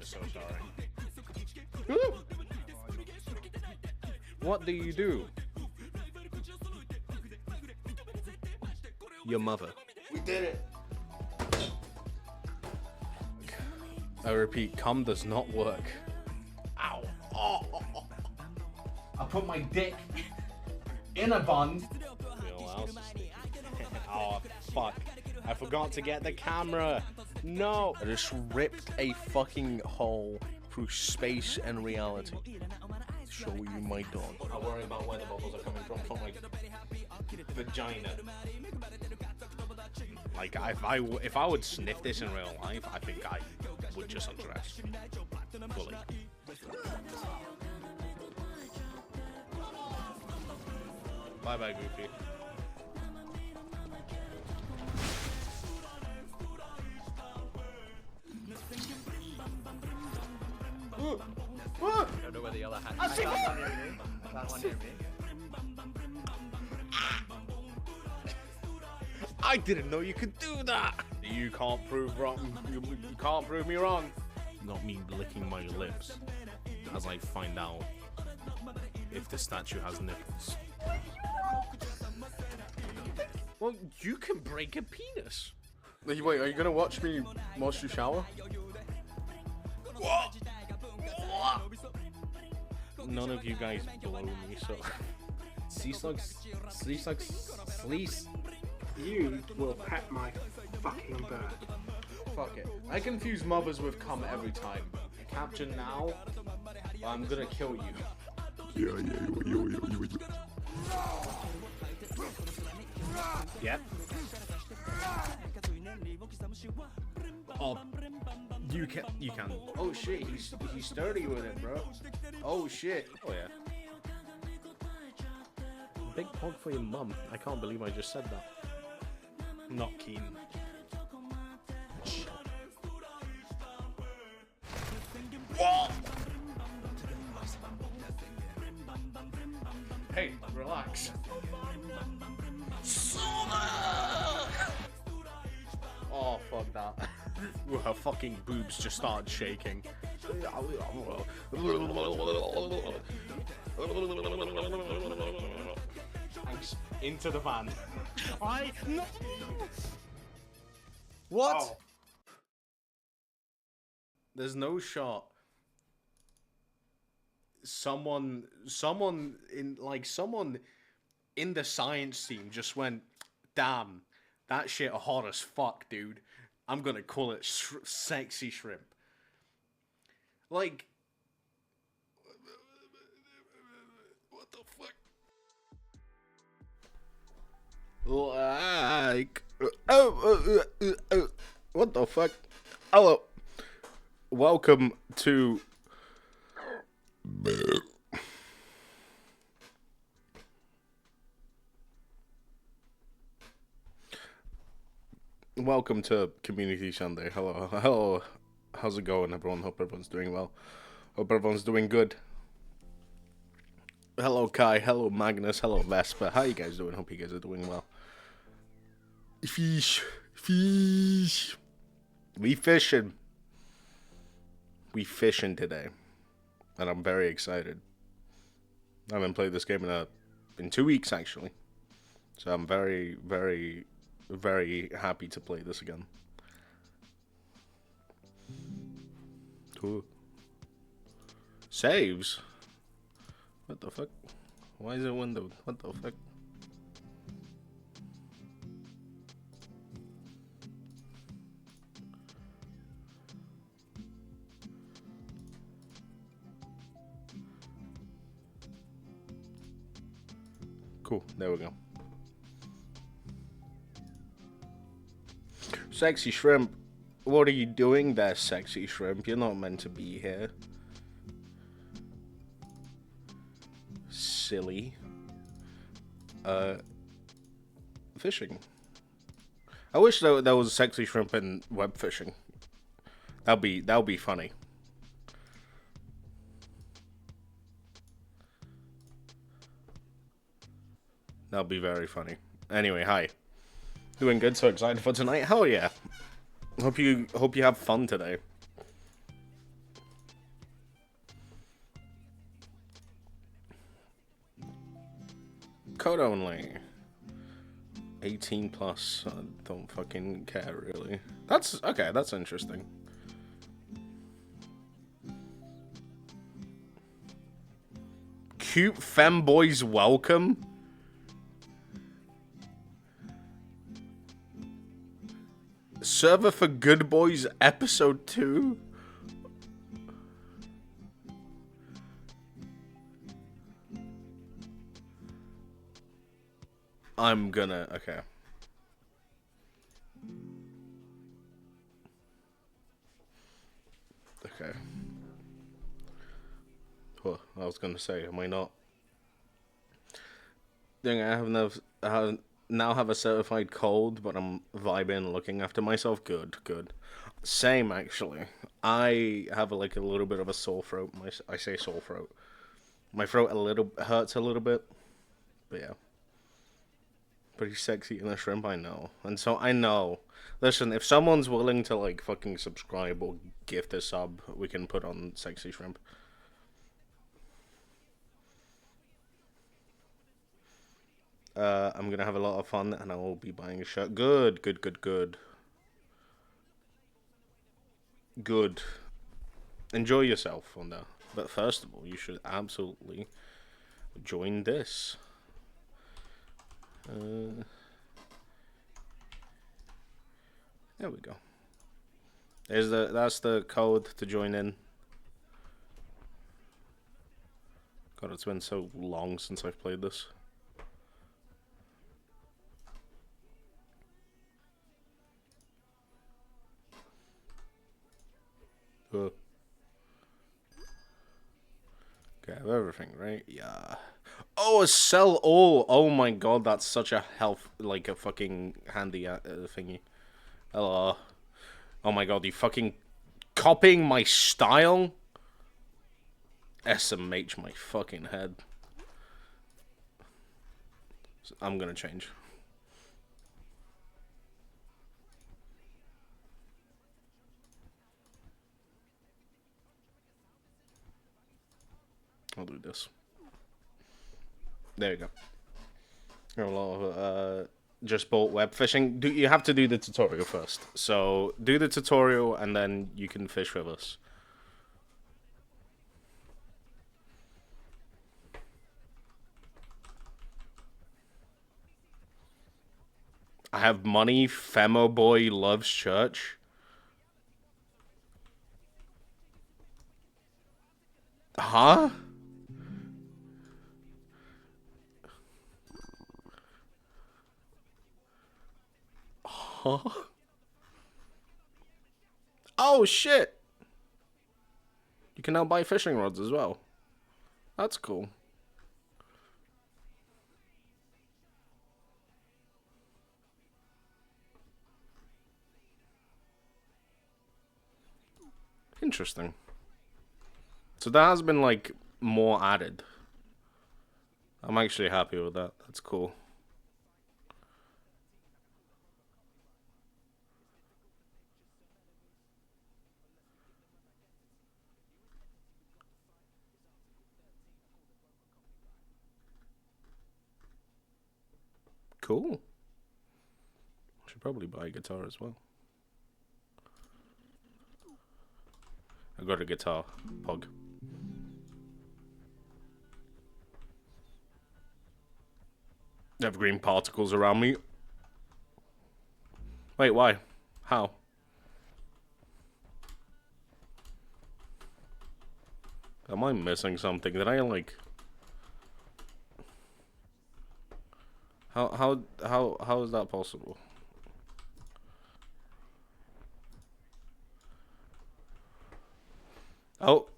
so sorry. What do you do? Your mother. We did it. I repeat, cum does not work. Ow. Oh. I put my dick in a bun. Oh, fuck. I forgot to get the camera. No. I just ripped a fucking hole through space and reality. Show you my dog. I worry about where the bubbles are coming from my vagina. Like, if I would sniff this in real life, I think I would just undress. Fully. Bye-bye, Goofy. I don't know where the yellow hat is. I found one near me. I found one near me. I didn't know you could do that. You can't prove wrong. You can't prove me wrong. Not me licking my lips as I find out if the statue has nipples. Well, you can break a penis. Wait, are you gonna watch me whilst you shower? What? None of you guys blow me, so. Sleece. You will pet my fucking bird. Fuck it. I confuse mothers with cum every time. Capture now, or I'm gonna kill you. Yep. Oh, you can. Oh shit, he's sturdy with it, bro. Oh shit. Oh yeah. Big hug for your mum. I can't believe I just said that. Not keen. What? Hey, relax. Oh, fuck that. Her fucking boobs just started shaking. Thanks. Into the van. No. What? Oh. There's no shot. Someone in the science team just went, damn, that shit hot as fuck, dude. I'm gonna call it sexy shrimp. Like, what the fuck? Like, what the fuck? Hello, welcome to. Welcome to Community Sunday. Hello. How's it going, everyone? Hope everyone's doing well. Hope everyone's doing good. Hello, Kai. Hello, Magnus. Hello, Vespa. How you guys doing? Hope you guys are doing well. Fish. We fishing today, and I'm very excited. I haven't played this game in 2 weeks actually, so I'm very, very, very happy to play this again. Cool. Saves? What the fuck? Why is it windowed? What the fuck? Cool, there we go. Sexy shrimp. What are you doing there, sexy shrimp? You're not meant to be here. Silly. Fishing. I wish there was sexy shrimp in web fishing. That'll be funny. That'll be very funny. Anyway, hi. Doing good, so excited for tonight. Hell yeah. Hope you have fun today. code only. 18 plus. I don't fucking care, really. That's... Okay, that's interesting. Cute femboys welcome. Server for Good Boys episode 2. I'm gonna... Okay. Okay. Well, I was gonna say, am I not? Dang, I now have a certified cold, but I'm vibing, looking after myself. Good, good. Same, actually. I have a little bit of a sore throat. I say sore throat. My throat hurts a little bit, but yeah. Pretty sexy in a shrimp, I know. And so I know. Listen, if someone's willing to like fucking subscribe or gift a sub, we can put on sexy shrimp. I'm gonna have a lot of fun, and I will be buying a shirt. Good, good, good, good. Good. Enjoy yourself on that. But first of all, you should absolutely join this. There we go. That's the code to join in. God, it's been so long since I've played this. Okay, I have everything, right? Yeah. Oh, a sell all. Oh my god, that's such a like a fucking handy thingy. Hello. Oh my god, you fucking copying my style? SMH my fucking head. I'm gonna change. I'll do this. There you go. There are a lot of just bought web fishing. You have to do the tutorial first. So do the tutorial and then you can fish with us. I have money. Femo boy loves church. Huh? Huh? Oh shit! You can now buy fishing rods as well. That's cool. Interesting. So that has been like more added. I'm actually happy with that. That's cool. Cool. I should probably buy a guitar as well. I got a guitar, Pog. I have green particles around me. Wait, why? How? Am I missing something? Did I like... How is that possible? Oh.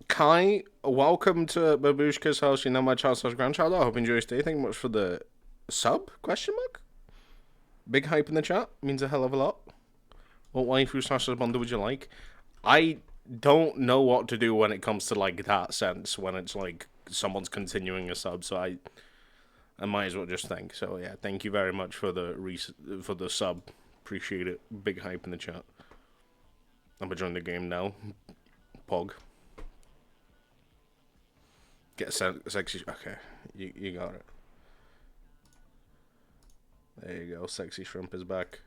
Kai, welcome to Babushka's house. You know my child/grandchild. I hope you enjoy your stay. Thank you much for the sub? Question mark? Big hype in the chat. Means a hell of a lot. What waifu/bundle would you like? I don't know what to do when it comes to like that sense. When it's like someone's continuing a sub, so I might as well just think. So yeah, thank you very much for the sub. Appreciate it. Big hype in the chat. I'm gonna join the game now. Pog. Get sexy. Okay, you got it. There you go. Sexy shrimp is back.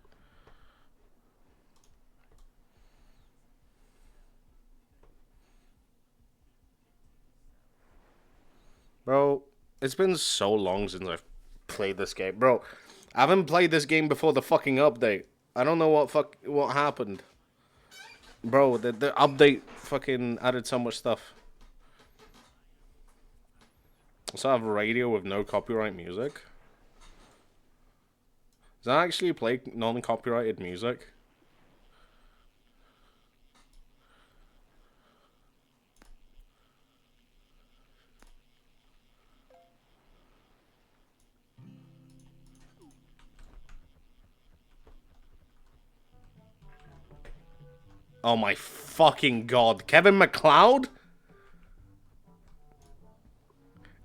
Bro, it's been so long since I've played this game. Bro, I haven't played this game before the fucking update. I don't know what happened. Bro, the update fucking added so much stuff. Also, I have a radio with no copyright music. Does that actually play non-copyrighted music? Oh my fucking god. Kevin MacLeod?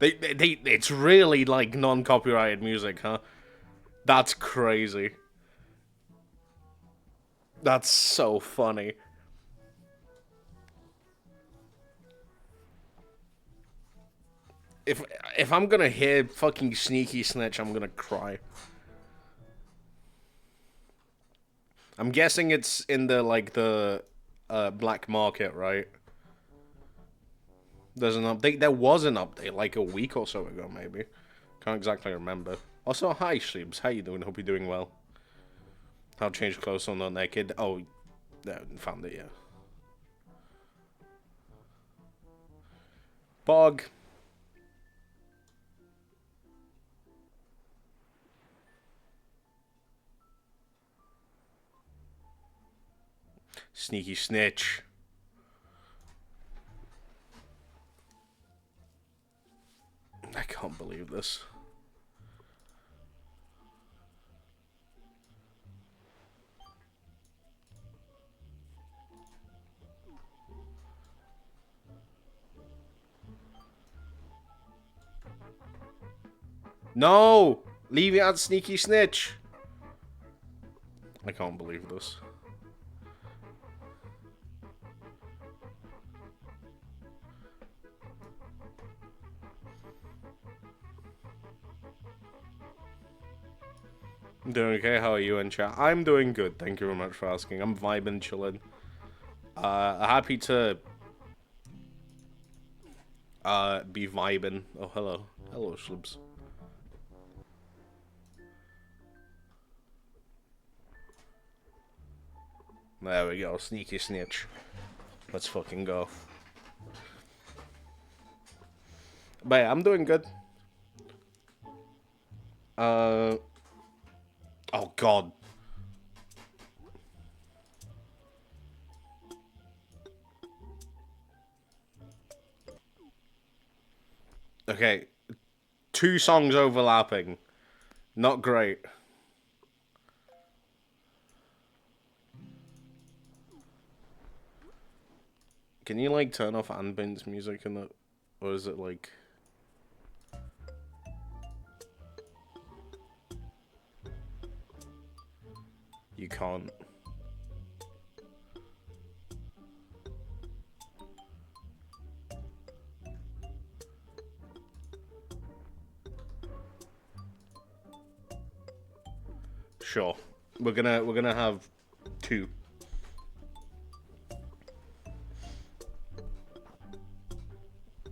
It's really like non-copyrighted music, huh? That's crazy. That's so funny. If I'm gonna hear fucking Sneaky Snitch, I'm gonna cry. I'm guessing it's in the black market, right? There's an update. There was an update like a week or so ago, maybe. Can't exactly remember. Also, hi, Sleeps. How you doing? Hope you're doing well. How change clothes on not naked? Oh, yeah, found it, yeah. Bog. Sneaky Snitch. I can't believe this. No! Leave it at Sneaky Snitch. I can't believe this. I'm doing okay. How are you in chat? I'm doing good. Thank you very much for asking. I'm vibing, chilling. Happy to be vibing. Oh, hello. Hello, Shlubs. There we go. Sneaky Snitch. Let's fucking go. But yeah, I'm doing good. Oh, God. Okay. 2 songs overlapping. Not great. Can you, like, turn off Anbin's music in it? Or is it, like... You can't. Sure. We're gonna have 2.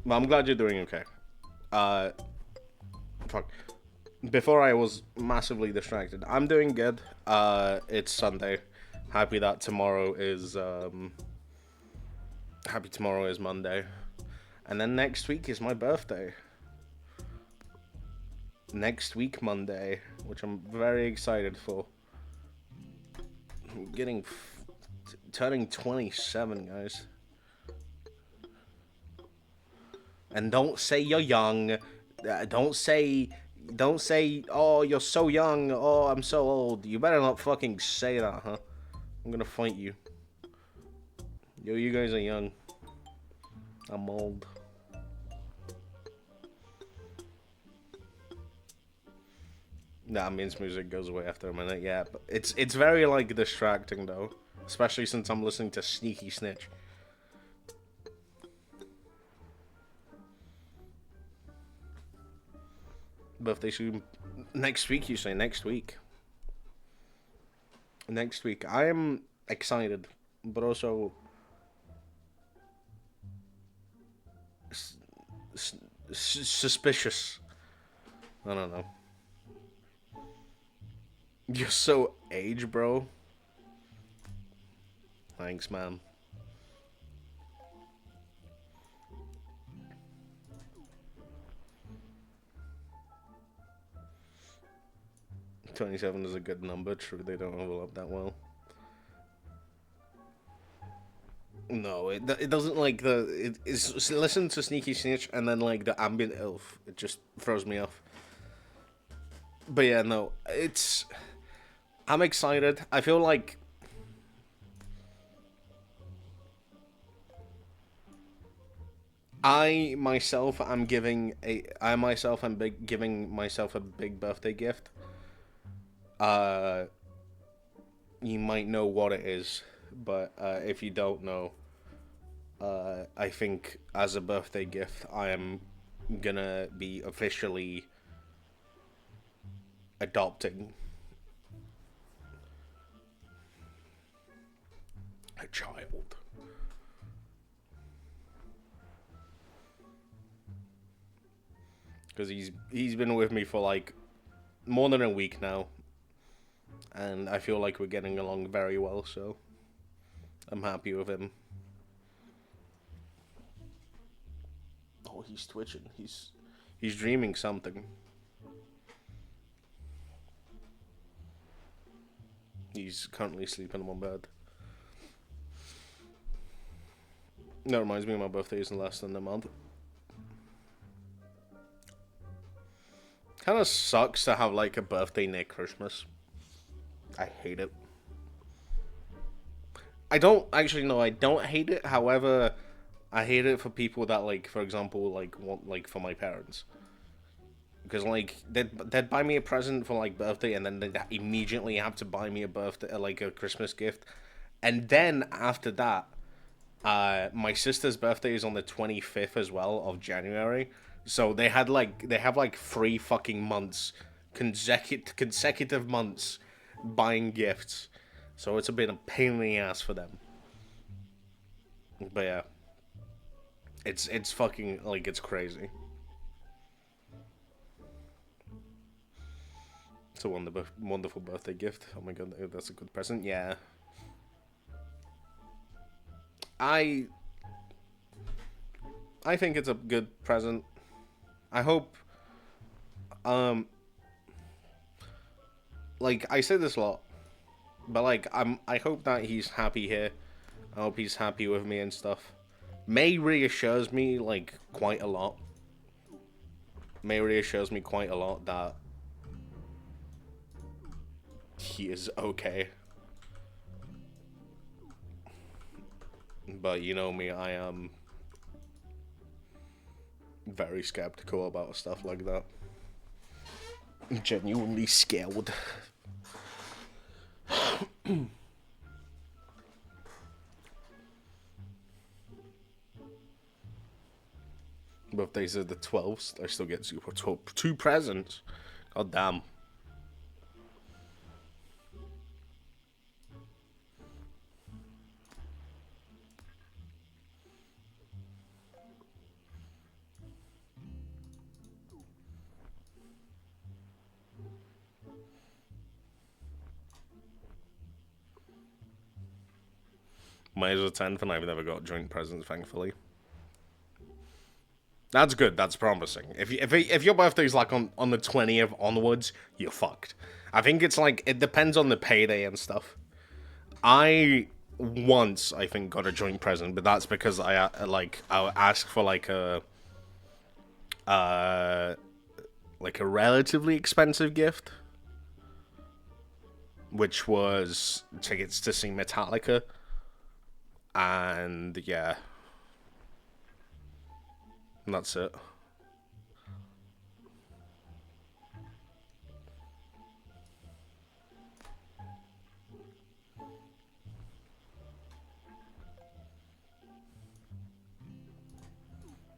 Well, I'm glad you're doing okay. Fuck. Before I was massively distracted. I'm doing good. It's Sunday. Happy that tomorrow is happy tomorrow is Monday. And then next week is my birthday. Next week, Monday, which I'm very excited for. I'm turning 27, guys. And don't say you're young. Don't say, oh, you're so young. Oh, I'm so old. You better not fucking say that, huh? I'm gonna fight you. Yo, you guys are young. I'm old. Nah, means music goes away after a minute, yeah. But it's very, like, distracting, though. Especially since I'm listening to Sneaky Snitch. Birthday soon. Next week, you say? Next week. Next week. I am excited, but also suspicious. I don't know. You're so aged, bro. Thanks, man. $27 is a good number. True, they don't overlap that well. No, it doesn't like it's listen to Sneaky Snitch and then like the ambient elf. It just throws me off. But yeah, no, I'm excited. I feel like I myself am giving myself a big birthday gift. You might know what it is, but if you don't know, I think as a birthday gift, I am gonna be officially adopting a child. Because he's been with me for like more than a week now, and I feel like we're getting along very well, so I'm happy with him. Oh, he's twitching. He's dreaming something. He's currently sleeping in my bed. That reminds me, my birthday isn't less than a month. Kind of sucks to have like a birthday near Christmas. I hate it. I don't hate it. However, I hate it for people that like, for example, like want like for my parents. Because like they'd buy me a present for like birthday, and then they'd immediately have to buy me a birthday like a Christmas gift, and then after that, my sister's birthday is on the 25th as well of January, so they have like 3 fucking months, consecutive months, buying gifts, so it's a bit of a pain in the ass for them. But yeah, it's fucking like it's crazy. It's a wonderful birthday gift. Oh my god, that's a good present. Yeah. I think it's a good present. I hope, like, I say this a lot, but, like, I hope that he's happy here. I hope he's happy with me and stuff. May reassures me, like, quite a lot. May reassures me quite a lot that he is okay. But you know me, I am very skeptical about stuff like that. Genuinely scared. Birthdays are the 12th. I still get two presents. God damn. Mine's the 10th, and I've never got joint presents, thankfully. That's good. That's promising. If your birthday's like on the 20th onwards, you're fucked. I think it's like it depends on the payday and stuff. I once I think got a joint present, but that's because I asked for like a relatively expensive gift, which was tickets to see Metallica. And yeah, and that's it.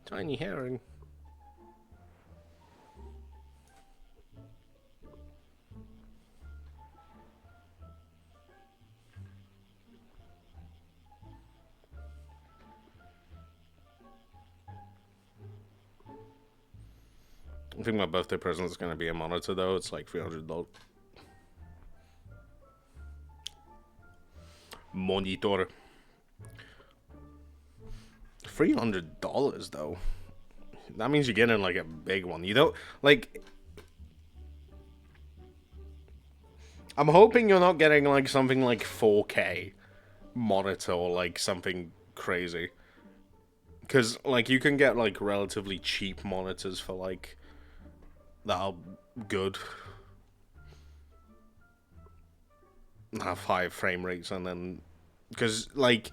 Tiny herring. I think my birthday present is going to be a monitor, though. It's like $300. Monitor. $300, though. That means you're getting, like, a big one. You don't, like... I'm hoping you're not getting, like, something like 4K monitor or, like, something crazy. Because, like, you can get, like, relatively cheap monitors for, like, that are good. Have high frame rates, and then... Because, like,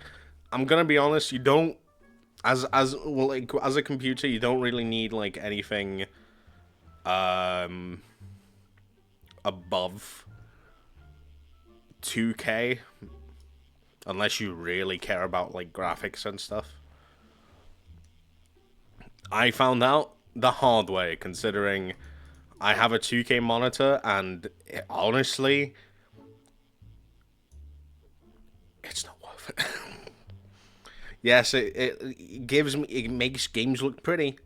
I'm gonna be honest, you don't... As a computer, you don't really need, like, anything... above 2K. Unless you really care about, like, graphics and stuff. I found out the hard way, considering I have a 2K monitor, and honestly, it's not worth it. Yes, it makes games look pretty.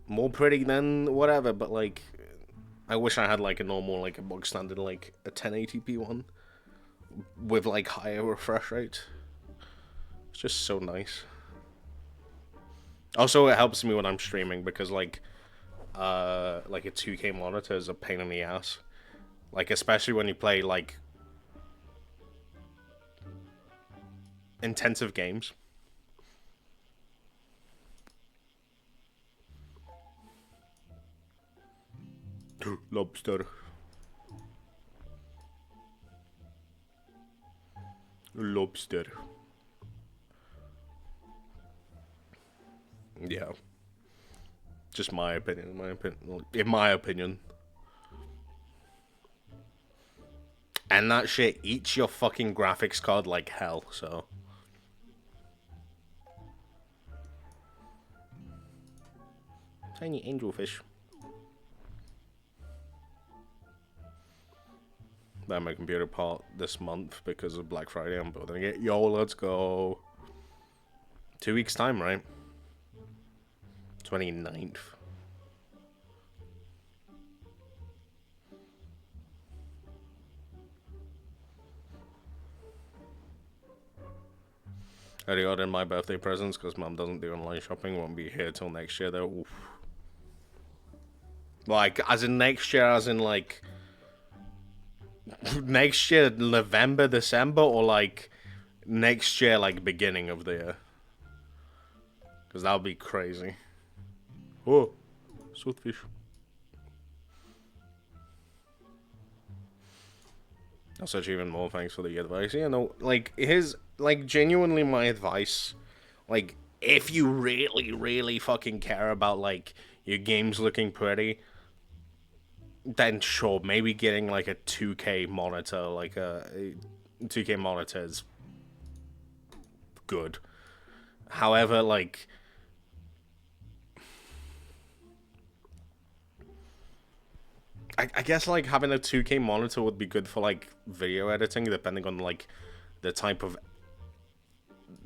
More pretty than whatever, but, like, I wish I had, like, a normal, like, a bog standard, like, a 1080p one. With, like, higher refresh rate. It's just so nice. Also, it helps me when I'm streaming, because, like a 2K monitor is a pain in the ass. Like, especially when you play, like, intensive games. Lobster. Lobster. Yeah. Just my opinion, in my opinion. And that shit eats your fucking graphics card like hell, so. Tiny angelfish. Buy my computer part this month because of Black Friday. I'm building it. Yo, let's go. 2 weeks time, right? 29th. I already ordered my birthday presents because Mom doesn't do online shopping. Won't be here till next year though. Oof. Like, as in next year, as in like next year, November, December, or like next year, like beginning of the year? Because that would be crazy. Oh, swordfish. That's actually even more thanks for the advice. Yeah, no, like, here's, like, genuinely my advice. Like, if you really, really fucking care about, like, your games looking pretty, then sure, maybe getting, like, a 2K monitor, like, a 2K monitor is good. However, like... I guess, like, having a 2K monitor would be good for, like, video editing, depending on, like, the type of,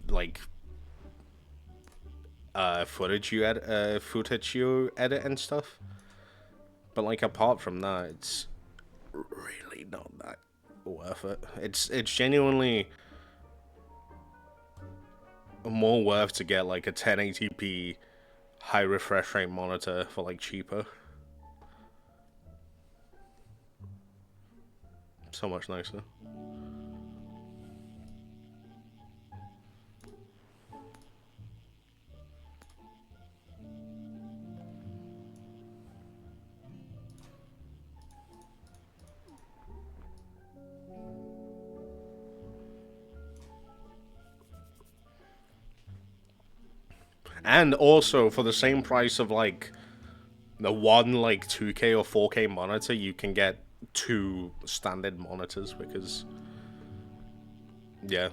like, footage you edit and stuff. But, like, apart from that, it's really not that worth it. It's genuinely more worth to get, like, a 1080p high refresh rate monitor for, like, cheaper. So much nicer. And also, for the same price of, like, the one, like, 2K or 4K monitor, you can get 2 standard monitors, because... yeah.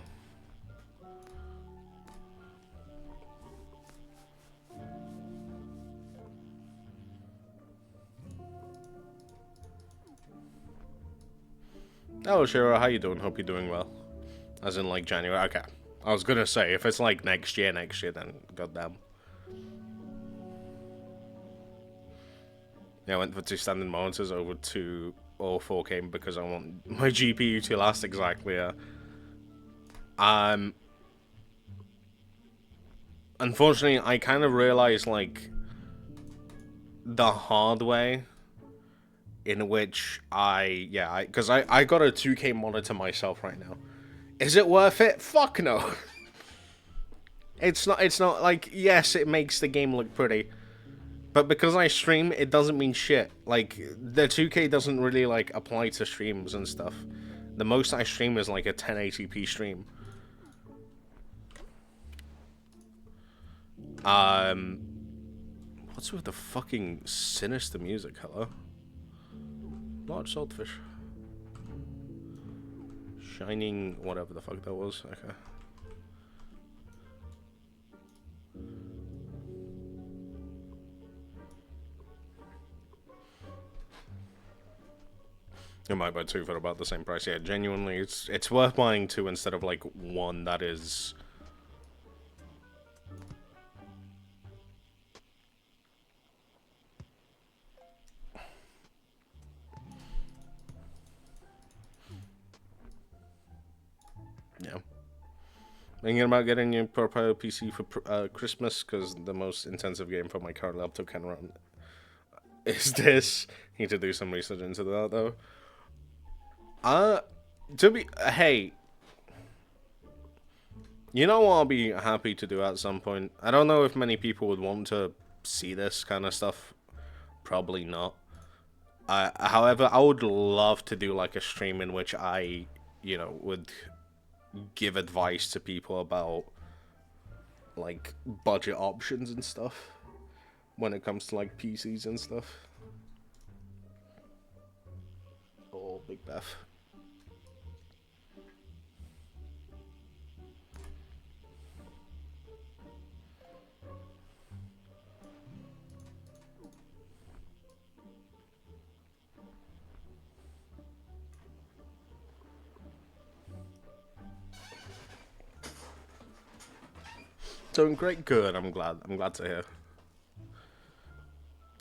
Oh, Shiro, how you doing? Hope you're doing well. As in, like, January. Okay. I was gonna say, if it's, like, next year, then goddamn. Yeah, I went for 2 standard monitors over 2 or 4K because I want my GPU to last exactly. Unfortunately, I kind of realized like the hard way in which because I got a 2K monitor myself right now. Is it worth it? Fuck no. It's not like, yes, it makes the game look pretty. But because I stream, it doesn't mean shit. Like, the 2K doesn't really, like, apply to streams and stuff. The most I stream is, like, a 1080p stream. What's with the fucking sinister music? Hello? Large saltfish. Shining, whatever the fuck that was. Okay. You might buy 2 for about the same price. Yeah, genuinely, it's worth buying 2 instead of like 1 that is. Yeah. Thinking about getting your proper PC for Christmas because the most intensive game for my current laptop can run is this. Need to do some research into that though. Hey, you know what I'll be happy to do at some point? I don't know if many people would want to see this kind of stuff. Probably not. However, I would love to do like a stream in which I, would give advice to people about like budget options and stuff when it comes to like PCs and stuff. Oh, Big Beth. Doing great, good. I'm glad to hear.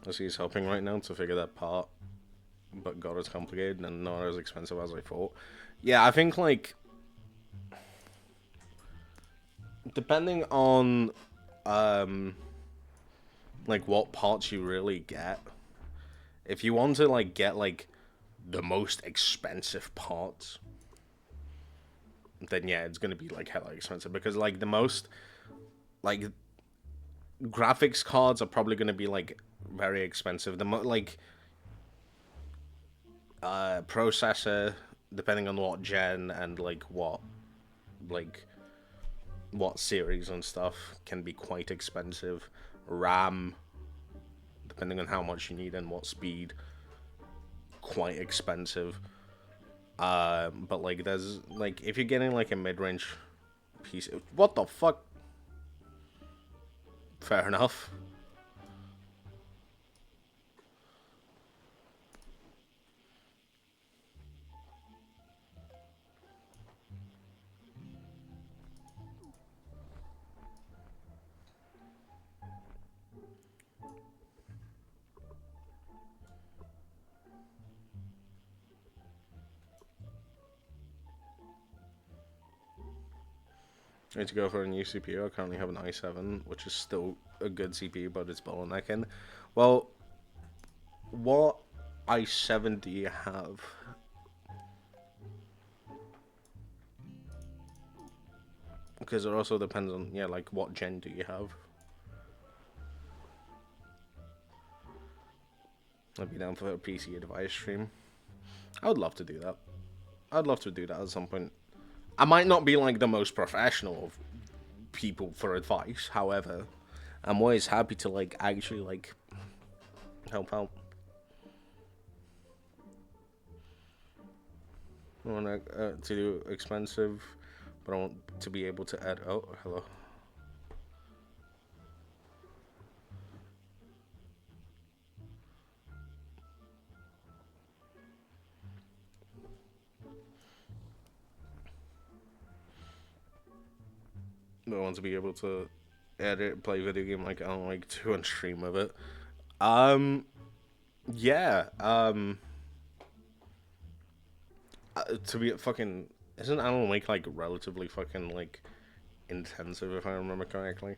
I see he's helping right now to figure that part, but God, it's complicated and not as expensive as I thought. Yeah, I think like depending on like what parts you really get, if you want to like get like the most expensive parts, then yeah, it's gonna be like hella expensive because like the most like graphics cards are probably gonna be like very expensive. The processor, depending on what gen and like what series and stuff, can be quite expensive. RAM, depending on how much you need and what speed, quite expensive. But like there's like if you're getting like a mid-range piece, what the fuck? Fair enough. I need to go for a new CPU. I currently have an i7, which is still a good CPU, but it's bottlenecking. Well, what i7 do you have? Because it also depends on, yeah, like what gen do you have? I'd be down for a PC advice stream. I would love to do that. I'd love to do that at some point. I might not be like the most professional of people for advice, however, I'm always happy to like actually like help out. I want to do expensive, but I want to be able to add. Oh, hello. I want to be able to edit, play video game like I don't like to and stream with it. Yeah. To be fucking, isn't Alan Wake like relatively fucking like intensive if I remember correctly?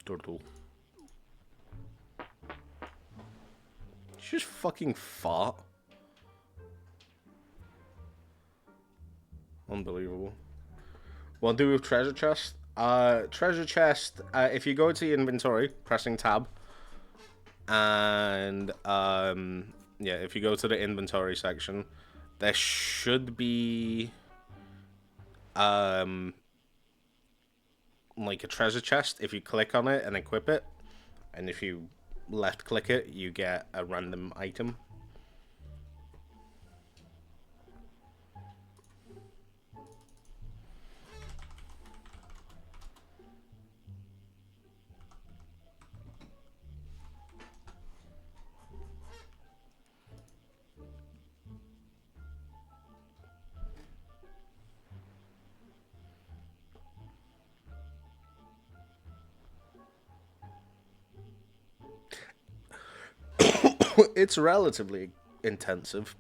Turtle. Just fucking fart. Unbelievable. What do with treasure chest? Treasure chest, if you go to your inventory, pressing tab, and, yeah, if you go to the inventory section, there should be, like a treasure chest if you click on it and equip it, and if you left click it, you get a random item. It's relatively intensive.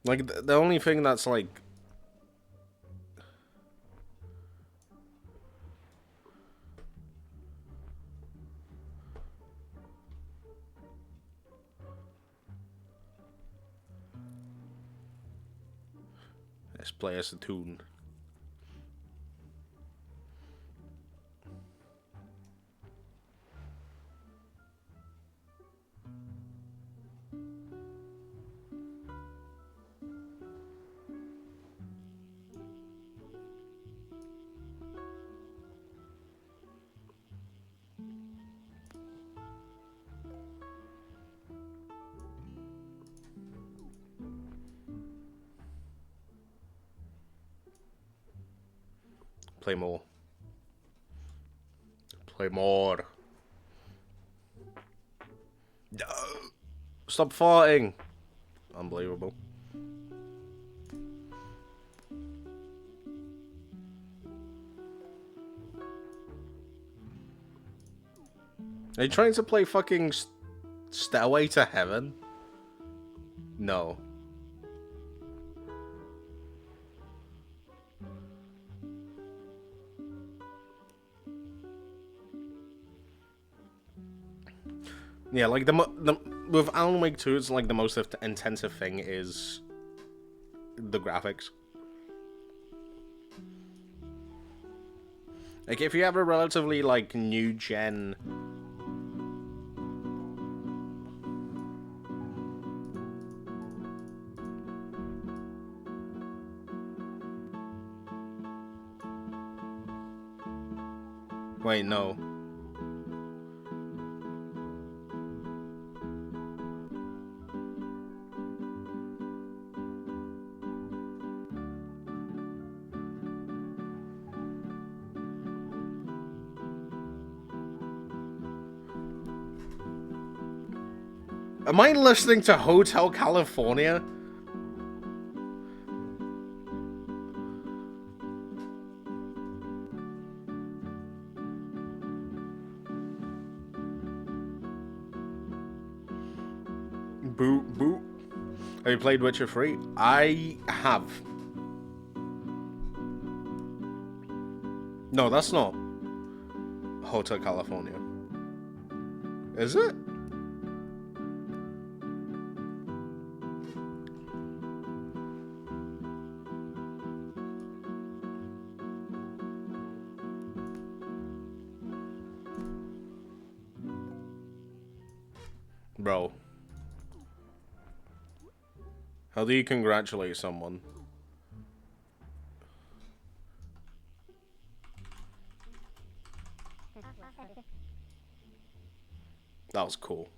Like, the only thing that's, like... Let's play us a tune. Play more. Play more. No. Stop farting. Unbelievable. Are you trying to play fucking Stairway to Heaven? No. Yeah, like with Alan Wake 2, it's like the most intensive thing is the graphics. Like if you have a relatively like new gen Wait, no. Am I listening to Hotel California? Boo, boo. Have you played Witcher 3? I have. No, that's not Hotel California. Is it? Bro. How do you congratulate someone? That was cool.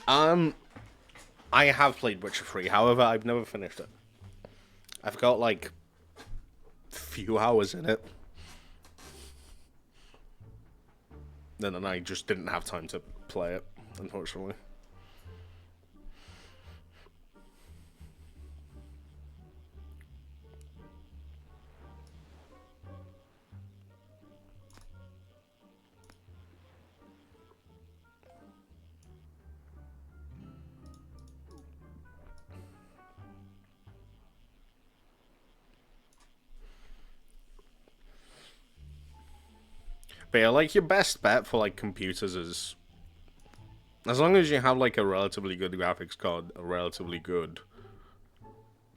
I have played Witcher 3, however, I've never finished it. I've got, like, few hours in it. Then I just didn't have time to play it, unfortunately. But yeah, like, your best bet for, like, computers is... As long as you have, like, a relatively good graphics card, a relatively good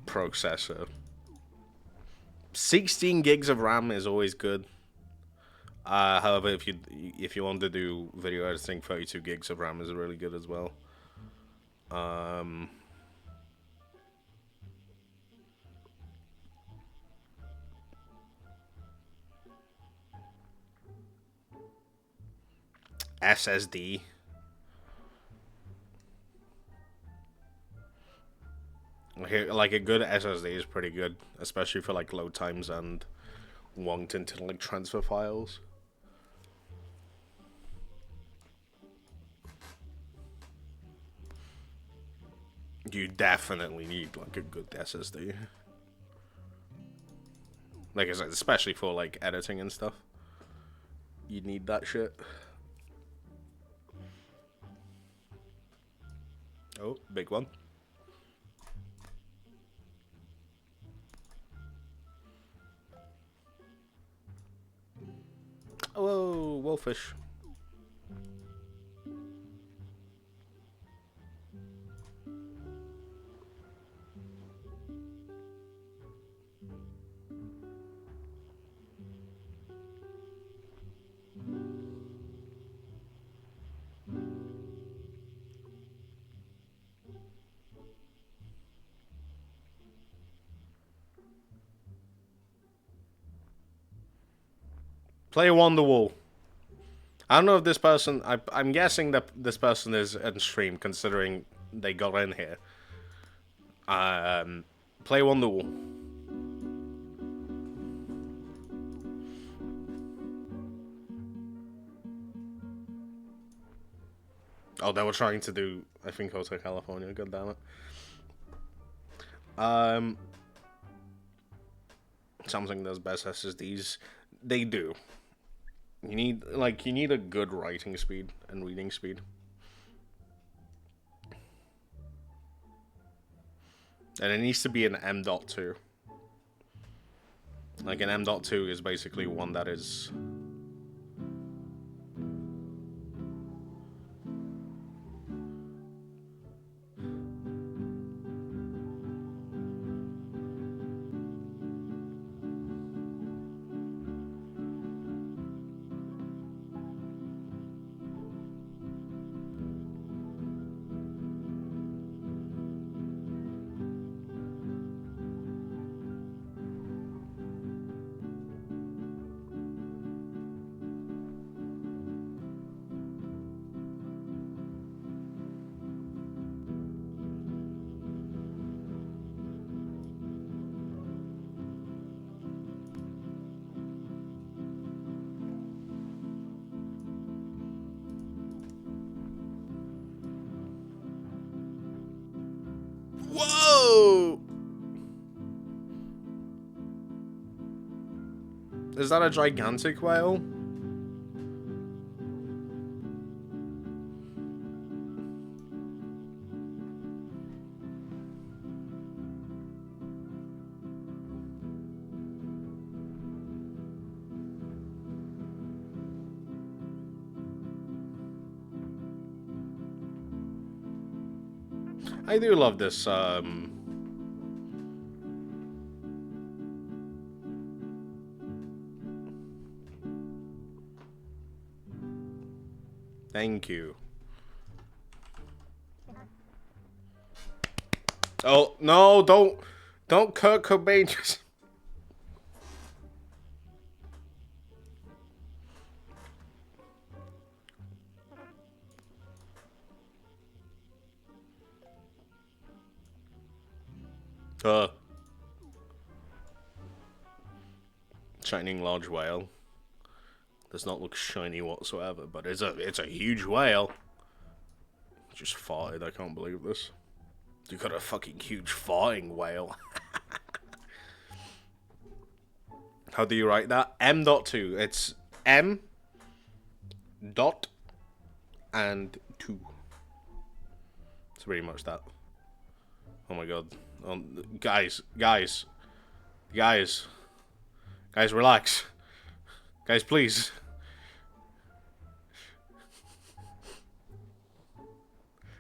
processor. 16 gigs of RAM is always good. However, if you want to do video editing, 32 gigs of RAM is really good as well. SSD. Like a good SSD is pretty good, especially for like load times and wanting to like transfer files. You definitely need like a good SSD. Like I said, especially for like editing and stuff. You need that shit. Oh, big one. Whoa, wolfish. Play Wonderwall. I don't know if this person... I'm guessing that this person is in stream, considering they got in here. Play Wonderwall. Oh, they were trying to do, I think, Hotel California. God damn it. Something that's best SSDs. They do. You need a good writing speed and reading speed. And it needs to be an M.2. Like an M.2 is basically one that is... Whoa! Is that a gigantic whale? I do love this, Thank you. Oh, no, don't Kurt Cobain just... Shining large whale. Does not look shiny whatsoever, but it's a huge whale. Just farted, I can't believe this. You got a fucking huge farting whale. How do you write that? M.2. It's M dot and 2. It's pretty much that. Oh my god. Guys, relax. Guys, please.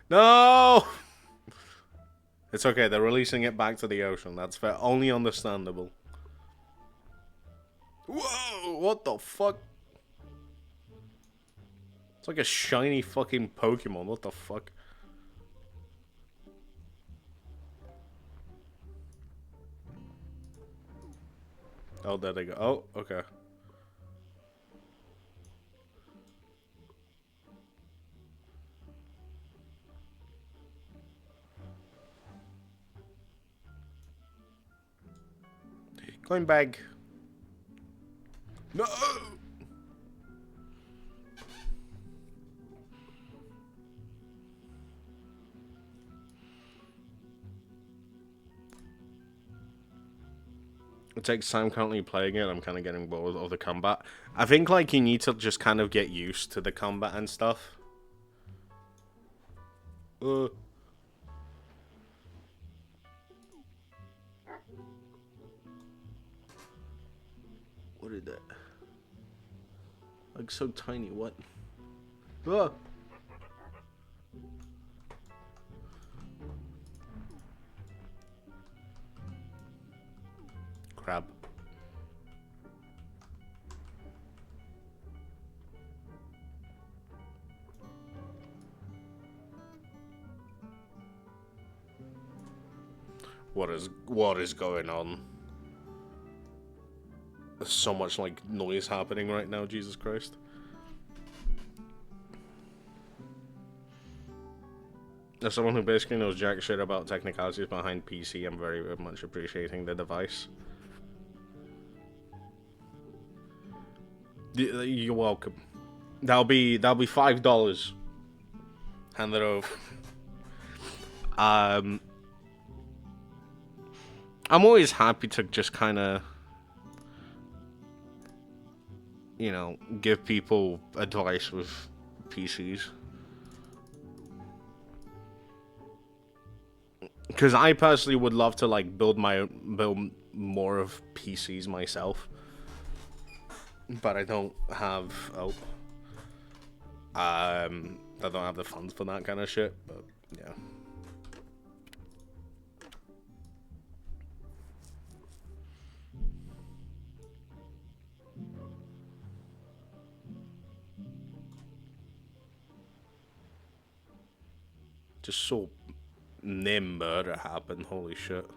No! It's okay, they're releasing it back to the ocean. That's fair. Only understandable. Whoa! What the fuck? It's like a shiny fucking Pokemon. What the fuck? Oh, there they go. Oh, okay. Going back. No! It takes time currently playing it. I'm kind of getting bored of the combat. I think, like, you need to just kind of get used to the combat and stuff. What is that? Like, so tiny, what? Crab. What is going on? There's so much like noise happening right now, Jesus Christ. As someone who basically knows jack shit about technicalities behind PC, I'm very, very much appreciating the device. You're welcome. That'll be $5. Hand it over. I'm always happy to just kind of, you know, give people advice with PCs. Because I personally would love to like build more of PCs myself. But I don't have I don't have the funds for that kind of shit, but yeah. Just saw near murder happen, holy shit.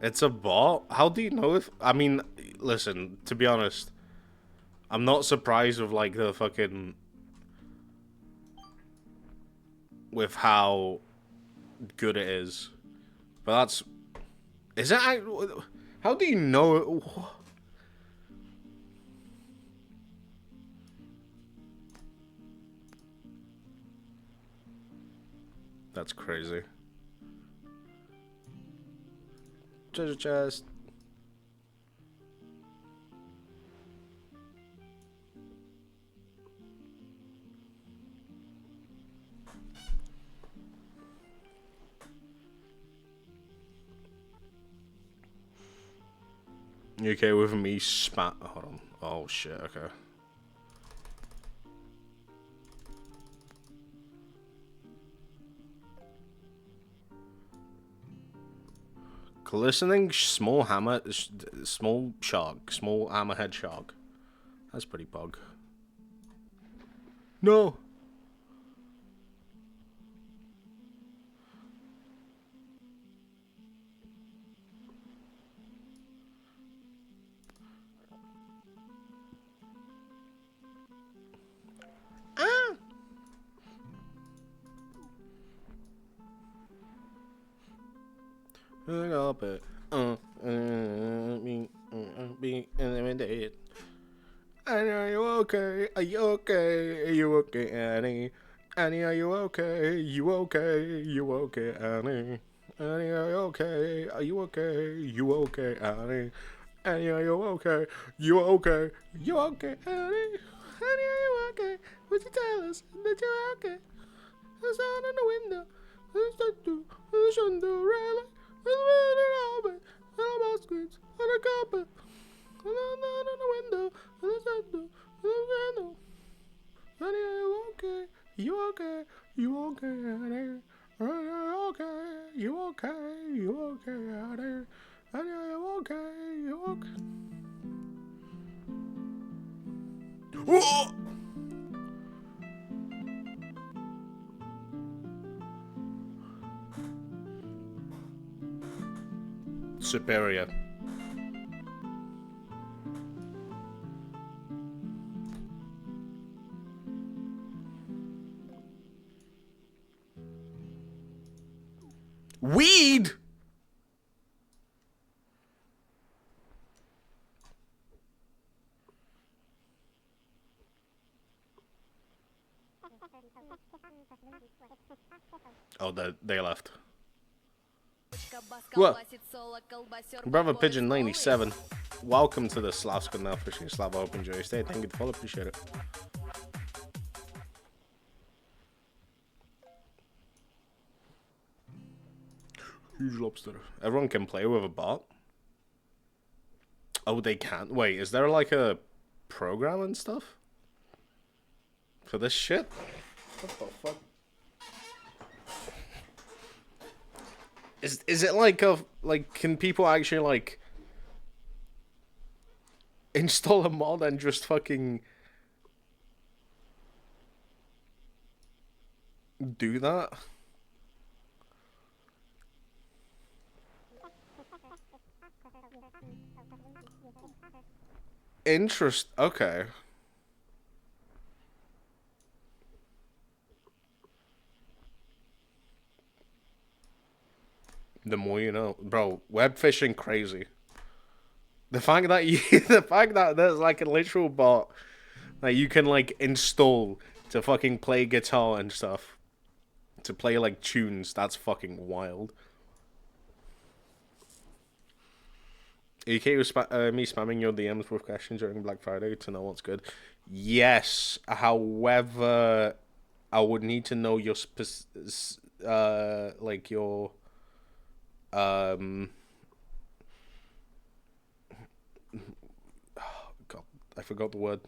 It's a bot? How do you know if... I mean, listen, to be honest, I'm not surprised with, like, the fucking... with how good it is. But that's... Is that... How do you know... That's crazy. Treasure chest. You okay with me spat? Hold on. Oh shit, okay. Glistening small hammer, small shark, small hammerhead shark. That's pretty bug. No. Ah. Up it. Be eliminated. Annie, are you okay? Are you okay? Are you okay, Annie? Annie, are you okay? You okay? You okay, Annie? Annie, are you okay? Are you okay? You okay, Annie? Annie, are you okay? You okay? You okay, Annie? Annie, are you okay? Would you tell us that you're okay? There's out in the window. Who's that do? Who's on the railing? Who's on the about screens on the carpet? On the window. Who's that do? Honey, are you okay? You okay? You okay, honey? Are you okay? You okay? You okay, honey? Honey, are you okay? You okay? Whoa! Superior. Weed? Oh, they left. Well, Brother Pigeon 97, welcome to the Slavska Now Fishing Slava Open Joy Stay. Thank you for the follow, appreciate it. Huge lobster. Everyone can play with a bot? Oh, they can't? Wait, is there like a program and stuff? For this shit? What the fuck? Is it like can people actually like install a mod and just fucking do that? Okay. The more you know, bro. Web fishing crazy. The fact that there's like a literal bot that you can like install to fucking play guitar and stuff, to play like tunes. That's fucking wild. Are you okay with me spamming your DMs with questions during Black Friday to know what's good? Yes. However, I would need to know your like your God, I forgot the word.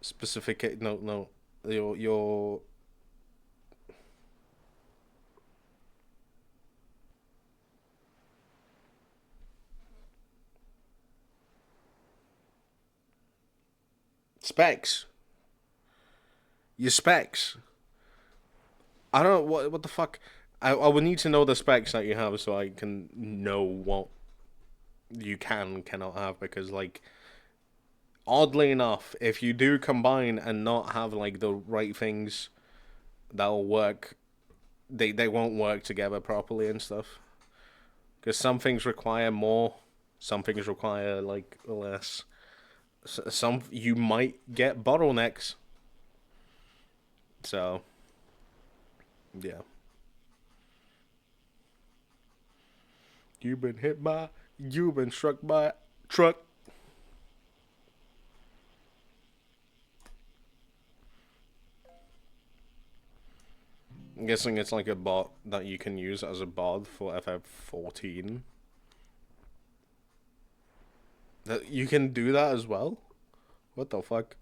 Specific. No. Your. Specs. Your specs. I don't know what the fuck. I would need to know the specs that you have so I can know what you cannot have, because like oddly enough, if you do combine and not have like the right things that'll work, they won't work together properly and stuff. Because some things require more, some things require like less. Some you might get bottlenecks. So yeah. You've been struck by a truck. I'm guessing it's like a bot that you can use as a bod for FF14. That you can do that as well? What the fuck?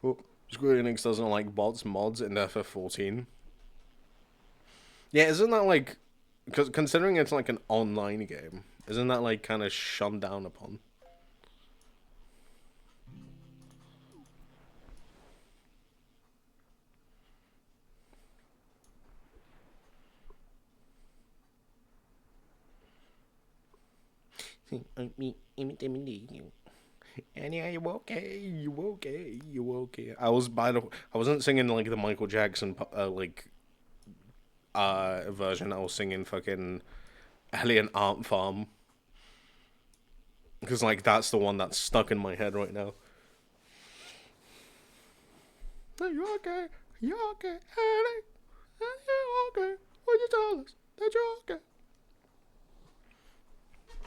Oh, Square Enix doesn't like bots mods in FF14. Yeah, isn't that like... Because considering it's like an online game, isn't that like kind of shunned down upon? Annie, are you okay? You okay? You okay? I wasn't singing like the Michael Jackson version. I was singing fucking Alien Ant Farm. Because like that's the one that's stuck in my head right now. Are you okay? You okay, Annie? Are you okay? Would you tell us that you're okay?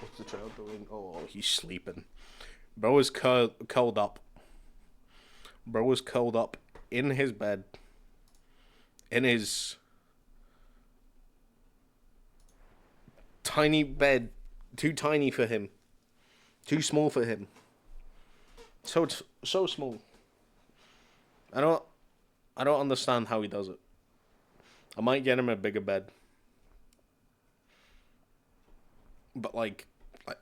What's the child doing? Oh, he's sleeping. Bro is curled up. Bro was curled up in his bed. In his tiny bed. Too tiny for him. Too small for him. So small. I don't understand how he does it. I might get him a bigger bed. But like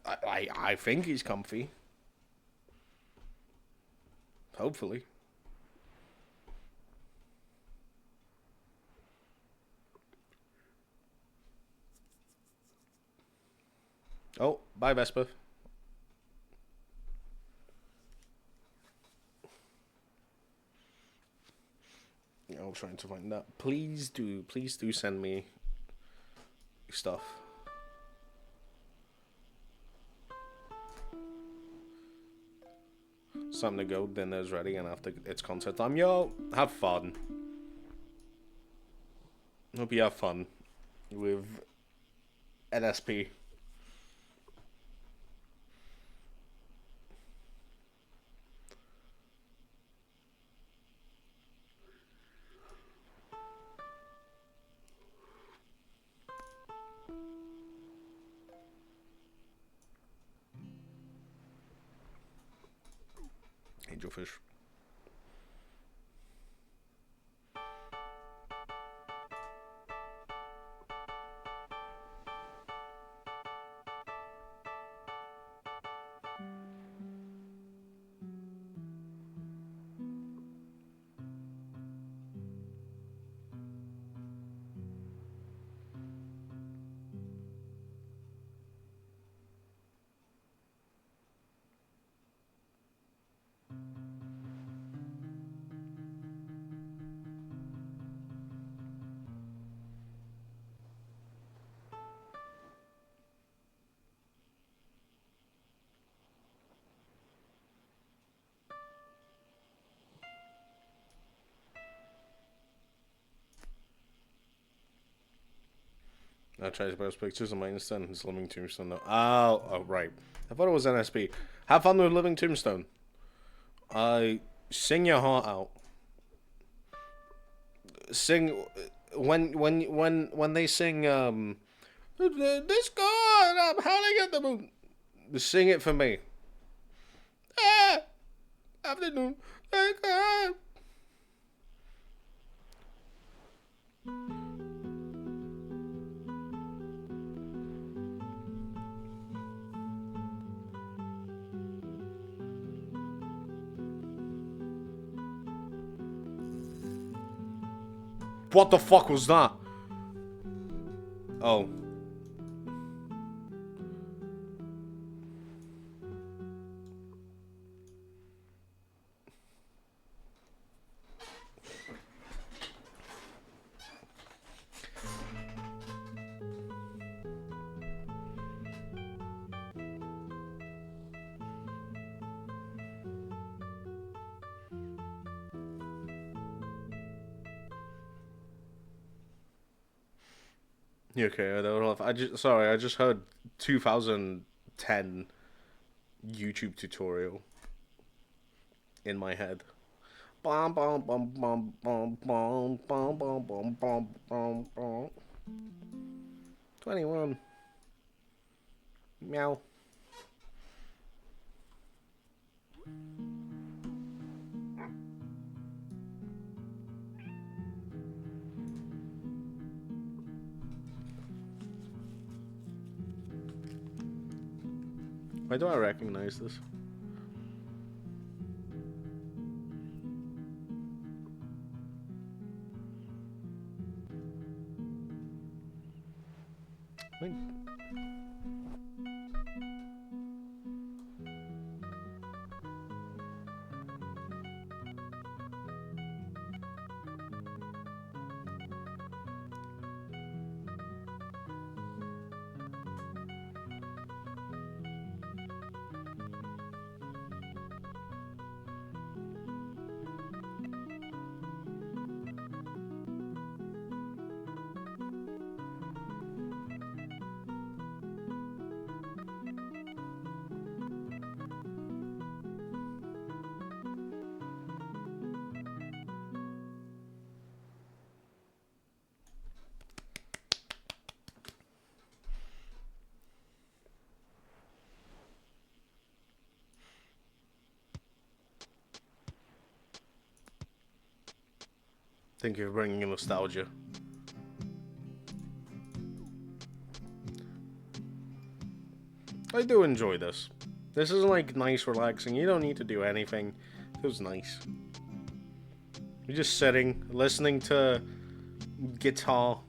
I think he's comfy. Hopefully. Oh, bye Vespa. I'm trying to find that. Please do send me stuff. It's time to go, dinner's ready, and after it's concert time, yo, have fun. Hope you have fun with NSP. Angelfish. I tried to post pictures of my Insta and Living Tombstone. Oh, right. I thought it was NSP. Have fun with Living Tombstone. Sing your heart out. Sing when they sing this God, I'm howling at the moon. Sing it for me. Afternoon. What the fuck was that? Oh. You okay? I just heard 2010 YouTube tutorial in my head. Bum, bum, bum, bum, bum, bum, bum, bum, bum, bum, bum, bum. 21. Meow. Why do I recognize this? Thank you for bringing nostalgia. I do enjoy this. This is like nice, relaxing. You don't need to do anything. It was nice. You're just sitting, listening to guitar.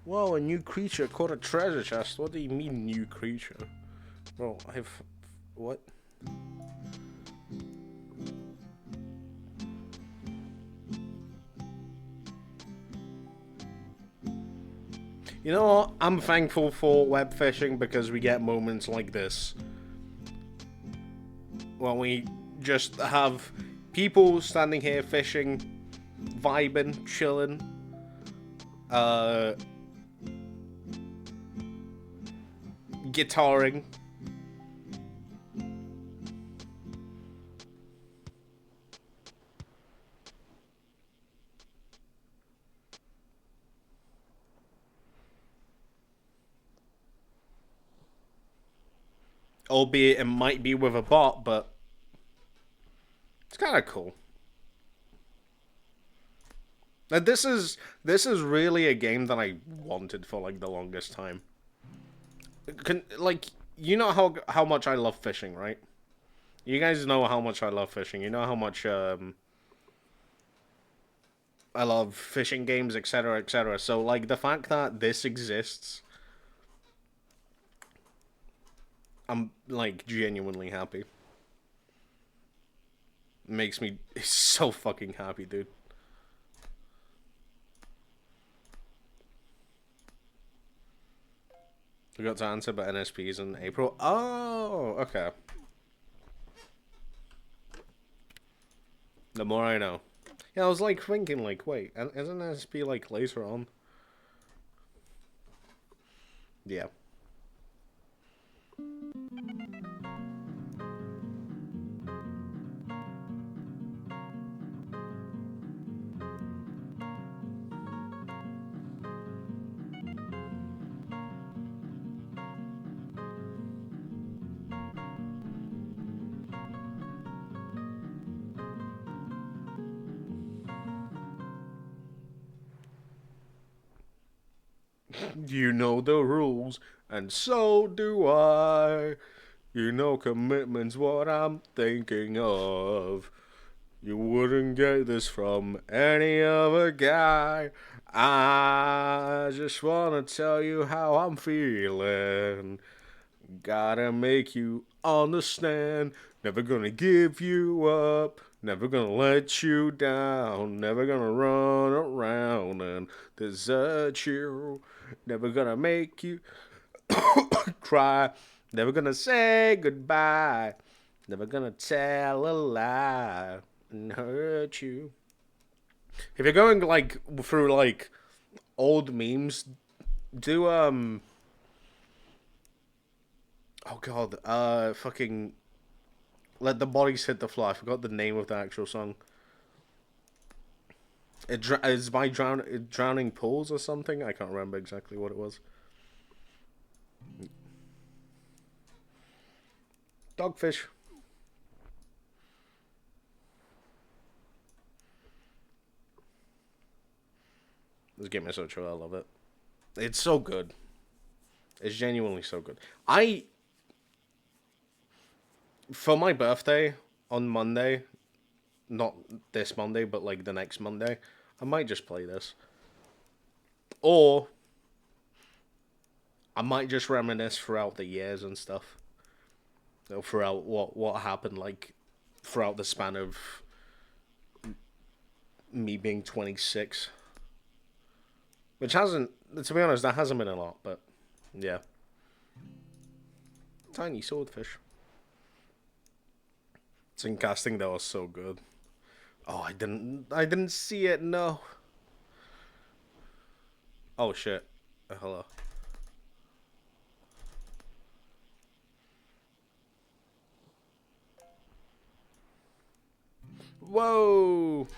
Wow, a new creature caught a treasure chest. What do you mean, new creature? Well, I've... What? You know what? I'm thankful for web fishing because we get moments like this. When we just have people standing here fishing, vibing, chilling. Guitaring. Albeit it might be with a bot, but it's kind of cool. Now, this is really a game that I wanted for like the longest time. Like, you know how much I love fishing, right? You guys know how much I love fishing. You know how much I love fishing games, etc., etc. So like the fact that this exists, I'm like genuinely happy. Makes me so fucking happy, dude. We got to answer about NSPs in April. Oh, okay. The more I know. Yeah, I was like thinking, like, wait, isn't NSP like later on? Yeah. You know the rules, and so do I. You know commitment's what I'm thinking of. You wouldn't get this from any other guy. I just wanna tell you how I'm feeling. Gotta make you understand. Never gonna give you up. Never gonna let you down. Never gonna run around and desert you. Never gonna make you cry. Never gonna say goodbye. Never gonna tell a lie and hurt you. If you're going like through like old memes, do oh god, fucking Let the Bodies Hit the Floor. I forgot the name of the actual song. It's by Drowning Pools or something. I can't remember exactly what it was. Dogfish. This game is so true. I love it. It's so good. It's genuinely so good. For my birthday on Monday, not this Monday, but like the next Monday, I might just play this. Or I might just reminisce throughout the years and stuff. Throughout what happened, like, throughout the span of me being 26. Which hasn't, to be honest, that hasn't been a lot, but yeah. Tiny swordfish. Sync casting that was so good. Oh, I didn't see it. No. Oh shit. Hello. Whoa!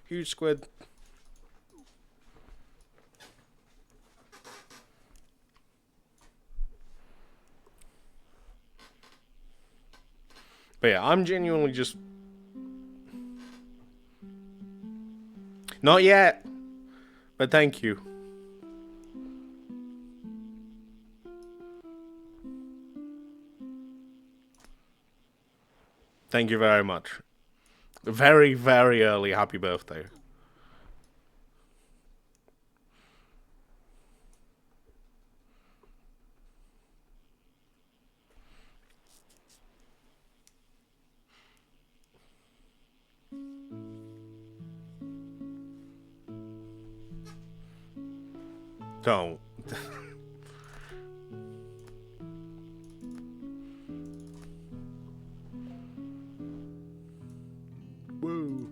Huge squid. But yeah, I'm genuinely just... Not yet! But thank you. Thank you very much. Very, very early happy birthday. Don't. Woo.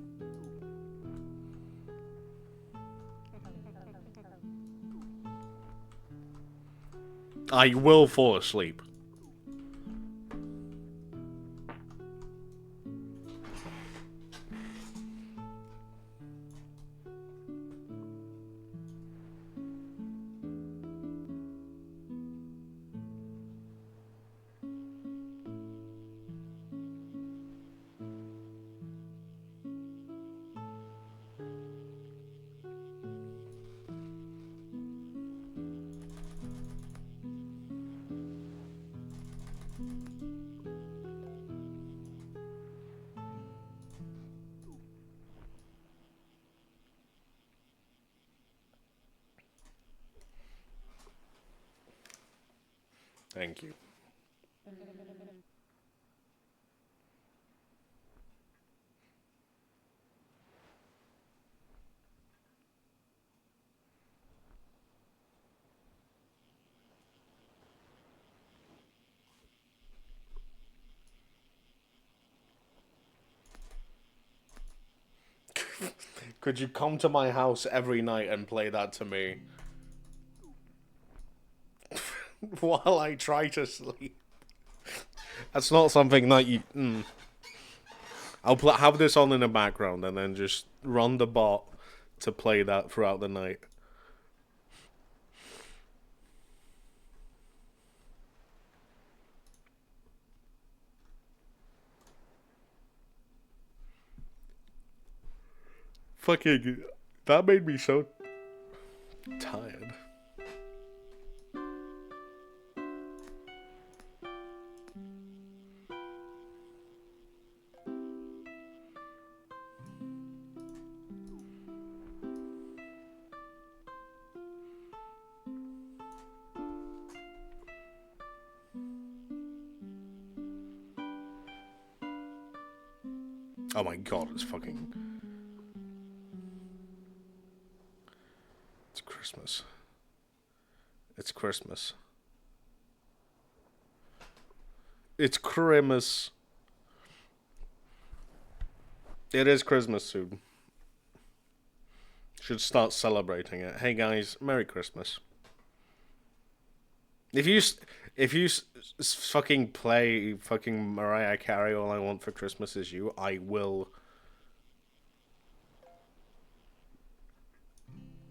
I will fall asleep. Thank you. Could you come to my house every night and play that to me? While I try to sleep. That's not something that you... I'll have this on in the background and then just run the bot to play that throughout the night. Fucking... That made me so... tired. Oh my god, it's fucking... It's Christmas. It's Christmas. It's Christmas. It is Christmas soon. Should start celebrating it. Hey guys, Merry Christmas. If you fucking play fucking Mariah Carey, All I Want for Christmas Is You, I will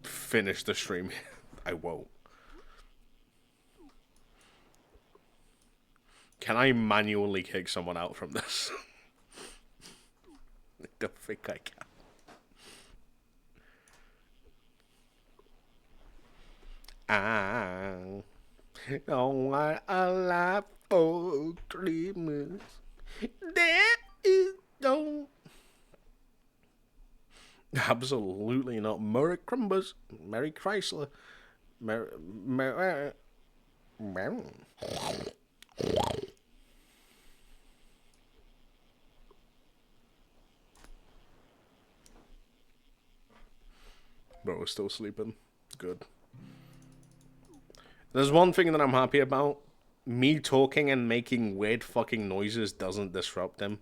finish the stream. I won't. Can I manually kick someone out from this? I don't think I can. Oh, what a life for Christmas. There is no... Absolutely not. Merry Crumbers. Merry Chrysler. Merry... Bro, we're still sleeping. It's good. There's one thing that I'm happy about. me talking and making weird fucking noises doesn't disrupt him.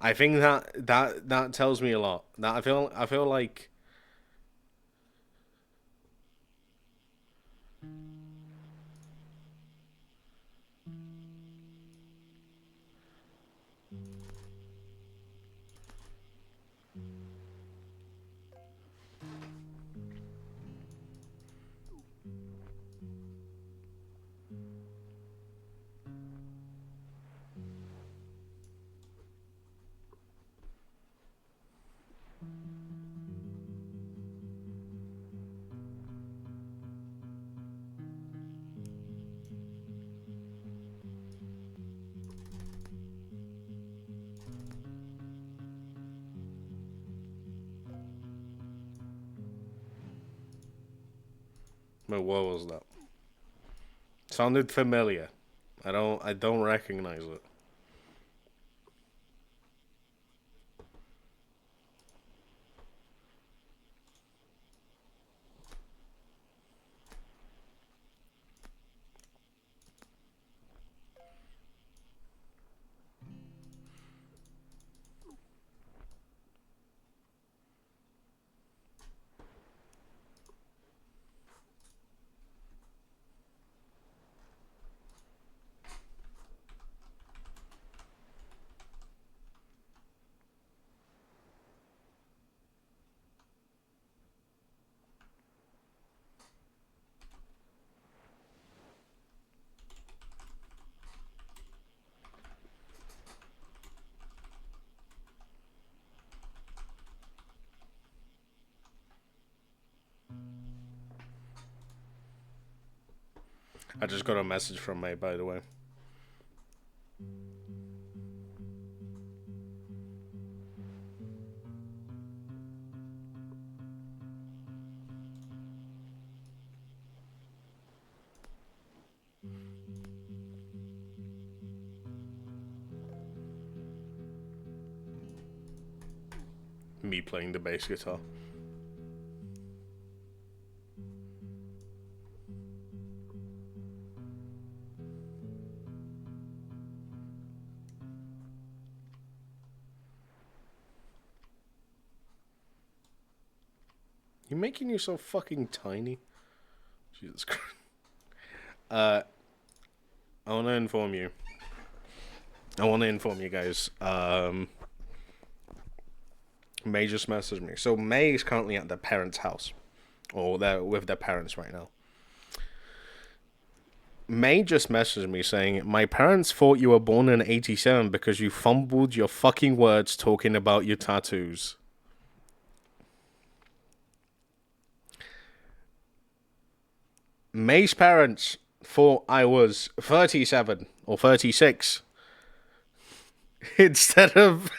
I think that tells me a lot. That I feel like what was that? Sounded familiar. I don't recognize it. I just got a message from May, by the way. Me playing the bass guitar. You're making yourself fucking tiny. Jesus Christ. I want to inform you. Guys. May just messaged me. So May is currently at their parents' house. Or they're with their parents right now. May just messaged me saying, my parents thought you were born in 87 because you fumbled your fucking words talking about your tattoos. May's parents thought I was 37 or 36 instead of...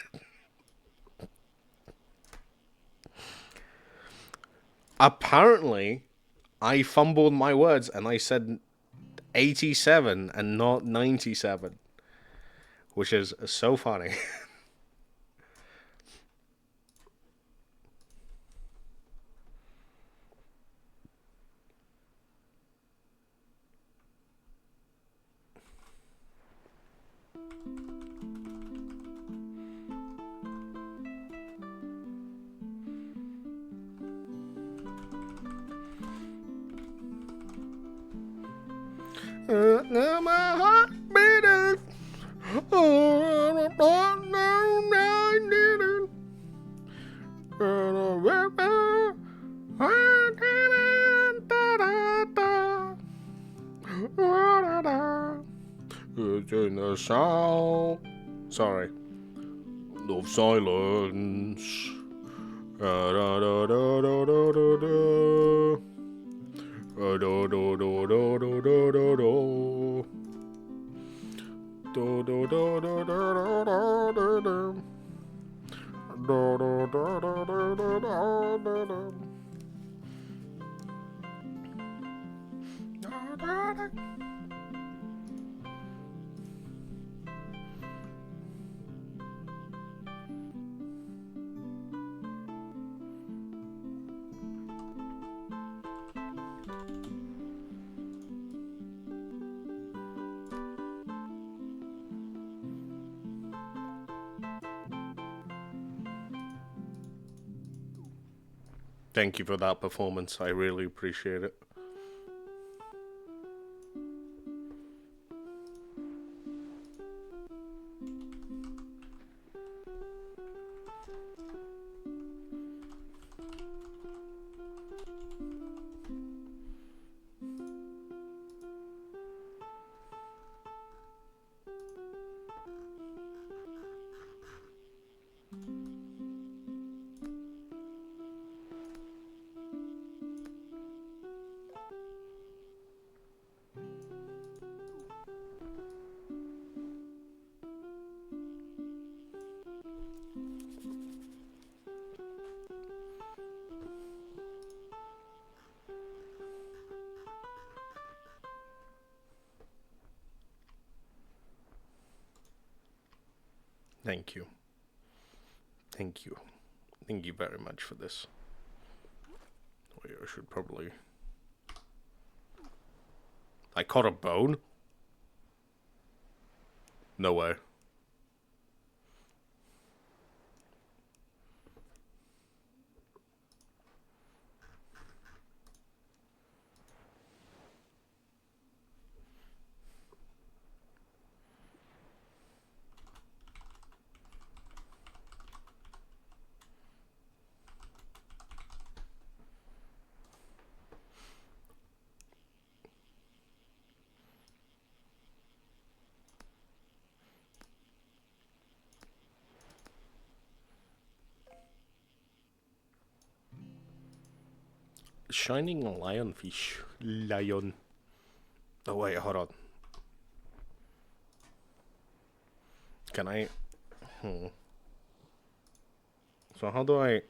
Apparently, I fumbled my words and I said 87 and not 97, which is so funny. My heart beating. Oh, I didn't. It's in the sound. Sorry. Of silence. Da da da da da da da da. Do do do do do do do do. Do do do do do do do do. Do do do do do do do do. Thank you for that performance. I really appreciate it. Thank you. Thank you. Thank you very much for this. Wait, I should probably... I caught a bone? No way. Shining lionfish. Lion. Oh wait, hold on. Can I... So how do I...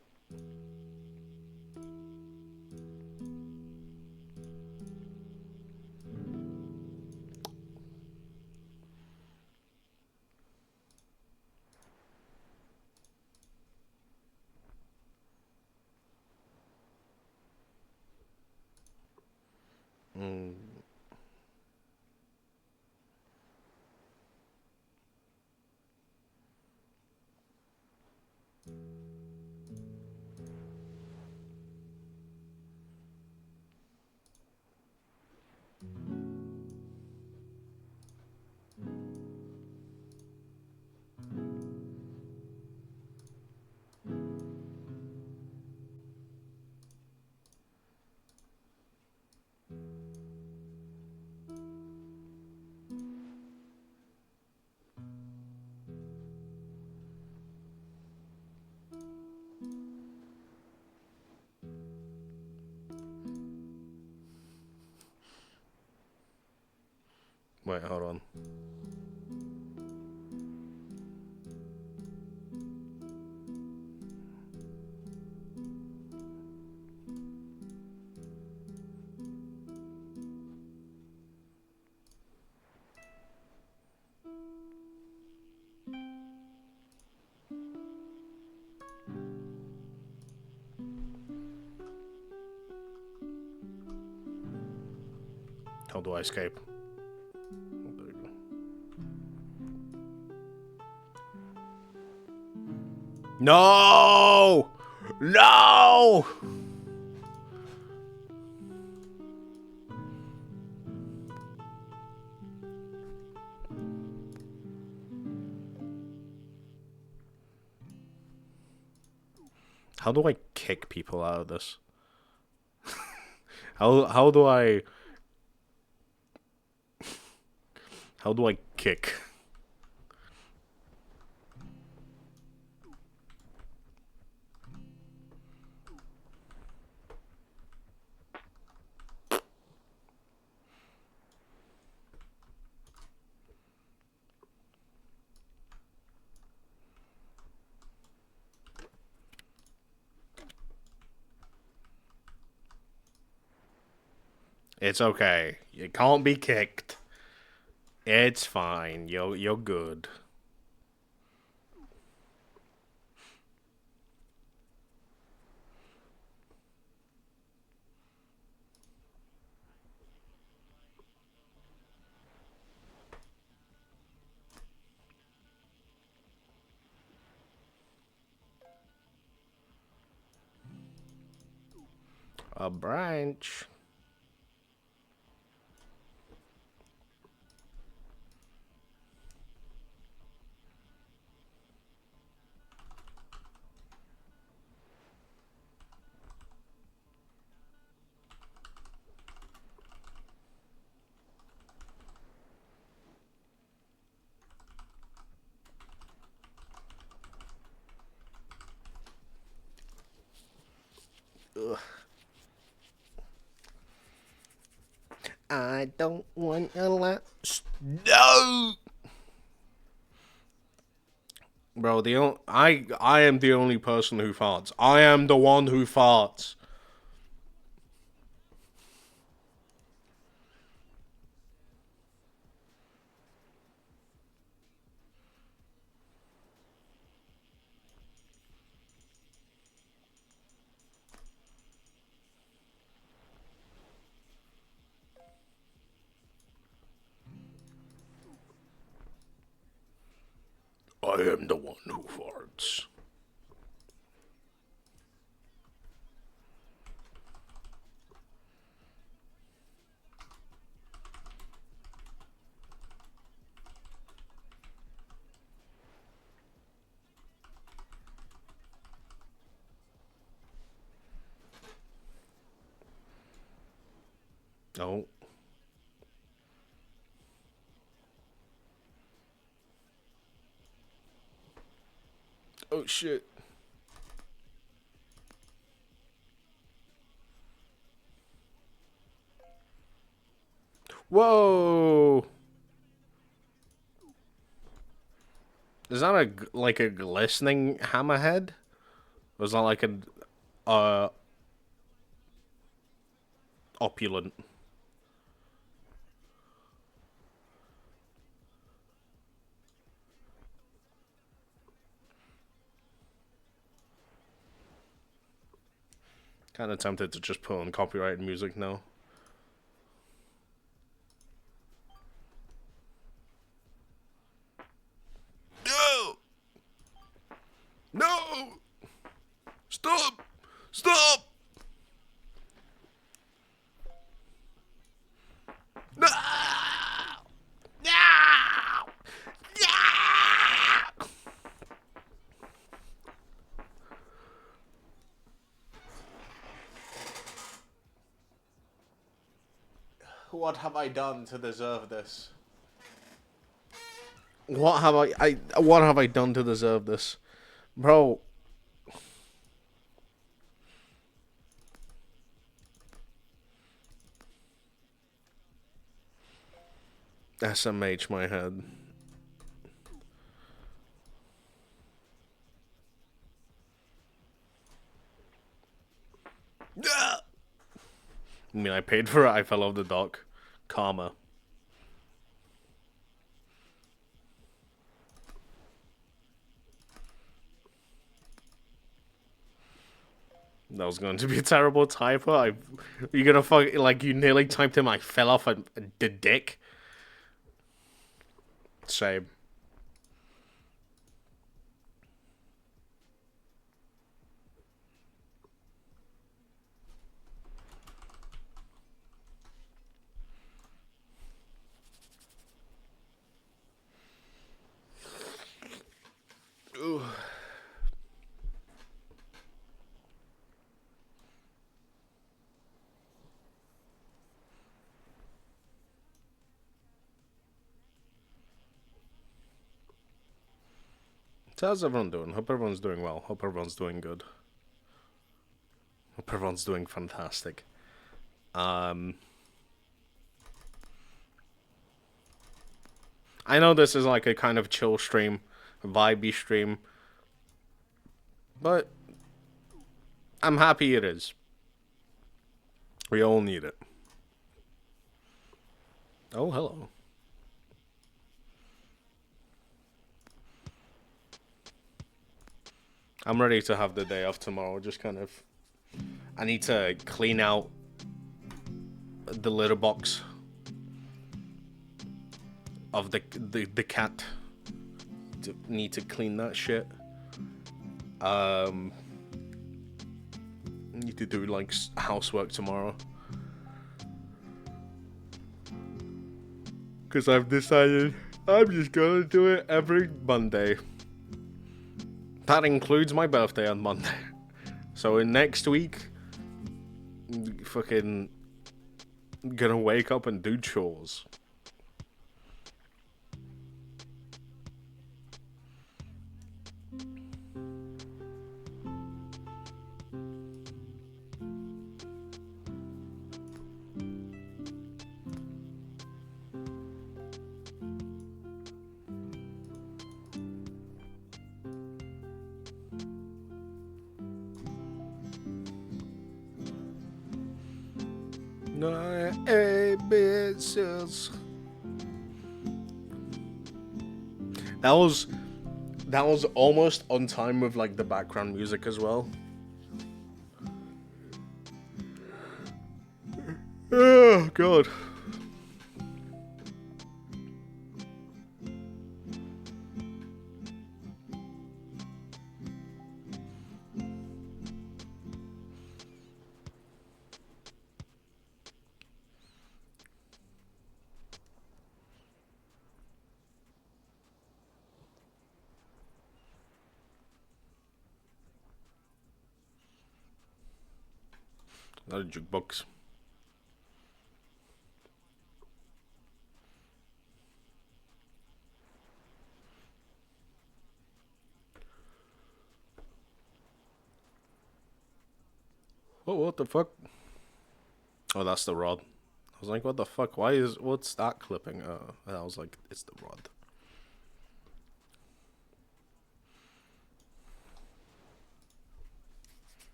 Wait, hold on. How do I escape? There you go. No! No! How do I kick people out of this? How do I... How do I kick? It's okay. You can't be kicked. It's fine. You're good. A branch. Ugh. I don't want a lot. No, bro. I am the only person who farts. I am the one who farts. I am the one who farts. No. Oh shit. Whoa. Is that like a glistening hammerhead? Or is that like an opulent? Kind of tempted to just put on copyrighted music now. No! No! Stop! Stop! No! No! No! What have I done to deserve this? What have what have I done to deserve this? Bro. SMH my head. I mean, I paid for it. I fell off the dock. Karma. That was going to be a terrible typo. You're gonna fuck like you nearly typed him. I fell off the dick. Same. Ooh. So how's everyone doing? Hope everyone's doing well. Hope everyone's doing good. Hope everyone's doing fantastic. I know this is like a kind of chill stream, vibey stream, but I'm happy it is. We all need it. Oh, hello. I'm ready to have the day off tomorrow. Just kind of... I need to clean out the litter box of the cat. Need to clean that shit. Need to do like housework tomorrow. Because I've decided I'm just gonna do it every Monday. That includes my birthday on Monday. So in next week, fucking gonna wake up and do chores. That was almost on time with like the background music as well. Oh god. Not a jukebox. Oh, what the fuck? Oh, that's the rod. I was like, what the fuck? What's that clipping? And I was like, it's the rod.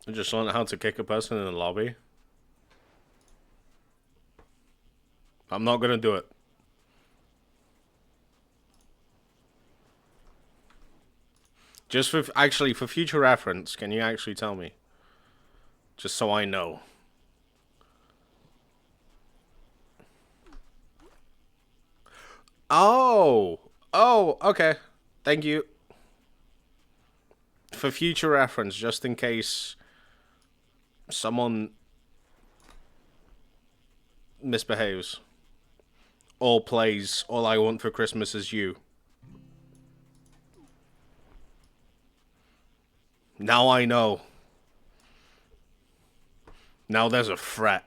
I just learned how to kick a person in the lobby. I'm not gonna do it. Just for for future reference, can you actually tell me? Just so I know. Oh, okay. Thank you. For future reference, just in case someone misbehaves or plays All I Want for Christmas Is You. Now I know. Now there's a threat.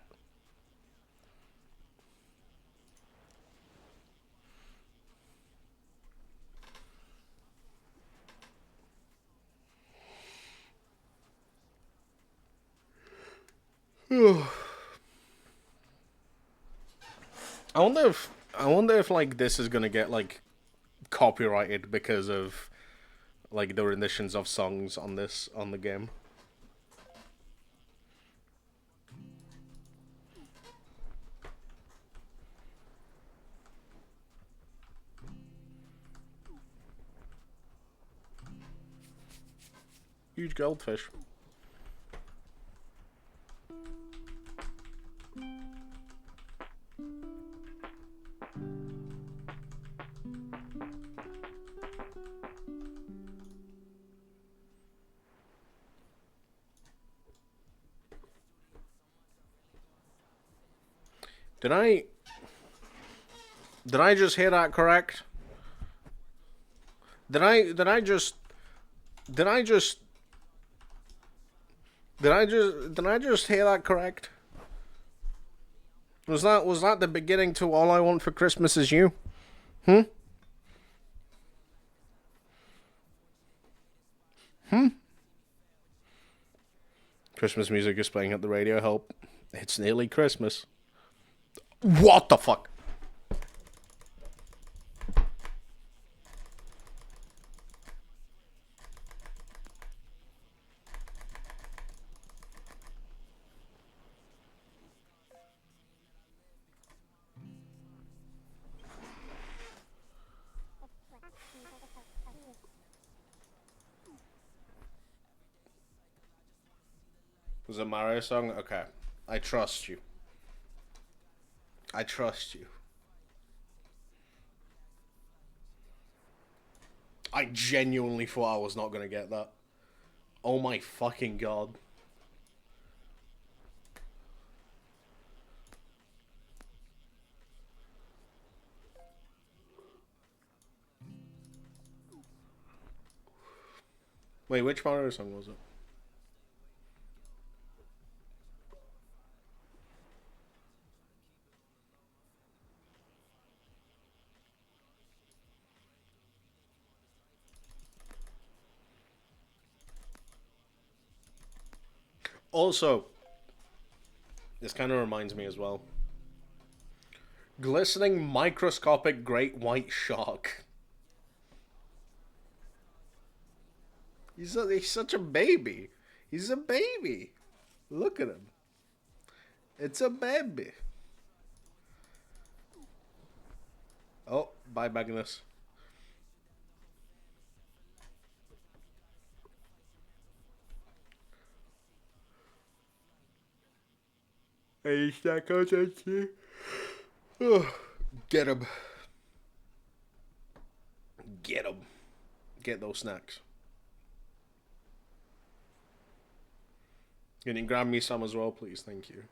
I wonder if like this is gonna get like copyrighted because of like the renditions of songs on the game. Huge goldfish. Did I just hear that correct? Did I just hear that correct? Was that the beginning to All I Want for Christmas Is You? Christmas music is playing at the radio. Help. It's nearly Christmas. What the fuck? Was it a Mario song? Okay. I trust you. I trust you. I genuinely thought I was not gonna get that. Oh my fucking god. Wait, which Mario song was it? Also, this kind of reminds me as well. Glistening microscopic great white shark. He's such a baby. He's a baby. Look at him. It's a baby. Oh, bye, Magnus. Hey, stack out that. Get him. Get him. Get those snacks. Can you grab me some as well, please? Thank you.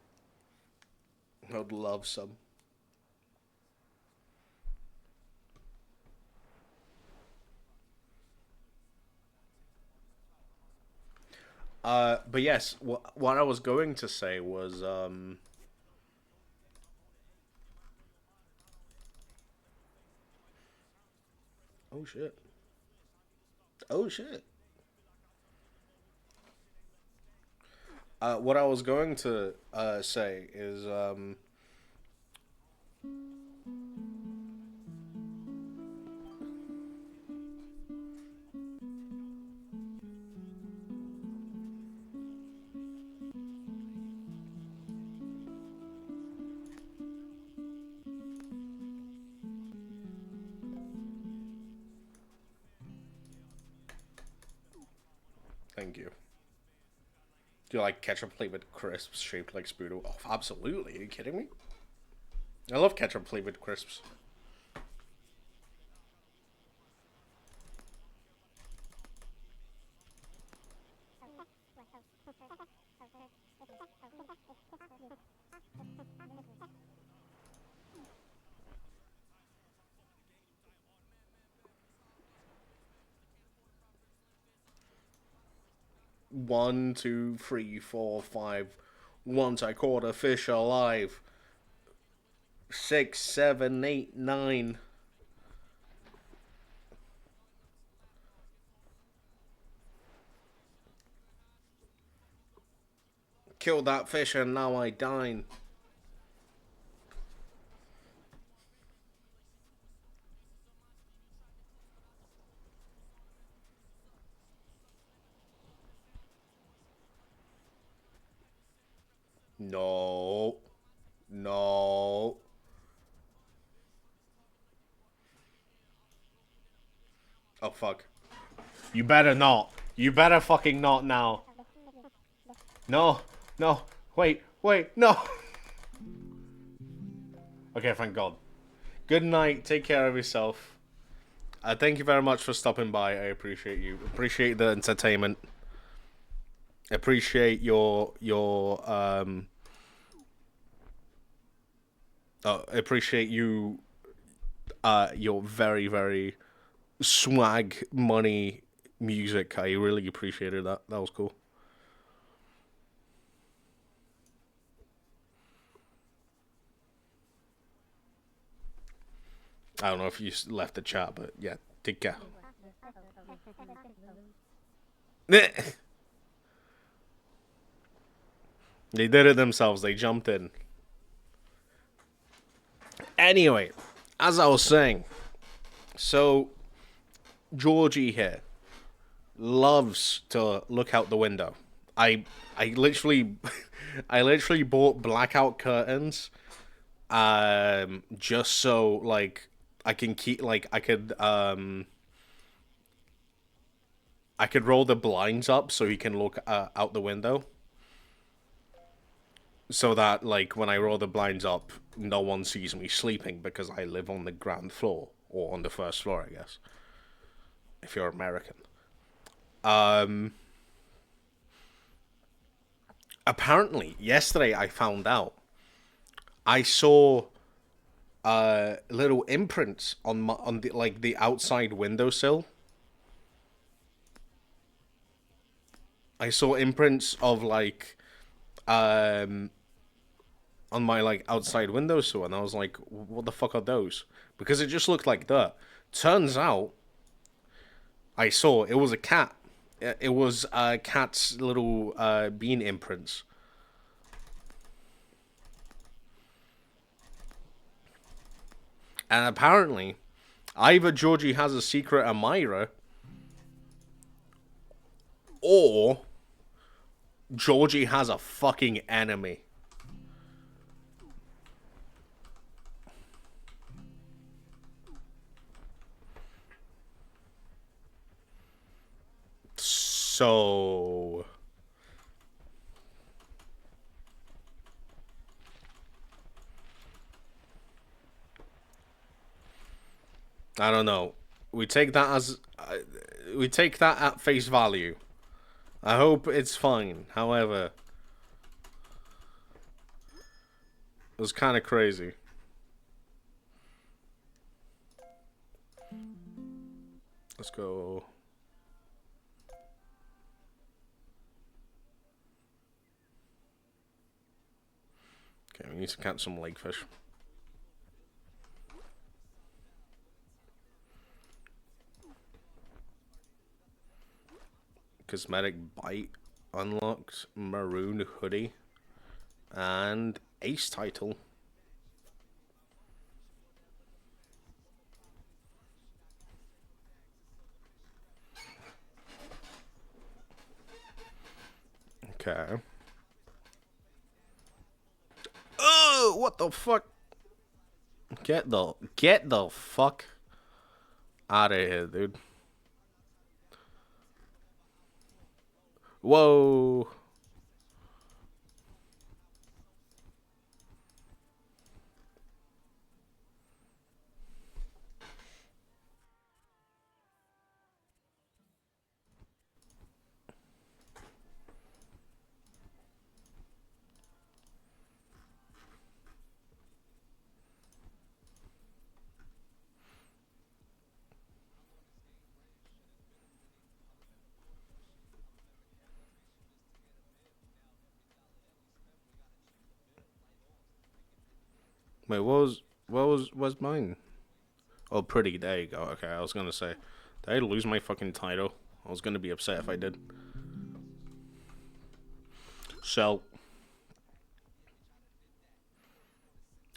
I'd love some. But yes, what I was going to say was, oh shit. Oh shit. What I was going to, say is, thank you. Do you like ketchup flavored crisps shaped like Spoodle? Oh, absolutely. Are you kidding me? I love ketchup flavored crisps. One, two, three, four, five. Once I caught a fish alive. 6, 7, 8, 9. Killed that fish and now I dine. No. No. Oh, fuck. You better not. You better fucking not now. No. No. Wait. Wait. No. Okay, thank God. Good night. Take care of yourself. Thank you very much for stopping by. I appreciate you. Appreciate the entertainment. Appreciate your appreciate you your very, very swag money music. I really appreciated that. That was cool. I don't know if you left the chat, but yeah, take care. They did it themselves. They jumped in. Anyway, as I was saying, so Georgie here loves to look out the window. I literally bought blackout curtains just so like I can keep like I could roll the blinds up so he can look out the window. So that, like, when I roll the blinds up, no one sees me sleeping because I live on the ground floor. Or on the first floor, I guess. If you're American. Apparently, yesterday I found out. I saw little imprints on the outside windowsill. I saw imprints of like on my like outside windowsill, and I was like, what the fuck are those? Because it just looked like dirt. Turns out I saw it was a cat. It was a cat's little bean imprints. And apparently, either Georgie has a secret admirer, or Georgie has a fucking enemy. So... I don't know. We take that at face value. I hope it's fine. However, it was kind of crazy. Let's go. Okay, we need to catch some lakefish. Cosmetic bite unlocked, maroon hoodie, and ace title. Okay. Oh, what the fuck? Get the fuck out of here, dude. Whoa. Wait, what was mine? Oh, pretty. There you go. Okay, I was gonna say, did I lose my fucking title? I was gonna be upset if I did. So,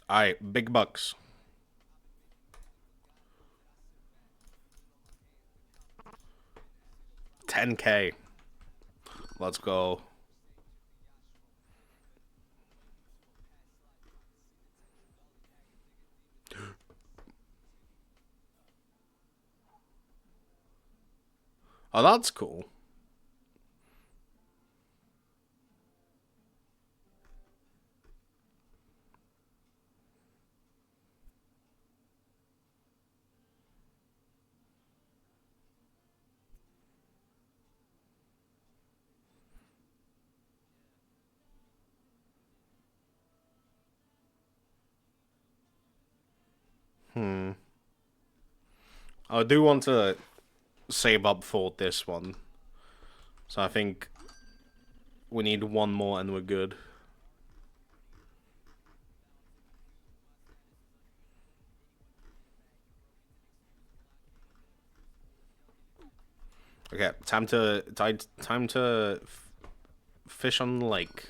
alright, big bucks. $10K. Let's go. Oh, that's cool. I do want to save up for this one. So I think we need one more and we're good. Okay, time to fish on the lake.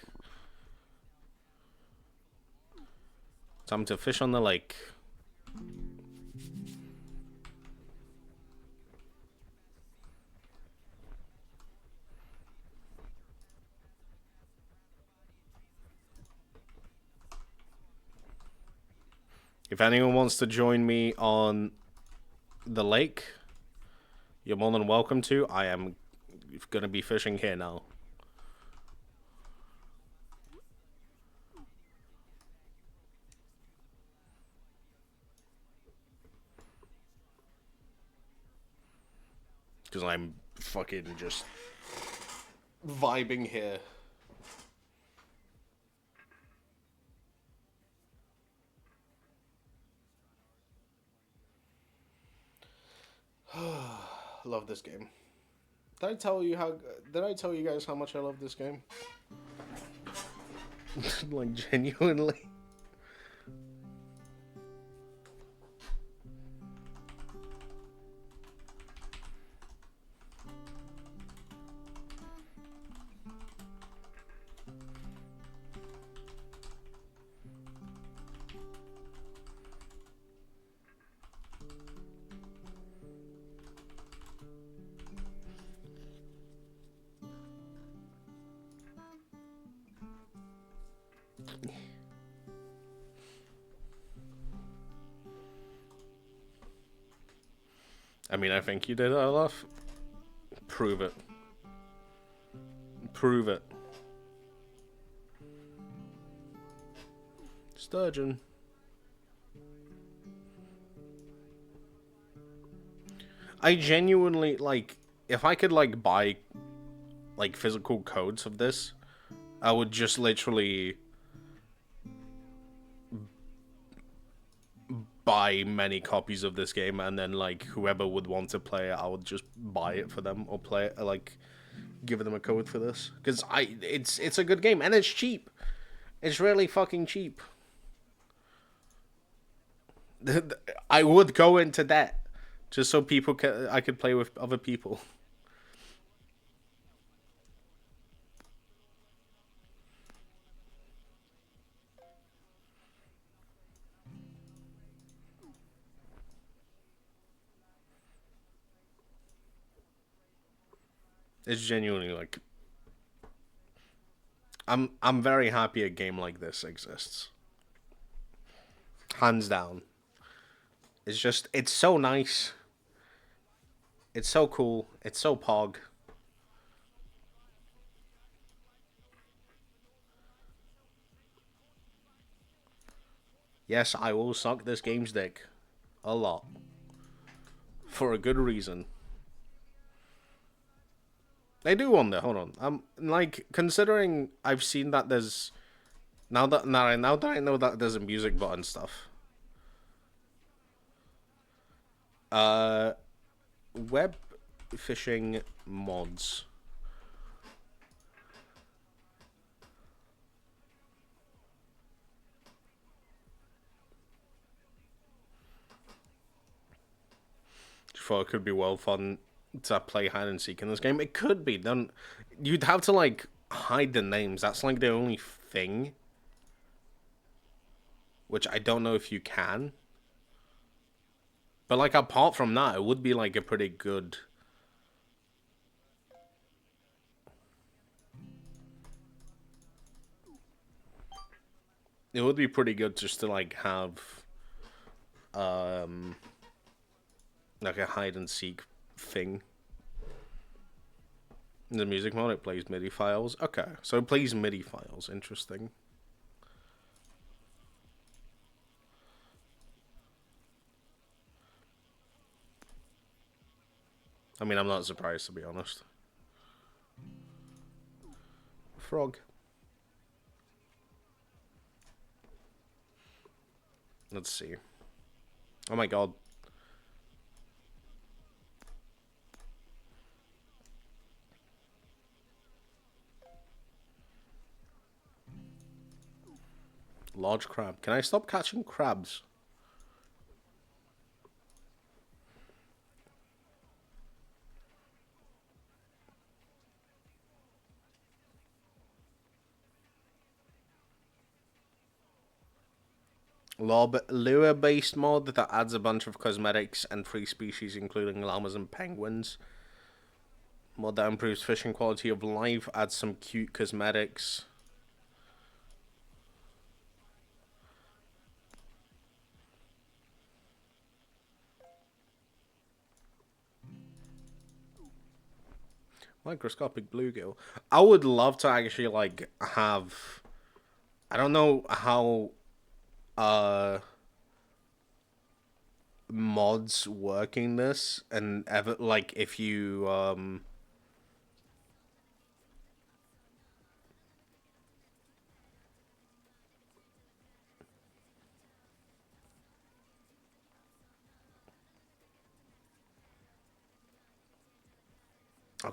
Time to fish on the lake. If anyone wants to join me on the lake, you're more than welcome to. I am gonna be fishing here now. because I'm fucking just vibing here. Love this game. Did I tell you guys how much I love this game? Like, genuinely. I mean, I think you did it, Olaf. Prove it. Prove it. Sturgeon. I genuinely, like, if I could, like, buy, like, physical codes of this, I would just literally buy many copies of this game, and then, like, whoever would want to play it, I would just buy it for them, or play it, like, give them a code for this. Because it's a good game, and it's cheap. It's really fucking cheap. I would go into debt, just so I could play with other people. It's genuinely, like, I'm very happy a game like this exists. Hands down. It's so nice. It's so cool. It's so pog. Yes, I will suck this game's dick. A lot. For a good reason. I do wonder, hold on. Like, considering I've seen that there's... Now that I know that there's a music button stuff. Web phishing mods. Thought it could be well fun to play hide and seek in this game. It could be. Then you'd have to, like, hide the names. That's, like, the only thing. Which I don't know if you can. But, like, apart from that, it would be, like, a pretty good... It would be pretty good just to, like, have... like a hide and seek thing. The music mode, it plays MIDI files. Okay, so it plays MIDI files. Interesting. I mean, I'm not surprised, to be honest. Frog. Let's see. Oh my god. Large crab. Can I stop catching crabs? Lure-based mod that adds a bunch of cosmetics and free species, including llamas and penguins. Mod that improves fishing quality of life, adds some cute cosmetics. Microscopic bluegill. I would love to actually, like, have... I don't know how... mods working this and ever like if you oh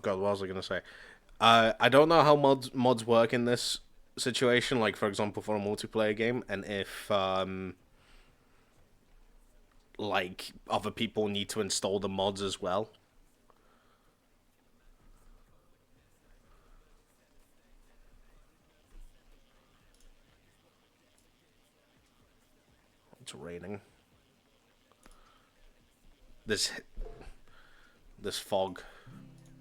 god, what was I gonna say? I don't know how mods work in this situation, like for example for a multiplayer game, and if like other people need to install the mods as well. It's raining. This fog.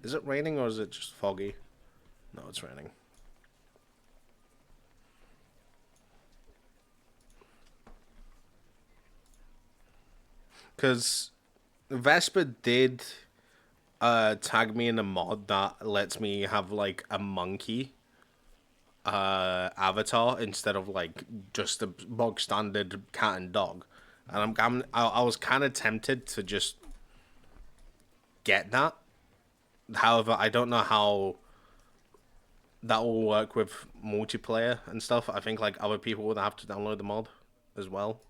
Is it raining or is it just foggy? No, it's raining. Because Vespa did tag me in a mod that lets me have like a monkey avatar instead of like just a bog standard cat and dog, and I was kind of tempted to just get that. However, I don't know how that will work with multiplayer and stuff. I think like other people would have to download the mod as well.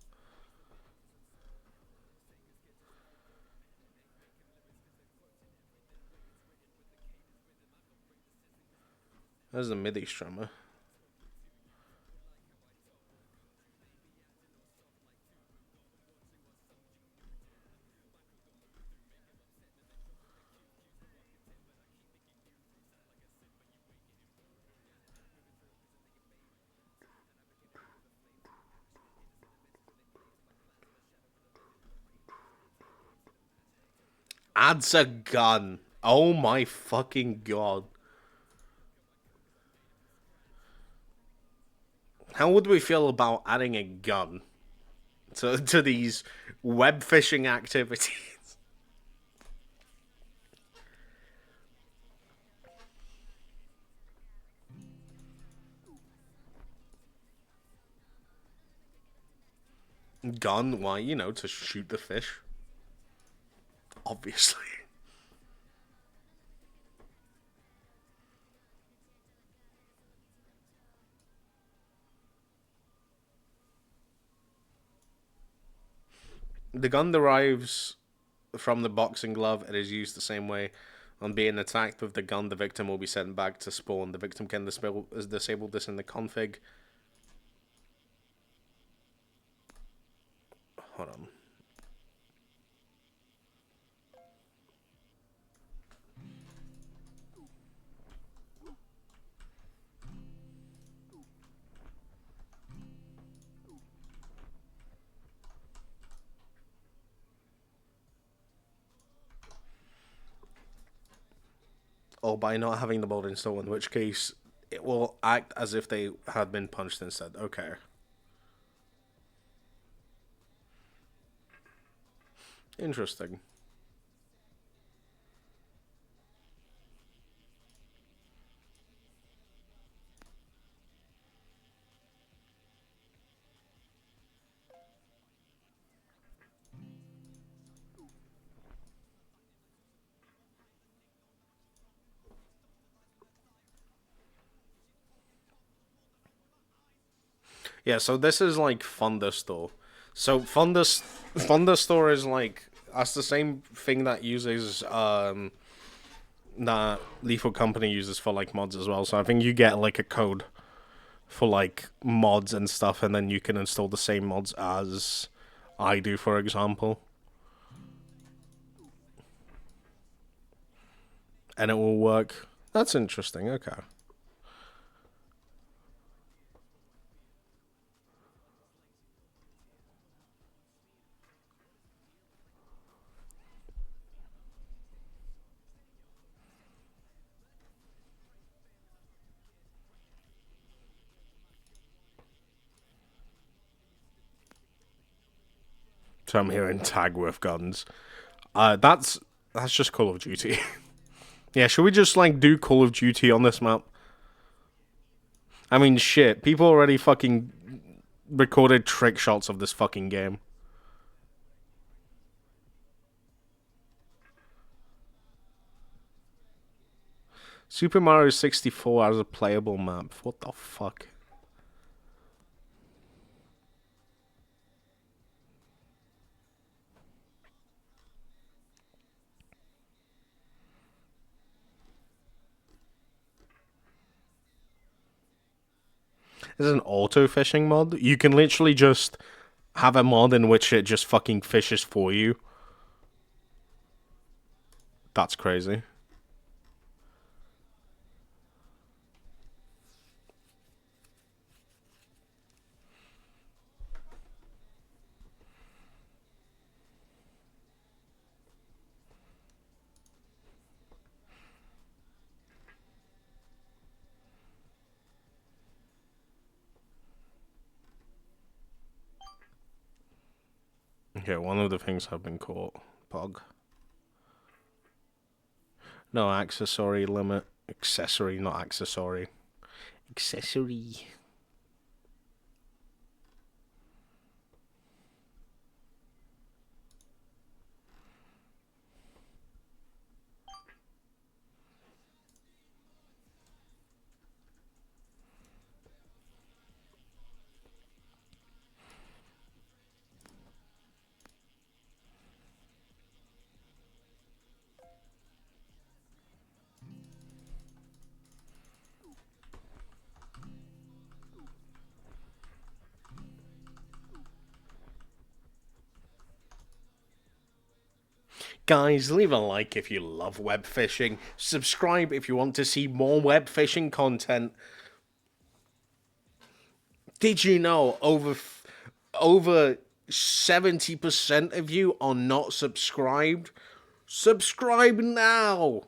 There's a MIDI strummer. Adds a gun. Oh my fucking god. How would we feel about adding a gun to these web phishing activities? Gun? Why? You know, to shoot the fish. Obviously. The gun derives from the boxing glove. It is used the same way. On being attacked with the gun, the victim will be sent back to spawn. The victim can disable this in the config. Hold on. Or by not having the mod installed, in which case it will act as if they had been punched instead. Okay. Interesting. Yeah, so this is like Thunderstore. So Thunderstore is like, that's the same thing that uses that Lethal Company uses for like mods as well. So I think you get like a code for like mods and stuff, and then you can install the same mods as I do, for example. And it will work. That's interesting. Okay. So I'm hearing tag with guns. That's just Call of Duty. Yeah, should we just like do Call of Duty on this map? I mean, shit. People already fucking recorded trick shots of this fucking game. Super Mario 64 has a playable map. What the fuck? There's an auto fishing mod. You can literally just have a mod in which it just fucking fishes for you. That's crazy. Okay, one of the things have been caught. Pog. No accessory limit. Accessory, not accessory. Accessory. Guys, leave a like if you love web fishing. Subscribe if you want to see more web fishing content. Did you know over 70% of you are not subscribed? Subscribe now.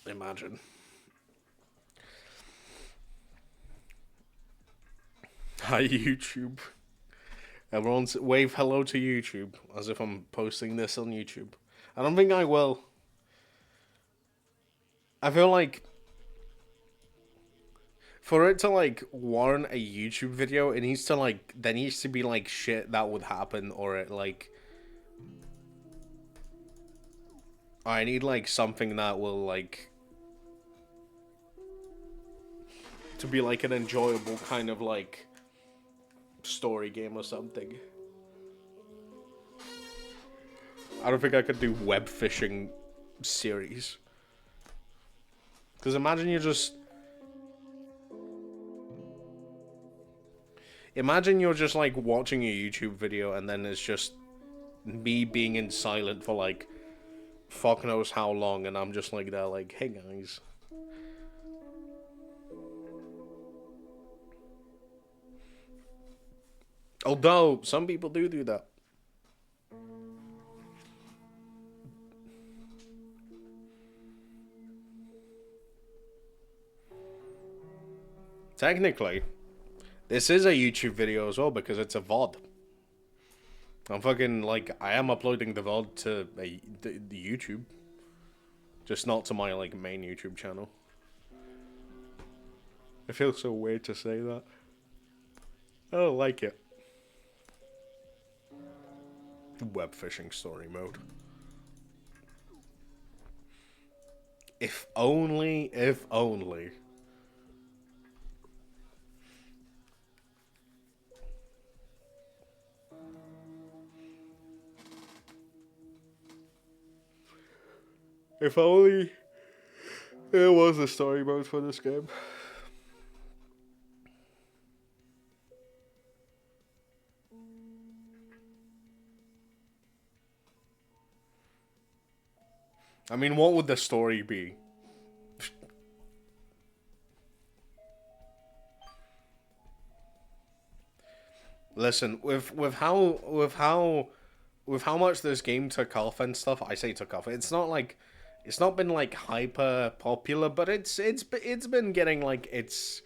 Imagine. Hi, YouTube. Everyone's wave hello to YouTube, as if I'm posting this on YouTube. I don't think I will. I feel like for it to like warrant a YouTube video, it needs to like there needs to be like shit that would happen, or it like I need like something that will like to be like an enjoyable kind of like story game or something. I don't think I could do web fishing series. Because imagine you're just like watching a YouTube video and then it's just me being in silent for like fuck knows how long, and I'm just like there like, hey guys. Although some people do that. Technically, this is a YouTube video as well because it's a VOD. I'm fucking like, I am uploading the VOD to the YouTube, just not to my like main YouTube channel. It feels so weird to say that. I don't like it. Web fishing story mode. If only, if only. If only there was a story mode for this game. I mean, what would the story be? Listen, with how much this game took off and stuff, I say took off. It's not like it's not been like hyper popular, but it's been getting like its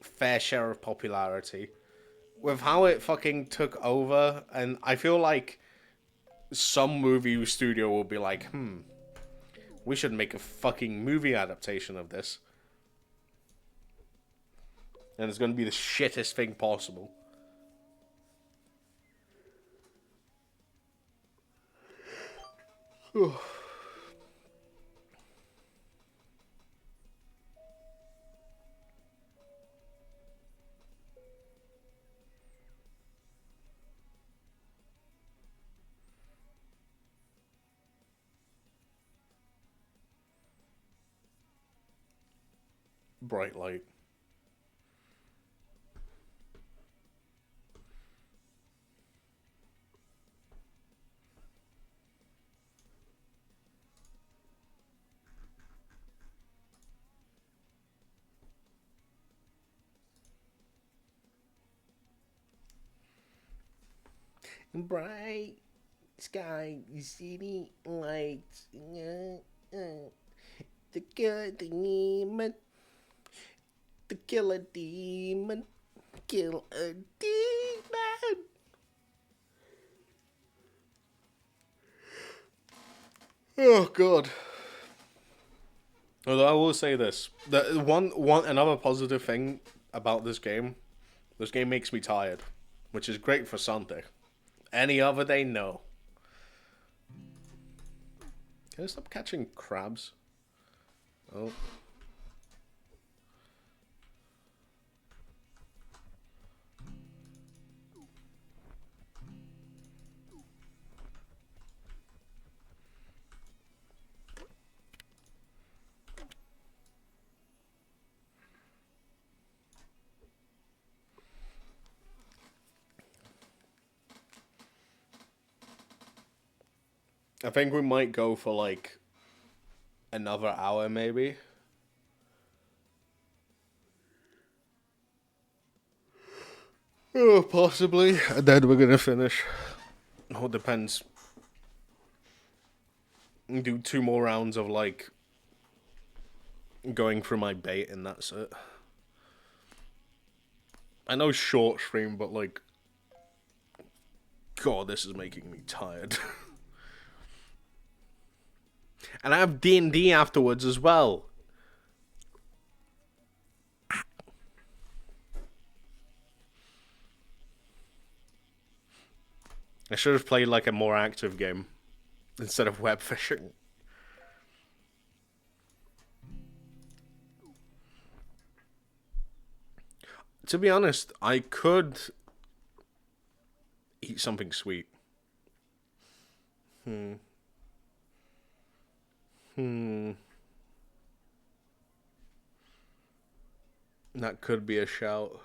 fair share of popularity. With how it fucking took over, and I feel like some movie studio will be like, we should make a fucking movie adaptation of this. And it's gonna be the shittest thing possible. Bright light. Bright sky, city lights, the killer demon, the killer demon, kill a demon. Oh god. Although I will say this, another positive thing about this game makes me tired, which is great for Sunday. Any other day, no. Can I stop catching crabs? Oh. I think we might go for like another hour maybe. Oh, possibly. And then we're gonna finish. Oh, it depends. Do 2 more rounds of like going through my bait and that's it. I know short stream, but like, God, this is making me tired. And I have D&D afterwards as well. I should have played like a more active game instead of web fishing. To be honest, I could eat something sweet. That could be a shout.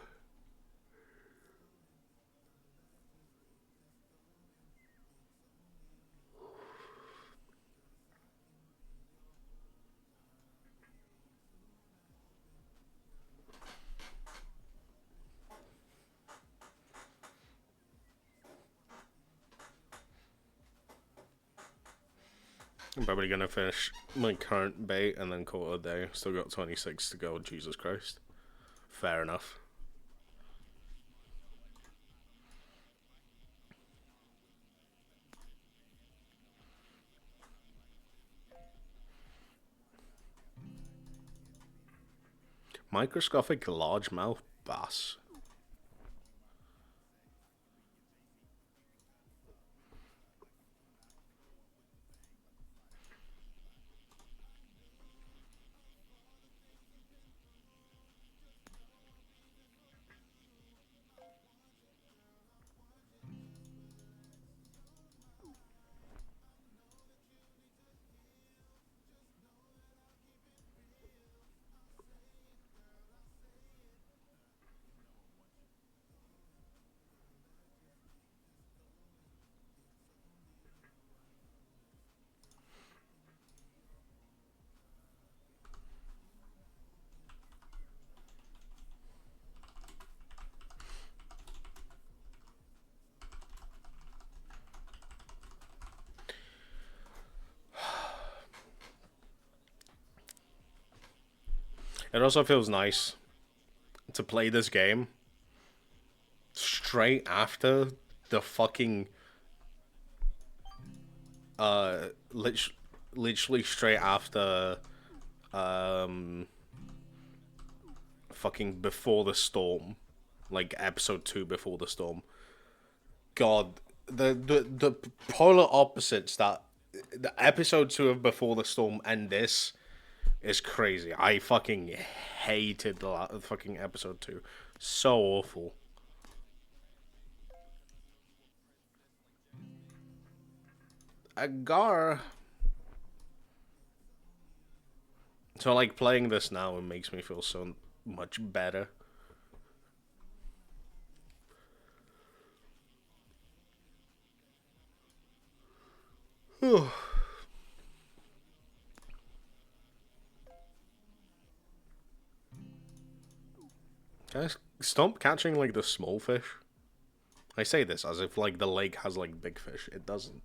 I'm probably gonna finish my current bait and then call it a day. Still got 26 to go. Jesus Christ. Fair enough. Microscopic largemouth bass. It also feels nice to play this game straight after the fucking literally straight after fucking Before the Storm, like episode 2 Before the Storm. God, the polar opposites that the episode 2 of Before the Storm and this is crazy. I fucking hated the fucking episode 2. So awful. Agar. So like playing this now, it makes me feel so much better. Can I stop catching like the small fish? I say this as if like the lake has like big fish. It doesn't.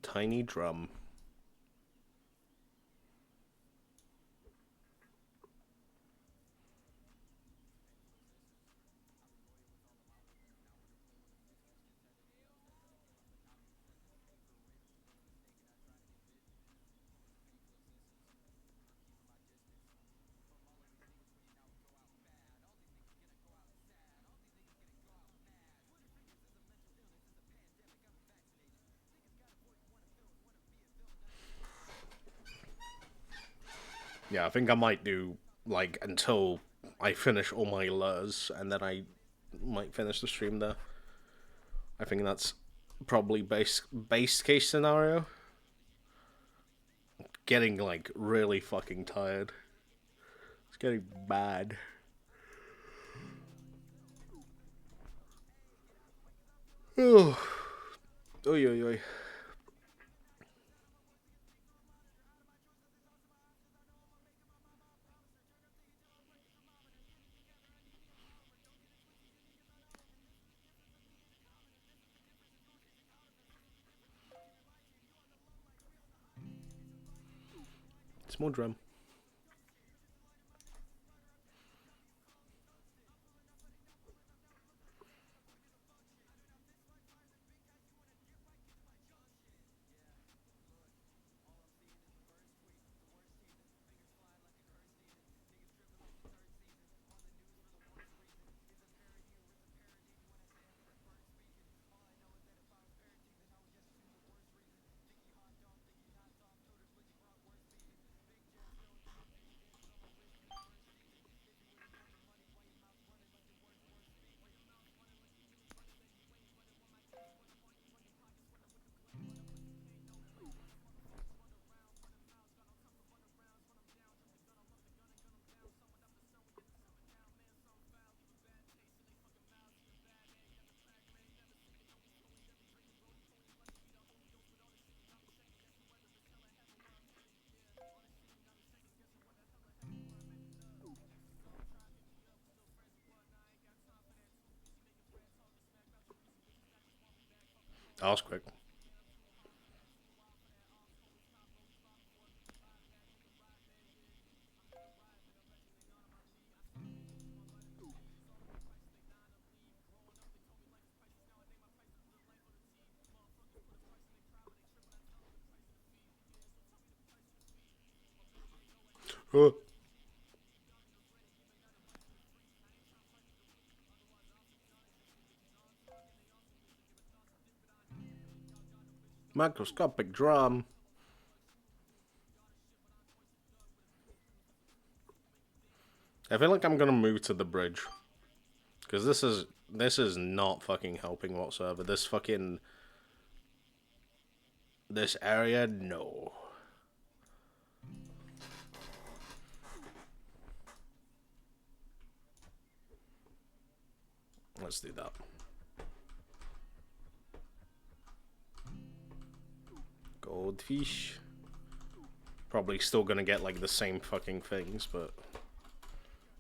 Tiny drum. Yeah, I think I might do, like, until I finish all my lures, and then I might finish the stream there. I think that's probably base case scenario. Getting, like, really fucking tired. It's getting bad. Oh. Oy, oy, oy. Small drum. That was quick. Microscopic drum. I feel like I'm gonna move to the bridge. Because this is not fucking helping whatsoever. This area, no. Let's do that. Goldfish. Probably still gonna get like the same fucking things, but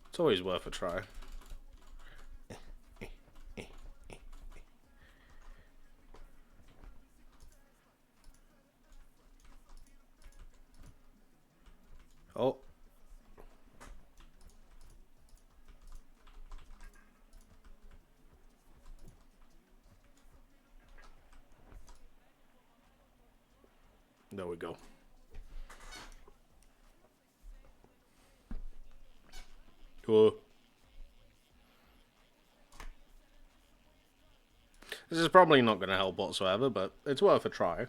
it's always worth a try. Oh. There we go. Cool. This is probably not going to help whatsoever, but it's worth a try.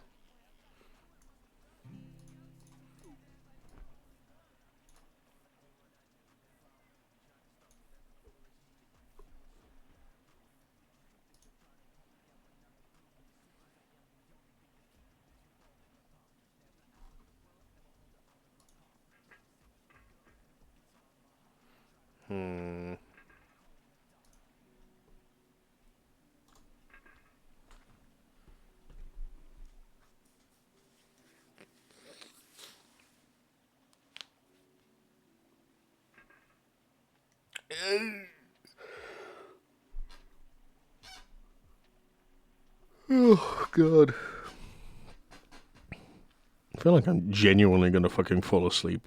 Oh, God. I feel like I'm genuinely gonna fucking fall asleep.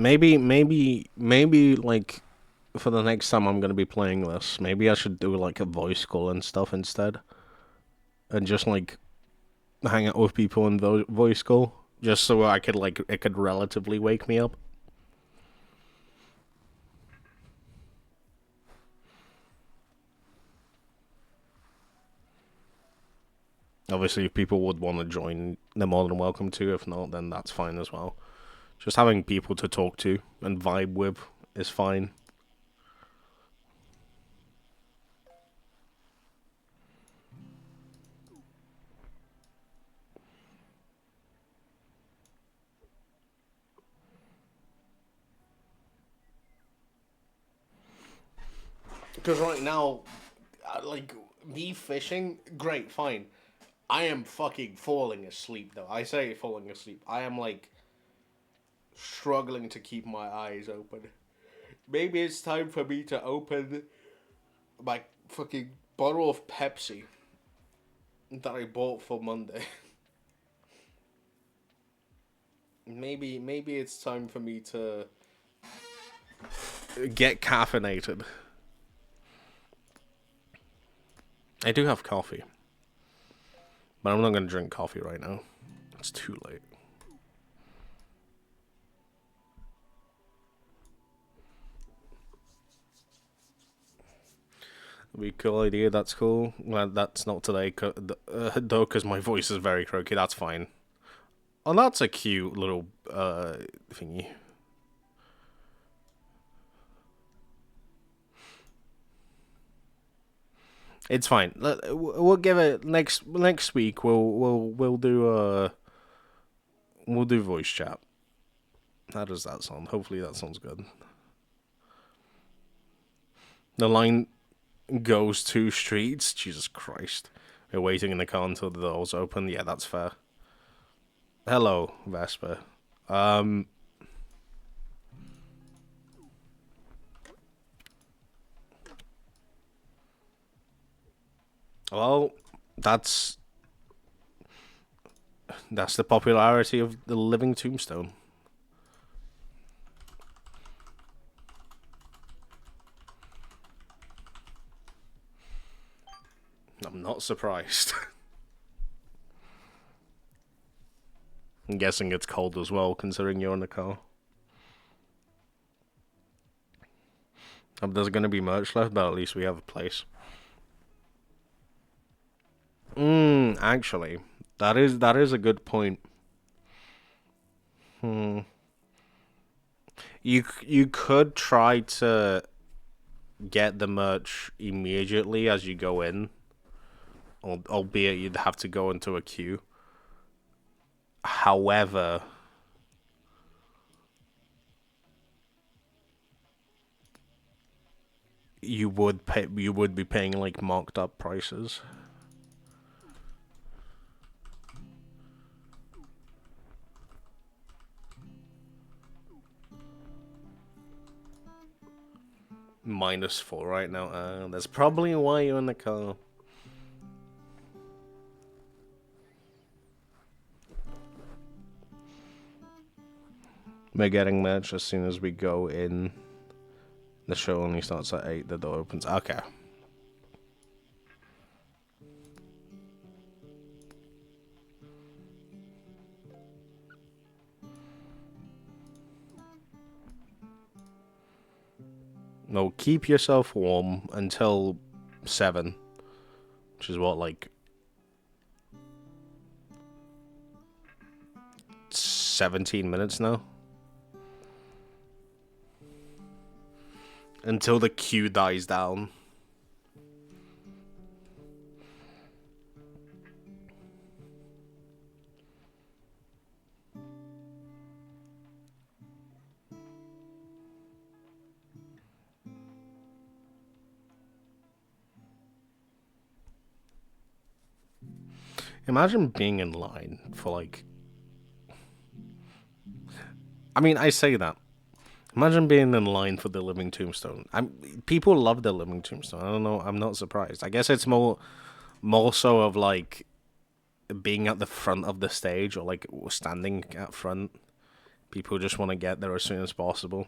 Maybe, like, for the next time I'm gonna be playing this, maybe I should do, like, a voice call and stuff instead. And just, like, hang out with people in voice call. Just so I could, like, it could relatively wake me up. Obviously, if people would want to join, they're more than welcome to. If not, then that's fine as well. Just having people to talk to and vibe with is fine. Because right now, like, me fishing, great, fine. I am fucking falling asleep, though. I say falling asleep. I am, like, struggling to keep my eyes open. Maybe it's time for me to open my fucking bottle of Pepsi that I bought for Monday. Maybe it's time for me to get caffeinated. I do have coffee. But I'm not going to drink coffee right now. It's too late. That'd be a cool idea. That's cool. Well, that's not today, though, because my voice is very croaky. That's fine. Oh, that's a cute little thingy. It's fine. We'll give it next week. We'll do voice chat. How does that sound? Hopefully that sounds good. The line goes 2 streets. Jesus Christ. We're waiting in the car until the doors open. Yeah, that's fair. Hello, Vesper. Well, that's the popularity of the living tombstone. I'm not surprised. I'm guessing it's cold as well, considering you're in the car. There's going to be merch left, but at least we have a place. Actually, that is a good point. You could try to get the merch immediately as you go in, albeit you'd have to go into a queue. However, you would be paying like marked up prices. -4 right now. That's probably why you're in the car. We're getting match as soon as we go in. The show only starts at 8. The door opens. Okay. No, keep yourself warm until 7, which is what, like 17 minutes now? Until the queue dies down. Imagine being in line for like... I mean, I say that. Imagine being in line for the Living Tombstone. People love the Living Tombstone. I don't know. I'm not surprised. I guess it's more so of like being at the front of the stage or like standing at front. People just want to get there as soon as possible.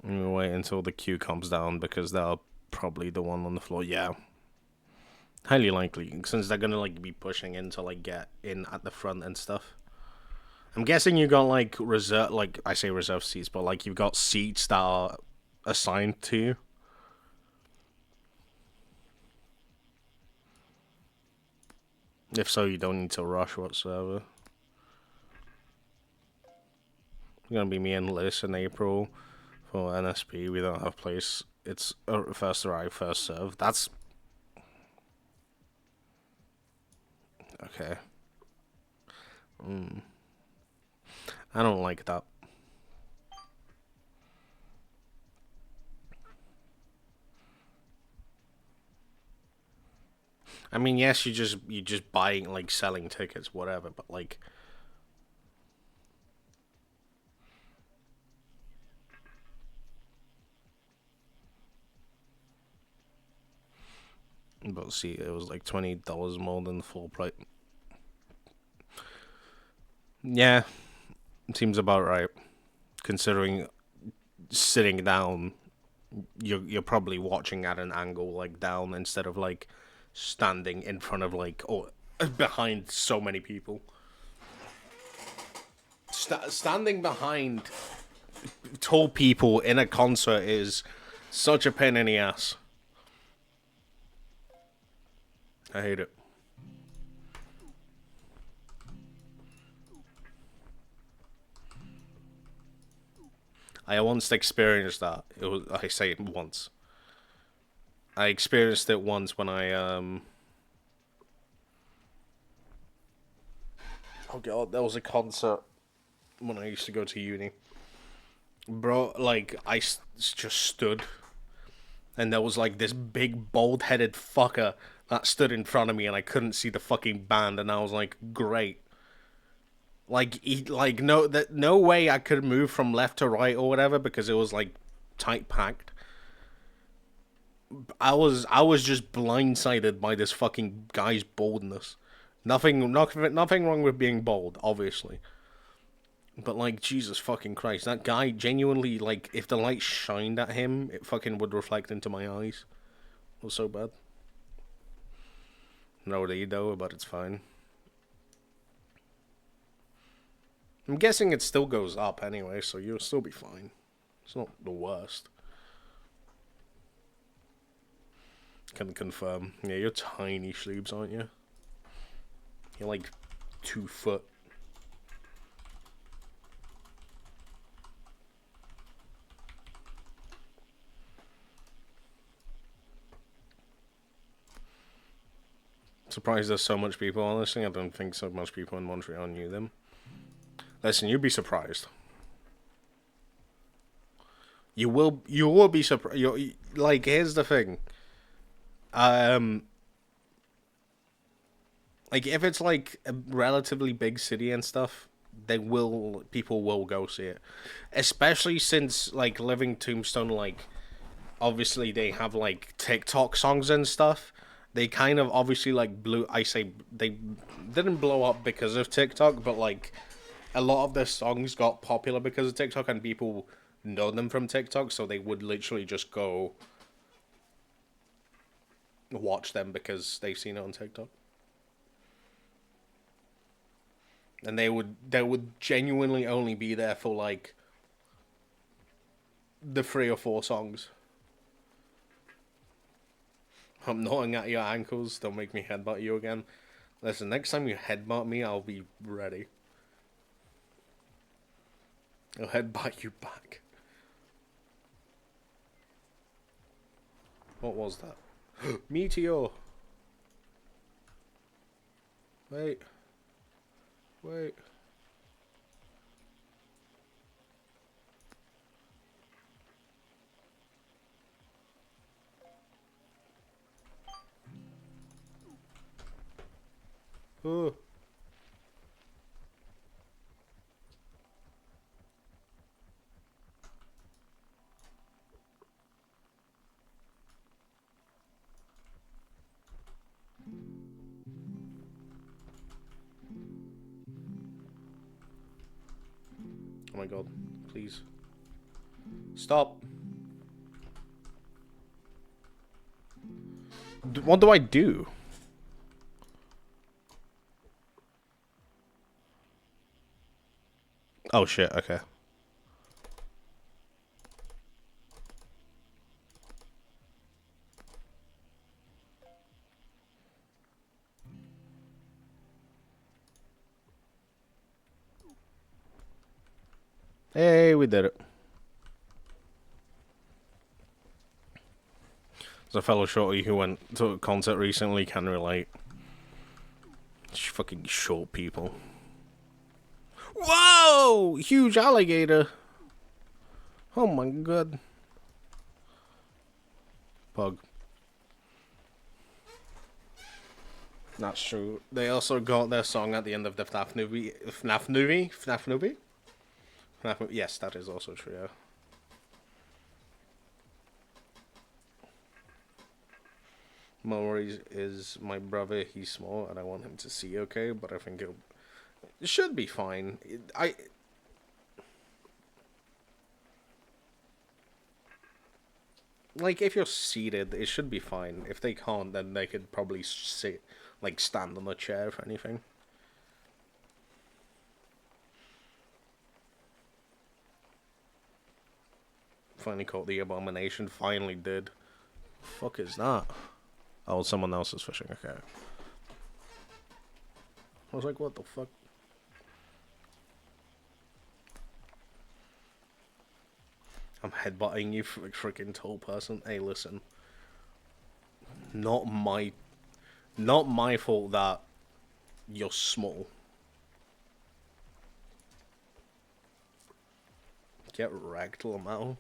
And we wait until the queue comes down because they're probably the one on the floor. Yeah. Highly likely, since they're gonna like be pushing in to like get in at the front and stuff. I'm guessing you got like reserve, like I say reserve seats, but like you've got seats that are assigned to you. If so, you don't need to rush whatsoever. It's gonna be me and Liz in April. For NSP, we don't have place. It's first arrive, first serve. That's... okay. I don't like that. I mean, yes, you're just buying, like, selling tickets, whatever, but, like... But see, it was like $20 more than the full price. Yeah, seems about right. Considering sitting down, you're probably watching at an angle like down instead of like standing in front of like or behind so many people. Standing behind tall people in a concert is such a pain in the ass. I hate it. I once experienced that. I say it once. I experienced it once when I oh god, there was a concert when I used to go to uni. Bro, like I just stood and there was like this big bald-headed fucker that stood in front of me and I couldn't see the fucking band and I was like, great. Like, no way I could move from left to right or whatever because it was like tight packed. I was just blindsided by this fucking guy's boldness. Nothing wrong with being bold, obviously. But like, Jesus fucking Christ, that guy genuinely, like, if the light shined at him, it fucking would reflect into my eyes. It was so bad. No need though, but it's fine. I'm guessing it still goes up anyway, so you'll still be fine. It's not the worst. Can confirm. Yeah, you're tiny sleeves, aren't you? You're like 2 foot. Surprised there's so much people on this thing. I don't think so much people in Montreal knew them. Listen, you'd be surprised. You will be surprised. Like, here's the thing. Like, if it's like a relatively big city and stuff, people will go see it. Especially since, like, Living Tombstone, like, obviously they have like TikTok songs and stuff. They kind of obviously like they didn't blow up because of TikTok, but like a lot of their songs got popular because of TikTok and people know them from TikTok, so they would literally just go watch them because they've seen it on TikTok. And they would genuinely only be there for like the 3 or 4 songs. I'm gnawing at your ankles. Don't make me headbutt you again. Listen, next time you headbutt me, I'll be ready. I'll headbutt you back. What was that? Meteor! Wait. Wait. Oh. Oh my god, please. Stop. What do I do? Oh shit, okay. Hey, we did it. There's a fellow shorty who went to a concert recently, can relate. Fucking short people. Whoa! Huge alligator. Oh my god. Pug. That's true. They also got their song at the end of the FNAF movie. FNAF movie? FNAF movie? FNAF, yes, that is also true. Yeah. Maurice is my brother. He's small, and I want him to see okay. But I think it should be fine. Like, if you're seated, it should be fine. If they can't, then they could probably sit, like, stand on a chair, if anything. Finally caught the abomination. Finally did. Fuck is that? Oh, someone else is fishing. Okay. I was like, what the fuck? I'm headbutting you, freaking tall person. Hey, listen. Not my fault that you're small. Get wrecked, Lamau.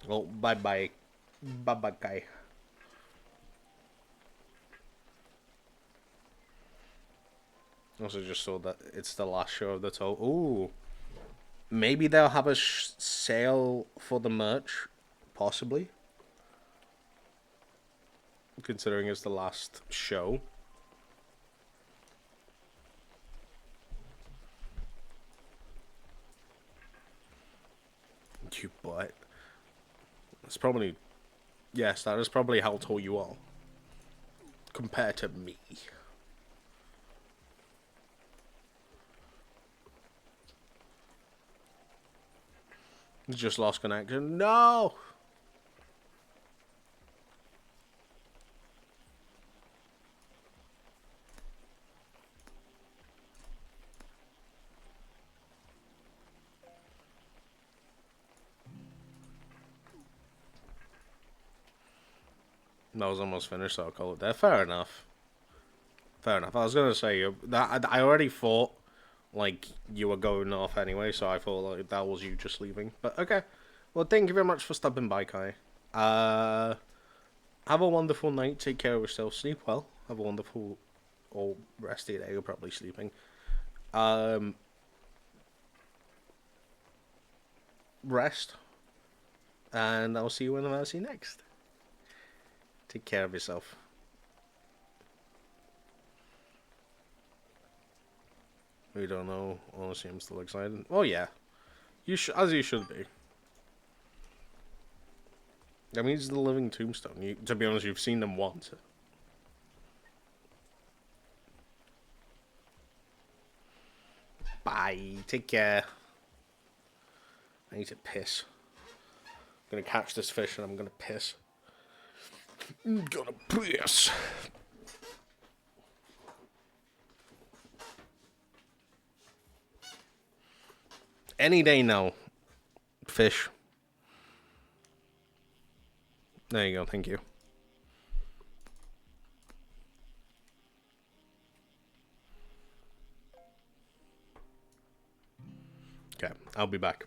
Well, bye-bye. Bye-bye, guy. Also just saw that it's the last show of the tour. Ooh. Maybe they'll have a sale for the merch. Possibly. Considering it's the last show. You butt. That's probably... Yes, that is probably how tall you are. Compared to me. Just lost connection. No! That was almost finished, so I'll call it there. Fair enough. Fair enough. I was gonna say that I already thought like you were going off anyway, so I thought like that was you just leaving. But okay. Well, thank you very much for stopping by, Kai. Have a wonderful night. Take care of yourself. Sleep well. Have a wonderful or rest of your day. You're probably sleeping. Rest. And I'll see you when I see you next. Take care of yourself. We don't know. Honestly, I'm still excited. Oh yeah, as you should be. I mean, he's the living tombstone. To be honest, you've seen them once. Bye. Take care. I need to piss. I'm gonna catch this fish and I'm gonna piss. I'm gonna piss. Any day now. Fish. There you go, thank you. Okay, I'll be back.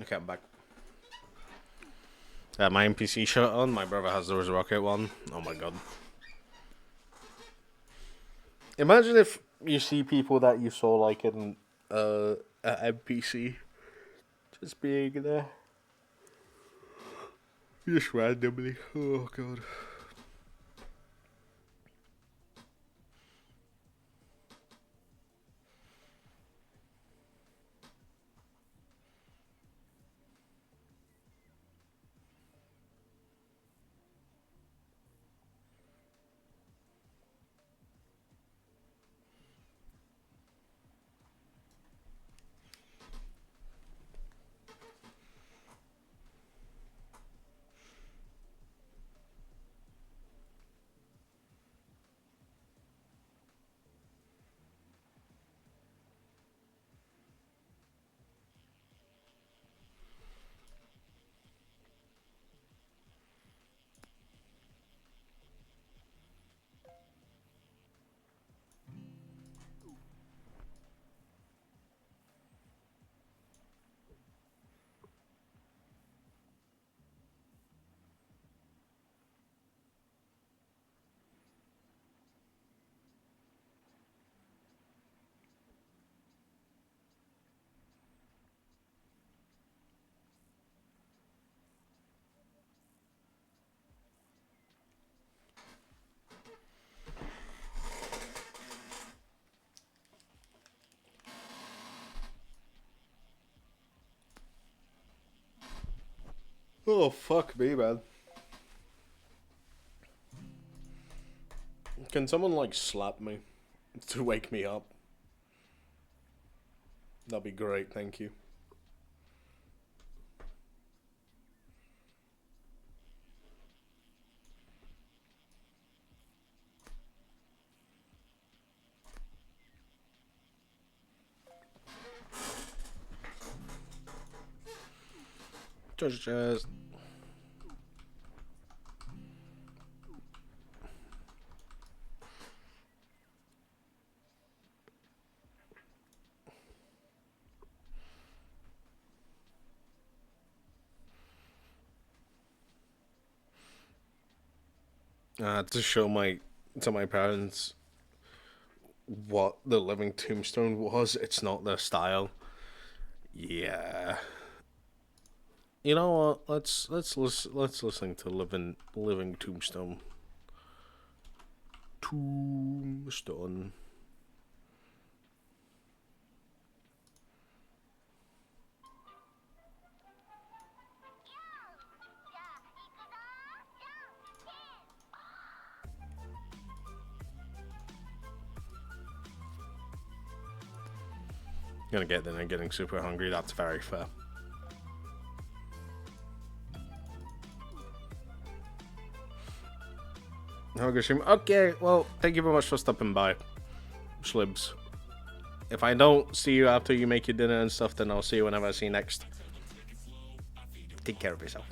Okay, I'm back. My NPC shirt on. My brother has the Rocket one. Oh my god. Imagine if you see people that you saw like in an NPC just being there. Just randomly. Oh god. Oh, fuck me, man. Can someone, like, slap me to wake me up? That'd be great, thank you. Treasure chest. To show my parents what the Living Tombstone was. It's not their style. Yeah. You know what? Let's listen to Living Tombstone. Tombstone. Gonna get there and getting super hungry. That's very fair. Okay, well, thank you very much for stopping by, Schlibs. If I don't see you after you make your dinner and stuff, then I'll see you whenever I see you next. Take care of yourself.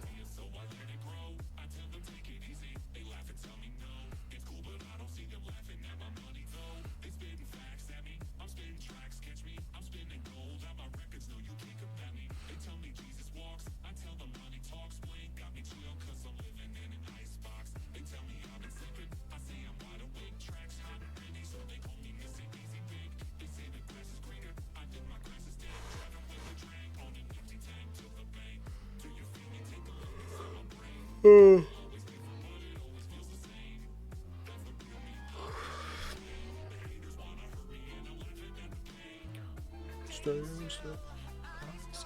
Eyes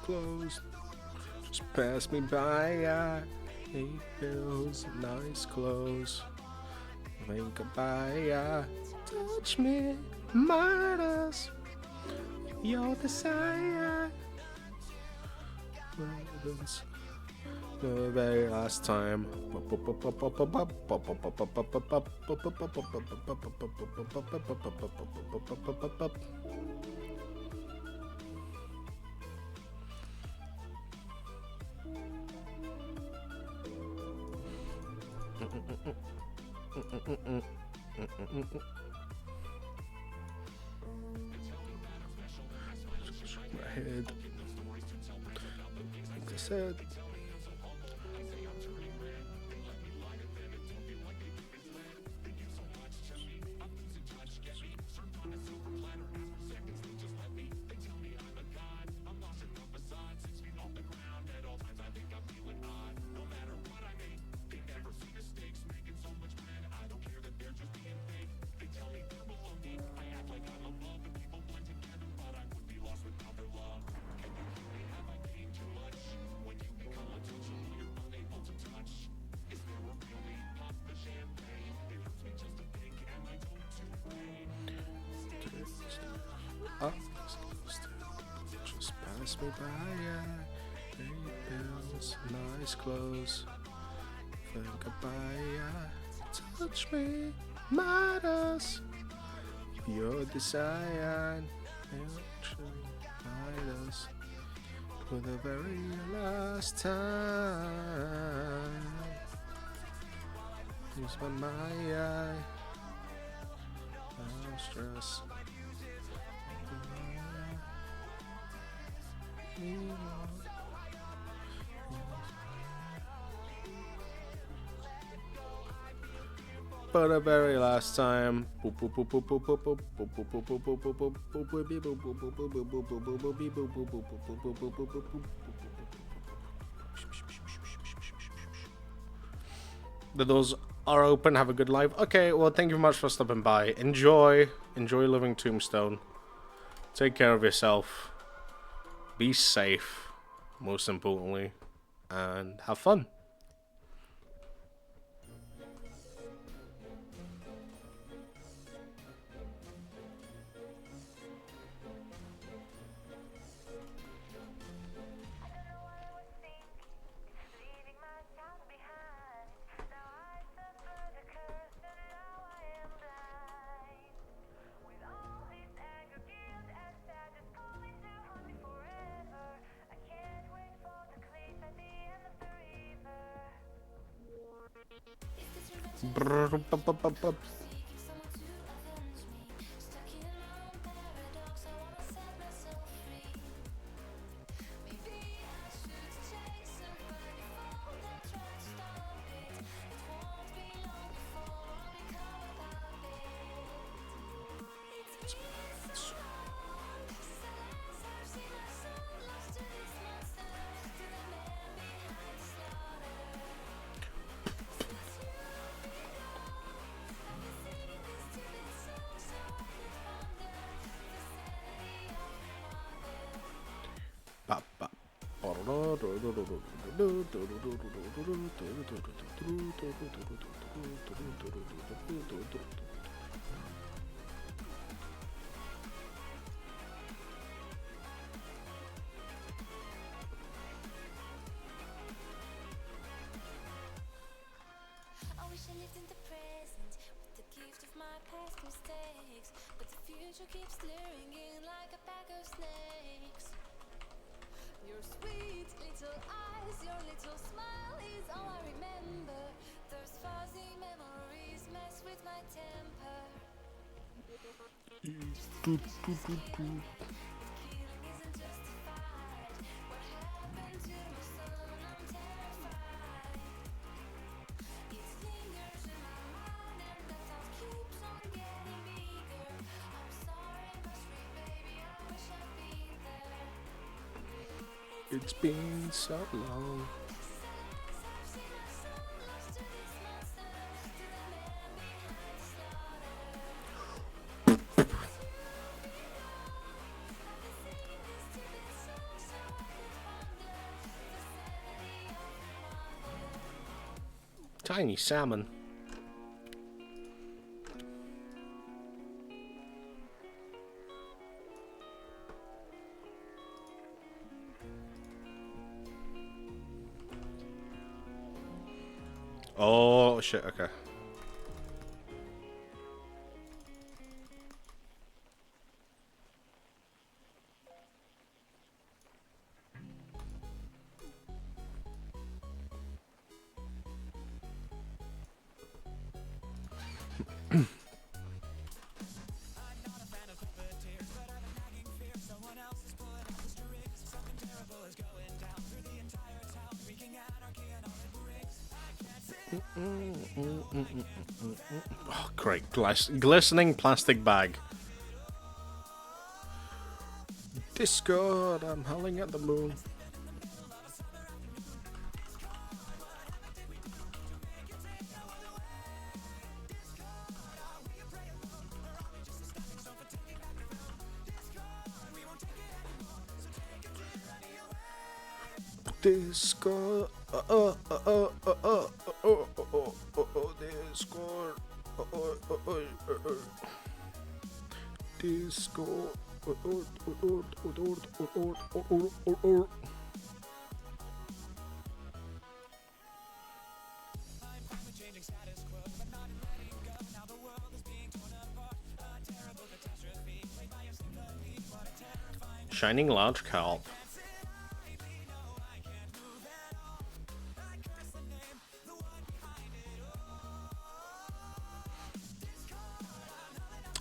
closed. Just pass me by. Hey, bills, nice clothes. Think goodbye. Touch me, Midas. Your desire. The very last time. My head. Like I said. Just pass me by, pay bills, nice clothes, think goodbye, touch me, Midas, your desire, Midas, for the very last time, use my eye, no stress. For the very last time. The doors are open. Have a good life. Okay, well, thank you very much for stopping by. Enjoy Living Tombstone. Take care of yourself. Be safe, most importantly, and have fun. I wish I lived in the present with the gift of my past mistakes, but the future keeps luring in like a pack of snakes. Your sweet little eyes, your little smile is all I remember. Those fuzzy memories mess with my temper. Killing isn't justified. What happened to my son? I'm terrified. It lingers in my mind and the thought keeps on getting bigger. I'm sorry, but sweet baby, I wish I'd been there. It's been so long. Tiny salmon. Oh shit, okay. Oh, great. Glistening plastic bag. Discord, I'm howling at the moon. Discord, Discord, Discord, Shining large carp.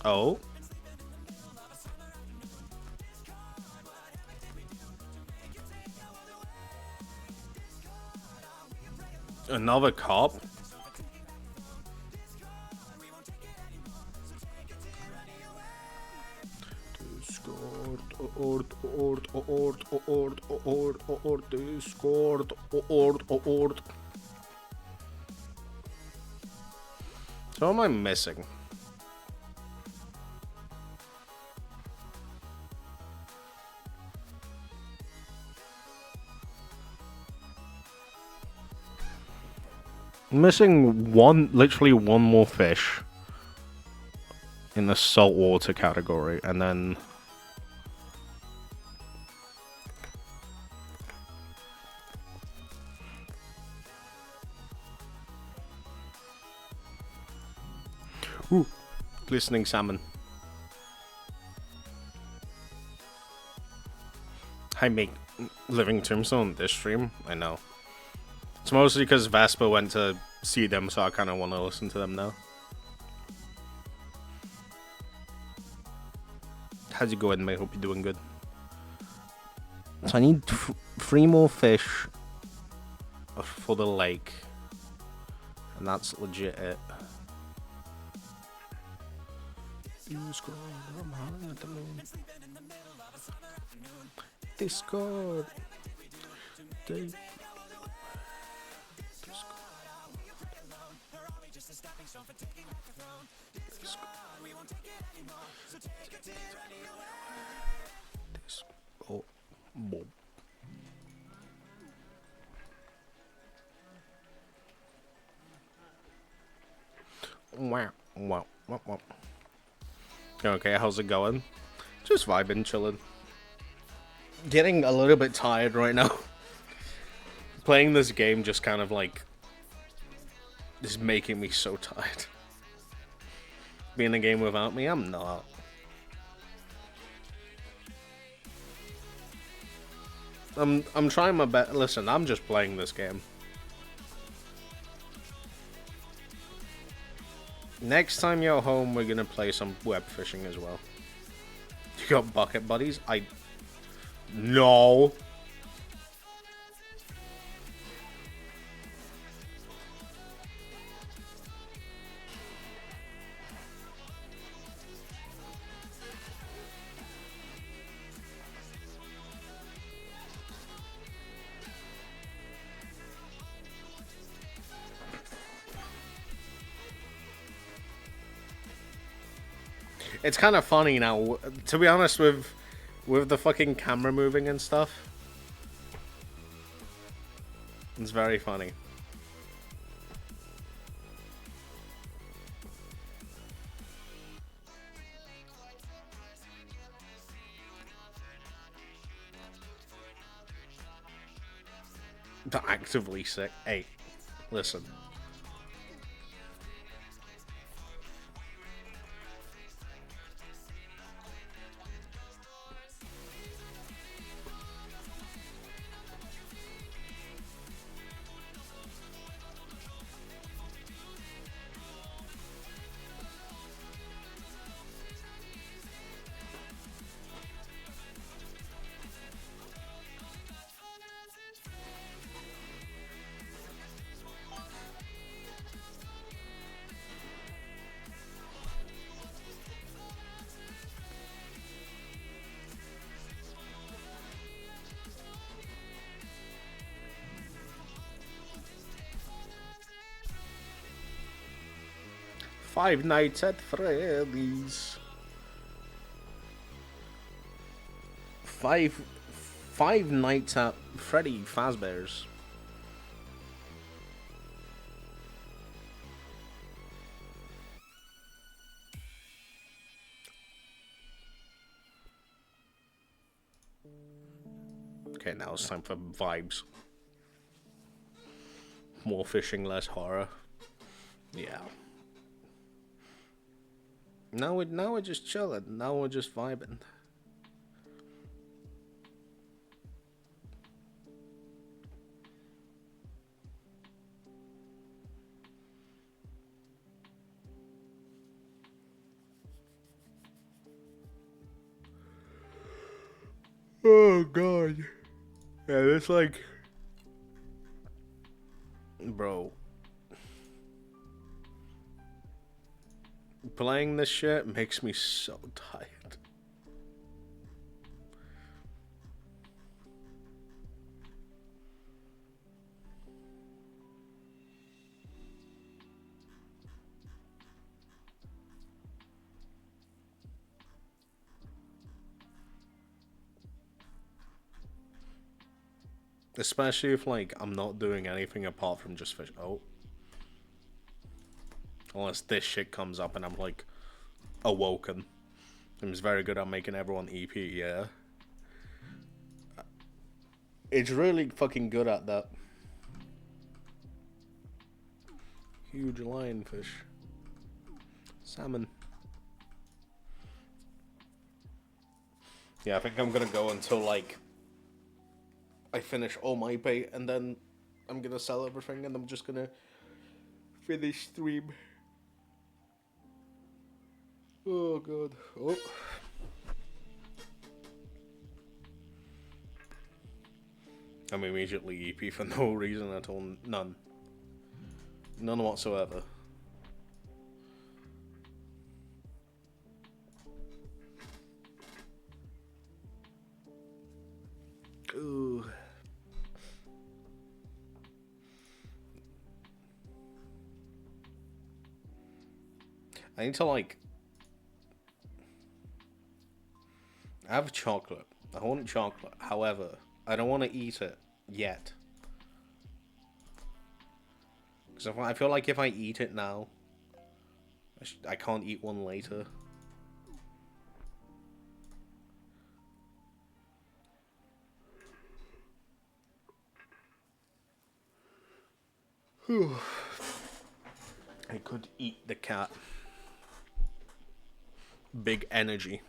Oh. Another cop. Discord. So what am I missing? Missing literally one more fish in the saltwater category, and then ooh, glistening salmon. I make living tombstone this stream. I know. It's mostly because Vespa went to see them, so I kind of want to listen to them now. How's it going, mate? Hope you're doing good. So I need 3 more fish for the lake, and that's legit it. Discord. Oh, boom. Wow, wow, wow, wow. Okay, how's it going? Just vibing, chilling. Getting a little bit tired right now. Playing this game just kind of like is making me so tired. Being a game without me, I'm not. I'm trying my best. Listen, I'm just playing this game. Next time you're home, we're gonna play some web fishing as well. You got bucket buddies? No. It's kind of funny now, to be honest, with the fucking camera moving and stuff. It's very funny. To actively sick. Hey, listen. Five Nights at Freddy's. Five Nights at Freddy Fazbear's. Okay, now it's time for vibes. More fishing, less horror. Yeah. Now we're just chilling. Now we're just vibing. Oh god. Yeah, it's like, bro. Playing this shit makes me so tired. Especially if, like, I'm not doing anything apart from just fish. Oh. Unless this shit comes up and I'm, like, awoken. It's very good at making everyone EP, yeah. It's really fucking good at that. Huge lionfish. Salmon. Yeah, I think I'm gonna go until, like, I finish all my bait, and then I'm gonna sell everything, and I'm just gonna finish stream. Oh god. Oh. I'm immediately EP for no reason at all. None. None whatsoever. Ooh. I need to like have chocolate. I want chocolate. However, I don't want to eat it yet. Because I feel like if I eat it now, I can't eat one later. Whew. I could eat the cat. Big energy.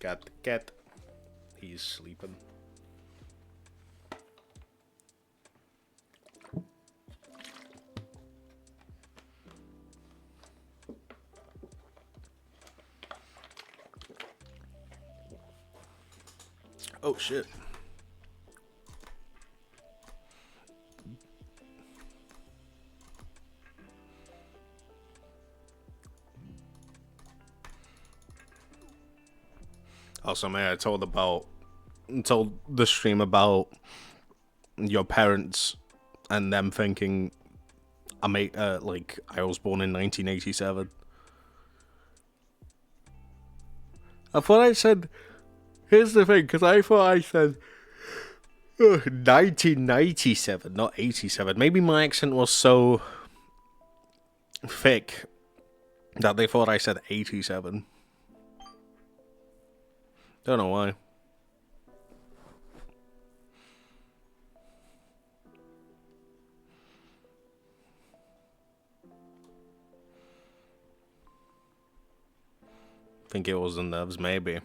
Got the cat. He's sleeping. Oh shit. Also, man, I told the stream about your parents and them thinking I was born in 1987. I thought I said. Here's the thing, because I thought I said 1997, not 87. Maybe my accent was so thick that they thought I said 87. Don't know why. Think it was the nerves, maybe.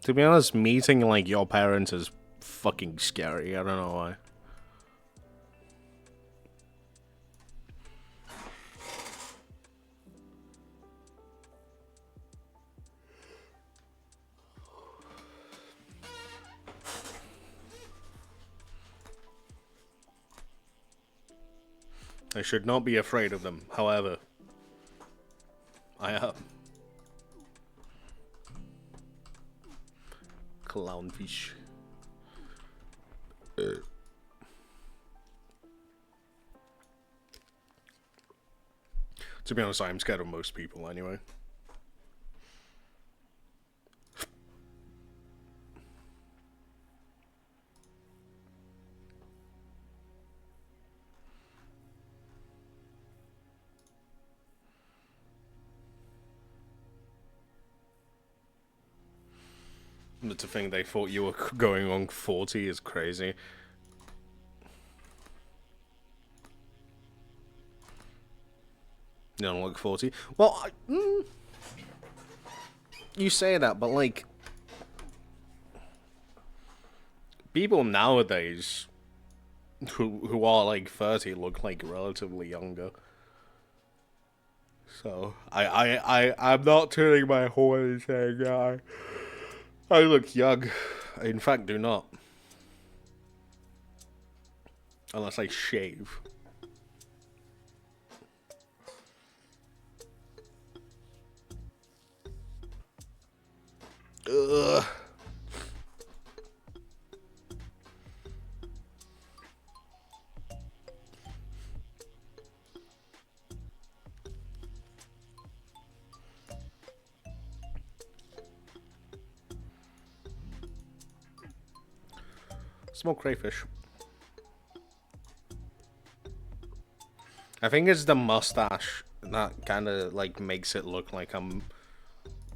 To be honest, meeting like your parents is fucking scary. I don't know why. I should not be afraid of them. However, I am. Clownfish. To be honest, I'm scared of most people anyway. But to think they thought you were going on 40 is crazy. You don't look 40. Well, you say that, but like, people nowadays who are like 30 look like relatively younger. So I'm not turning my horn and saying I look young. I, in fact, do not. Unless I shave. Ugh. Smoked crayfish. I think it's the mustache that kind of like makes it look like I'm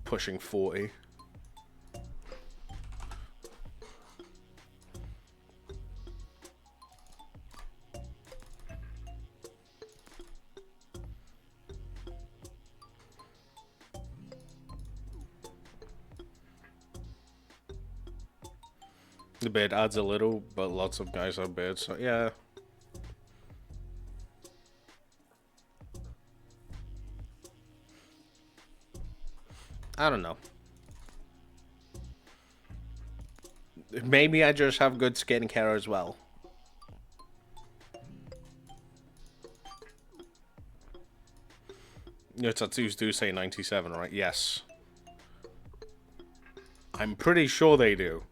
pushing 40. The beard adds a little, but lots of guys have beards, so yeah. I don't know. Maybe I just have good skincare as well. Your tattoos do say 97, right? Yes. I'm pretty sure they do.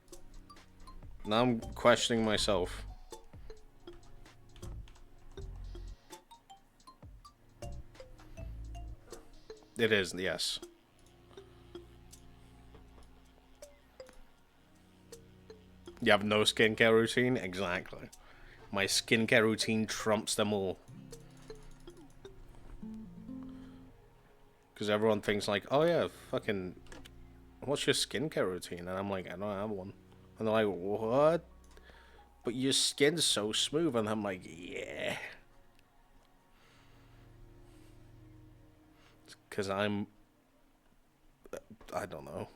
Now I'm questioning myself. It is, yes. You have no skincare routine? Exactly. My skincare routine trumps them all. Because everyone thinks like, oh yeah, fucking, what's your skincare routine? And I'm like, I don't have one. And they're like, what? But your skin's so smooth. And I'm like, yeah. Because I don't know.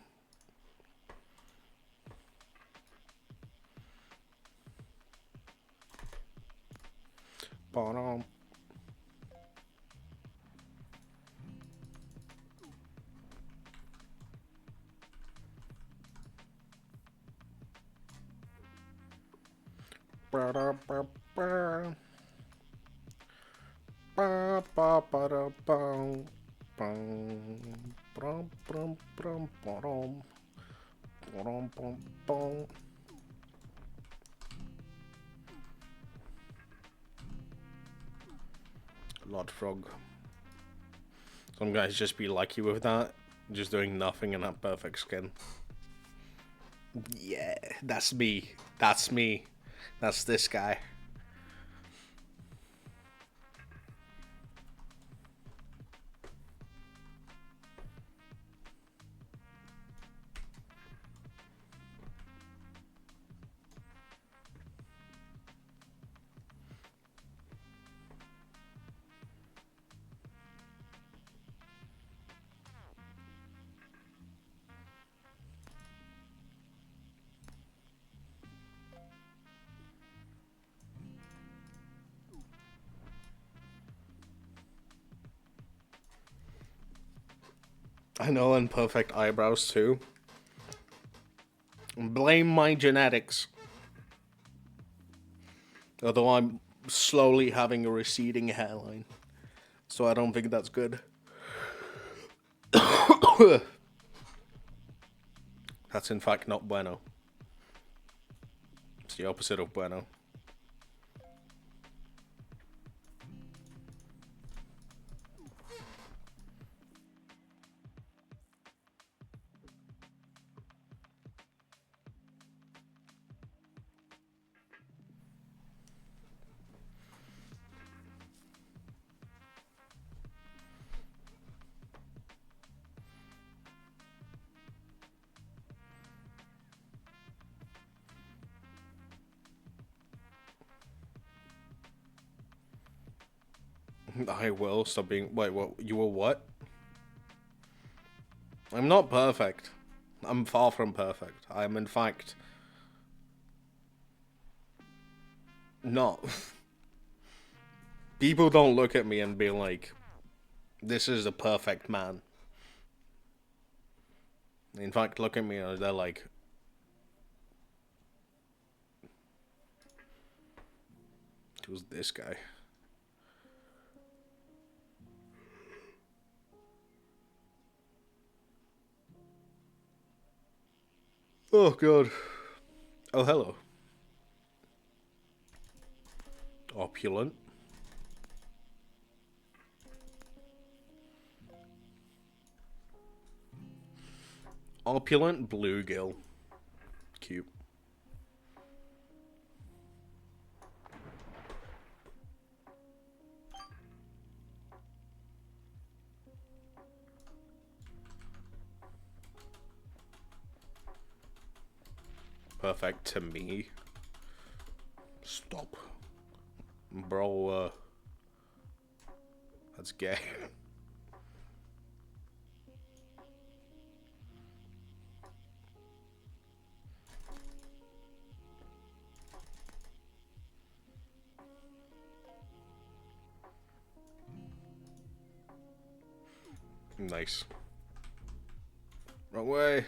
Ba-dum. Ba-da-ba-ba. Ba-ba-ba-da-bum. Bum. Brum, brum, brum, ba-dum. Ba-dum, bum, bum. Lord Frog. Some guys just be lucky with that. Just doing nothing and have perfect skin. Yeah, that's me. That's me. That's this guy. I know, and perfect eyebrows too. Blame my genetics. Although I'm slowly having a receding hairline. So I don't think that's good. That's in fact not bueno. It's the opposite of bueno. I will stop being. Wait, what? You were what? I'm not perfect. I'm far from perfect. I am, in fact, not. People don't look at me and be like, this is a perfect man. In fact, look at me and they're like, who's this guy? Oh, God. Oh, hello. Opulent. Opulent bluegill. Cute. Perfect to me. Stop. Bro, that's gay. Nice. Wrong way.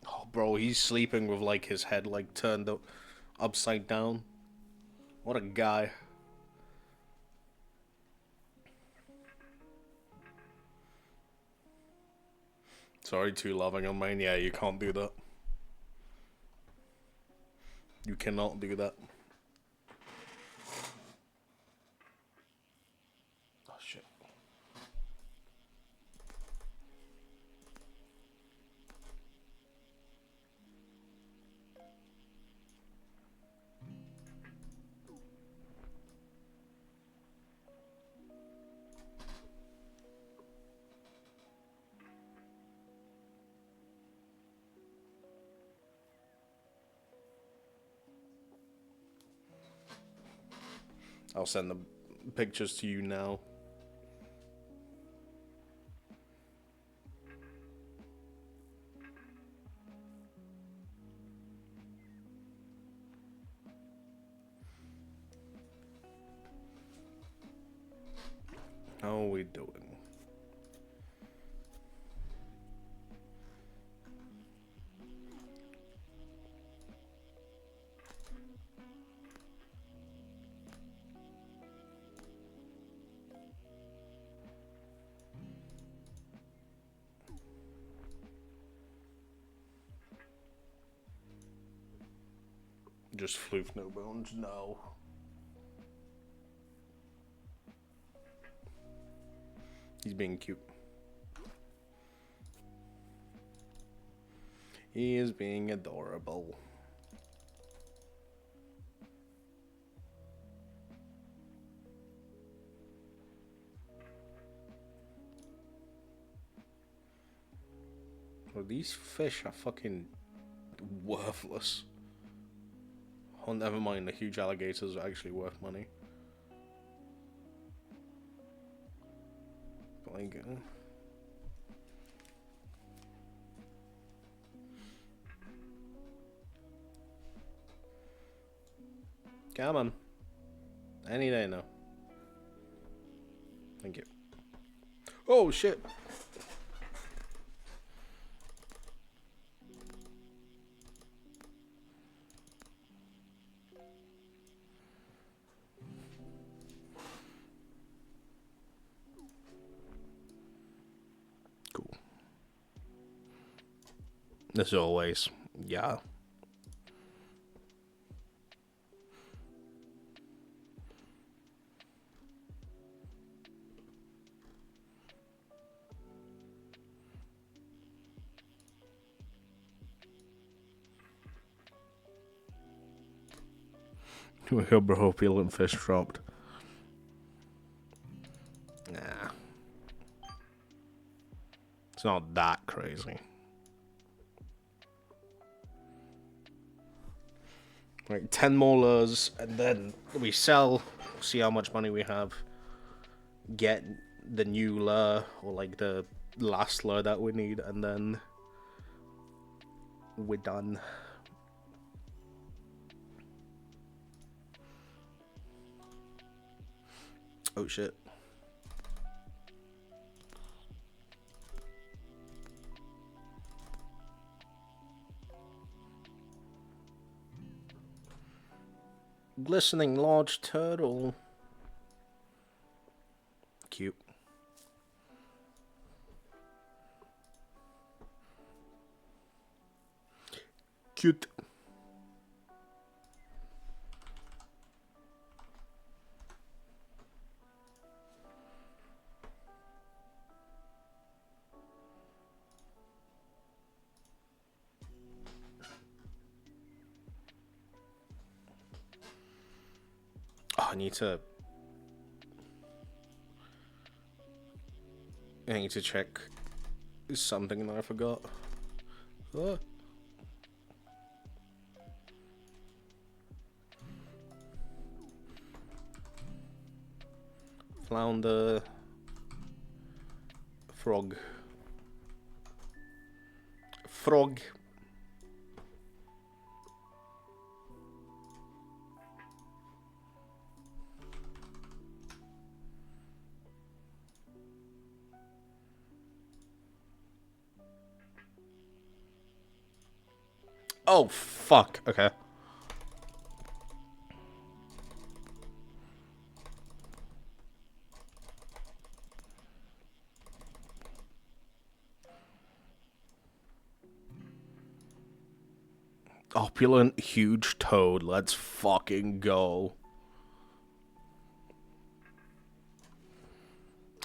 Oh, bro, he's sleeping with like his head like turned up upside down. What a guy. Sorry, too loving on mine. Yeah, you can't do that. You cannot do that. Oh shit. I'll send the pictures to you now. How are we doing? Just floof no bones? No. He's being cute. He is being adorable. Well, these fish are fucking worthless. Oh, never mind, the huge alligators are actually worth money. But like, come on. Any day now. Thank you. Oh shit. Cool. As always, yeah. Your bro peeling fish dropped. Nah. It's not that crazy. Right, 10 more lures, and then we sell, see how much money we have, get the new lure, or like the last lure that we need, and then we're done. Oh shit. Glistening large turtle. Cute. Cute. Oh, I need to I need to check something that I forgot. Flounder. Frog. Frog. Oh, fuck. Okay. Opulent, huge toad. Let's fucking go.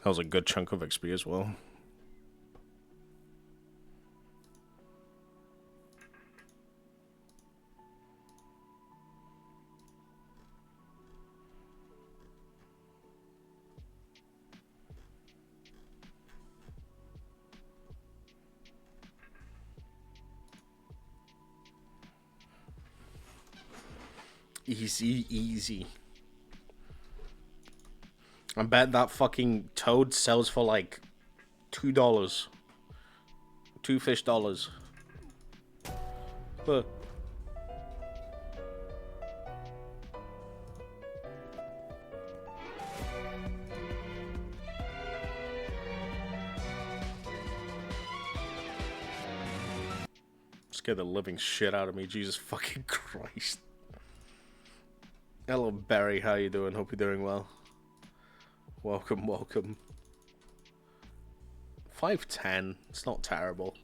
That was a good chunk of XP as well. Easy, easy. I bet that fucking toad sells for like $2. $2 fish. Huh. Scared the living shit out of me, Jesus fucking Christ. Hello, Barry. How you doing? Hope you're doing well. Welcome, welcome. 510. It's not terrible.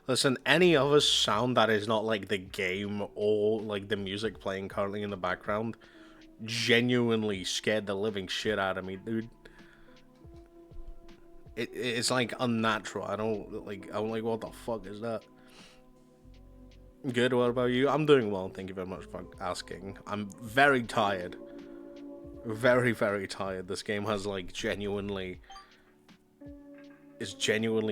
Listen, any other sound that is not like the game or like the music playing currently in the background genuinely scared the living shit out of me, dude. It's like unnatural. I'm like, what the fuck is that? Good, what about you? I'm doing well, thank you very much for asking. I'm very tired. Very, very tired. This game has like genuinely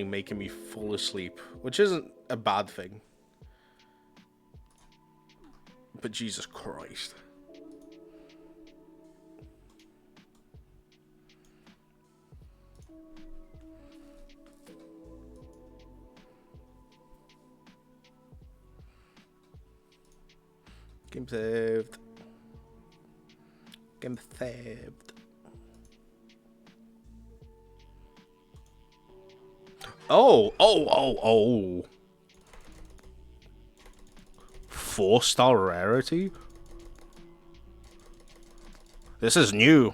making me fall asleep, which isn't a bad thing. But Jesus Christ. Game saved. Game saved. Oh. 4-star rarity? This is new.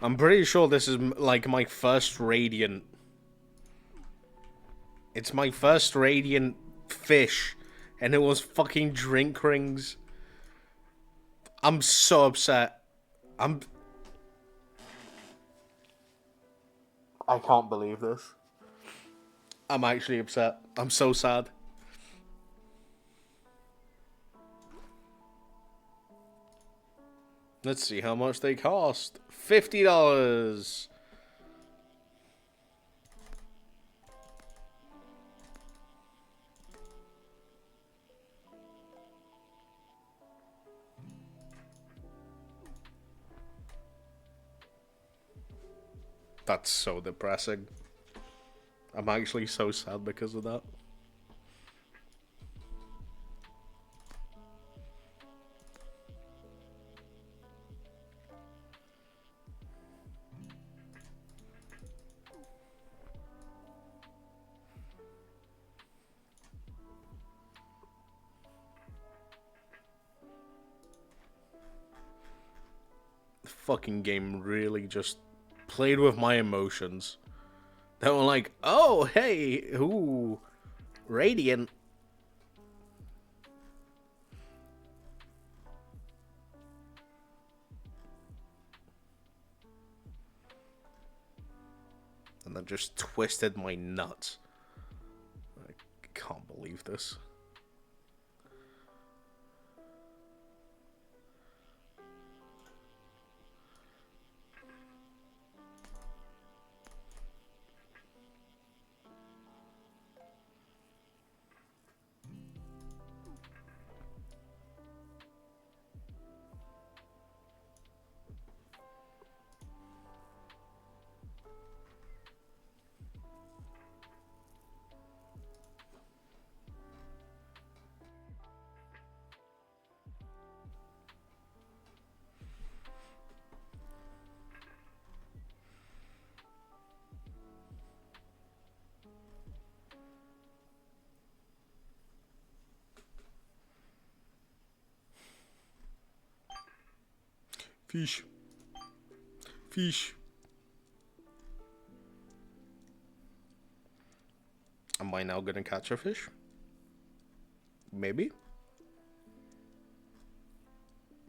I'm pretty sure this is like my first Radiant. It's my first Radiant fish, and it was fucking drink rings. I'm so upset. I can't believe this. I'm actually upset. I'm so sad. Let's see how much they cost. $50. That's so depressing. I'm actually so sad because of that. Fucking game really just played with my emotions. They were like, oh, hey, ooh, Radiant. And that just twisted my nuts. I can't believe this. Fish. Fish. Am I now gonna catch a fish? Maybe.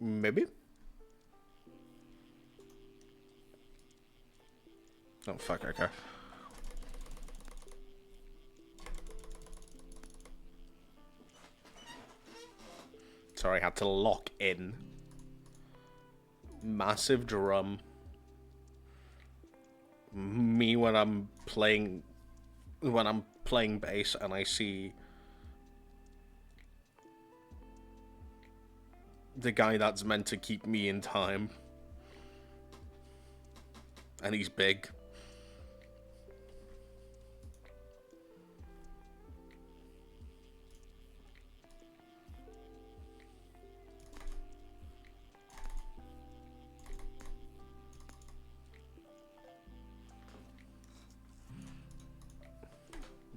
Maybe. Oh, fuck, okay. Sorry, I had to lock in. Massive drum. Me when I'm playing bass and I see the guy that's meant to keep me in time. And he's big.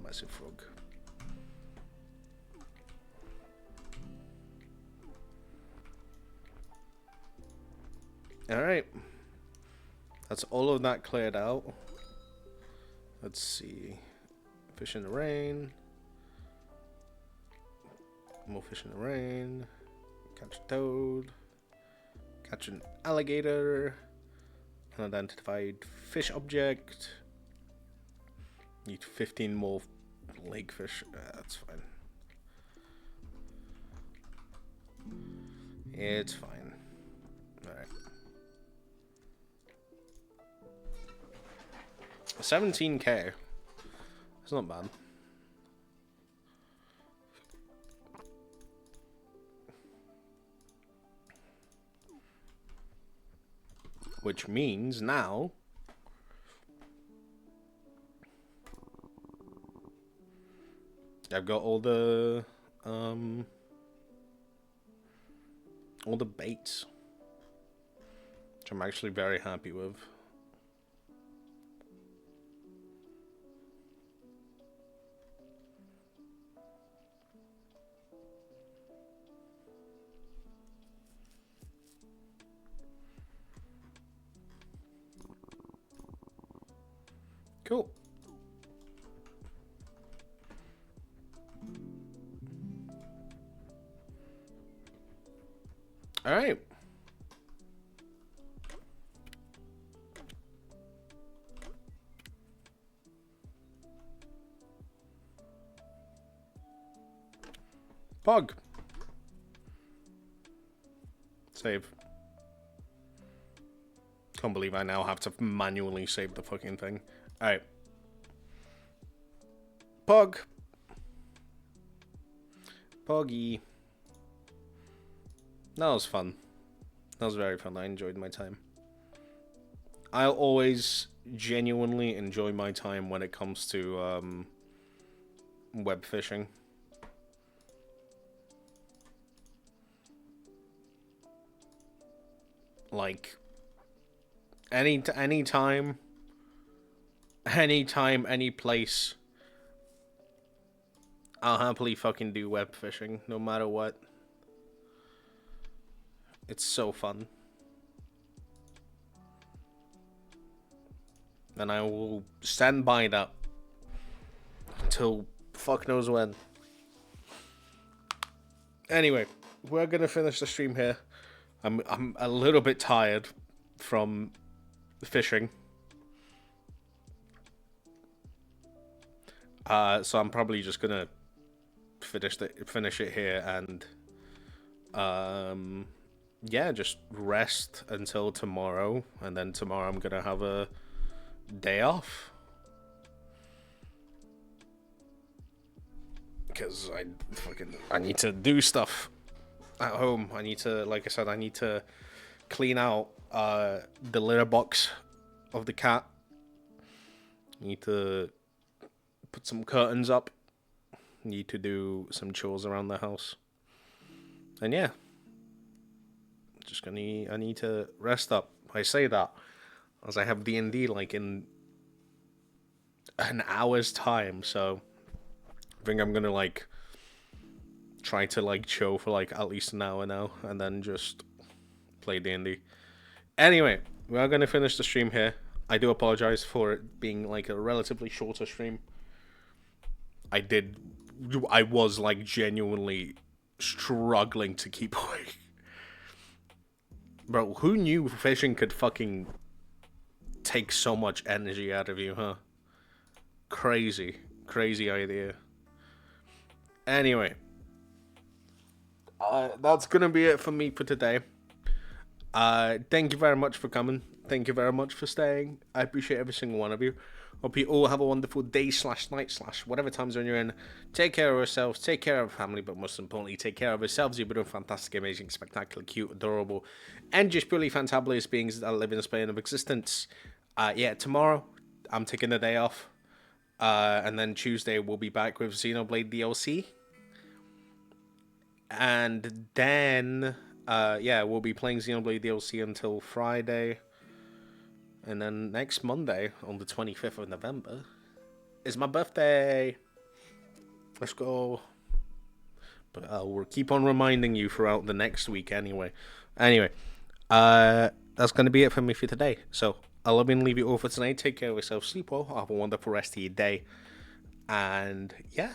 Massive frog. Alright. That's all of that cleared out. Let's see. Fish in the rain. More fish in the rain. Catch a toad. Catch an alligator. Unidentified fish object. Need 15 more lake fish. That's fine. It's fine. Alright. 17k. It's not bad. Which means now I've got all the baits, which I'm actually very happy with. Cool. All right. Pog. Save. Can't believe I now have to manually save the fucking thing. Alright. Pog. Poggy. That was fun. That was very fun. I enjoyed my time. I'll always genuinely enjoy my time when it comes to web fishing. Like anytime, any place, I'll happily fucking do web fishing, no matter what. It's so fun. And I will stand by that until fuck knows when. Anyway, we're gonna finish the stream here. I'm a little bit tired from fishing. So I'm probably just gonna finish it here and yeah, just rest until tomorrow, and then tomorrow I'm gonna have a day off because I need to do stuff at home. I need to, like I said, I need to clean out the litter box of the cat. Need to put some curtains up. Need to do some chores around the house. And yeah, I need to rest up. I say that as I have D&D like in an hour's time, so I think I'm gonna like try to like chill for like at least an hour now, and then just play D&D. Anyway, we are gonna finish the stream here. I do apologize for it being like a relatively shorter stream. I was like genuinely struggling to keep awake. Bro, who knew fishing could fucking take so much energy out of you, huh? Crazy idea. Anyway, that's gonna be it for me for today. Thank you very much for coming. Thank you very much for staying. I appreciate every single one of you. Hope you all have a wonderful day / night / whatever time zone you're in. Take care of yourselves, take care of family, but most importantly, take care of yourselves. You've been fantastic, amazing, spectacular, cute, adorable, and just purely fantabulous beings that live in this plane of existence. Yeah, tomorrow, I'm taking the day off. And then Tuesday, we'll be back with Xenoblade DLC. And then, yeah, we'll be playing Xenoblade DLC until Friday. And then next Monday, on the 25th of November, is my birthday. Let's go. But we'll keep on reminding you throughout the next week anyway. Anyway, that's going to be it for me for today. So, I'll leave you all for tonight. Take care of yourself. Sleep well. Have a wonderful rest of your day. And, yeah.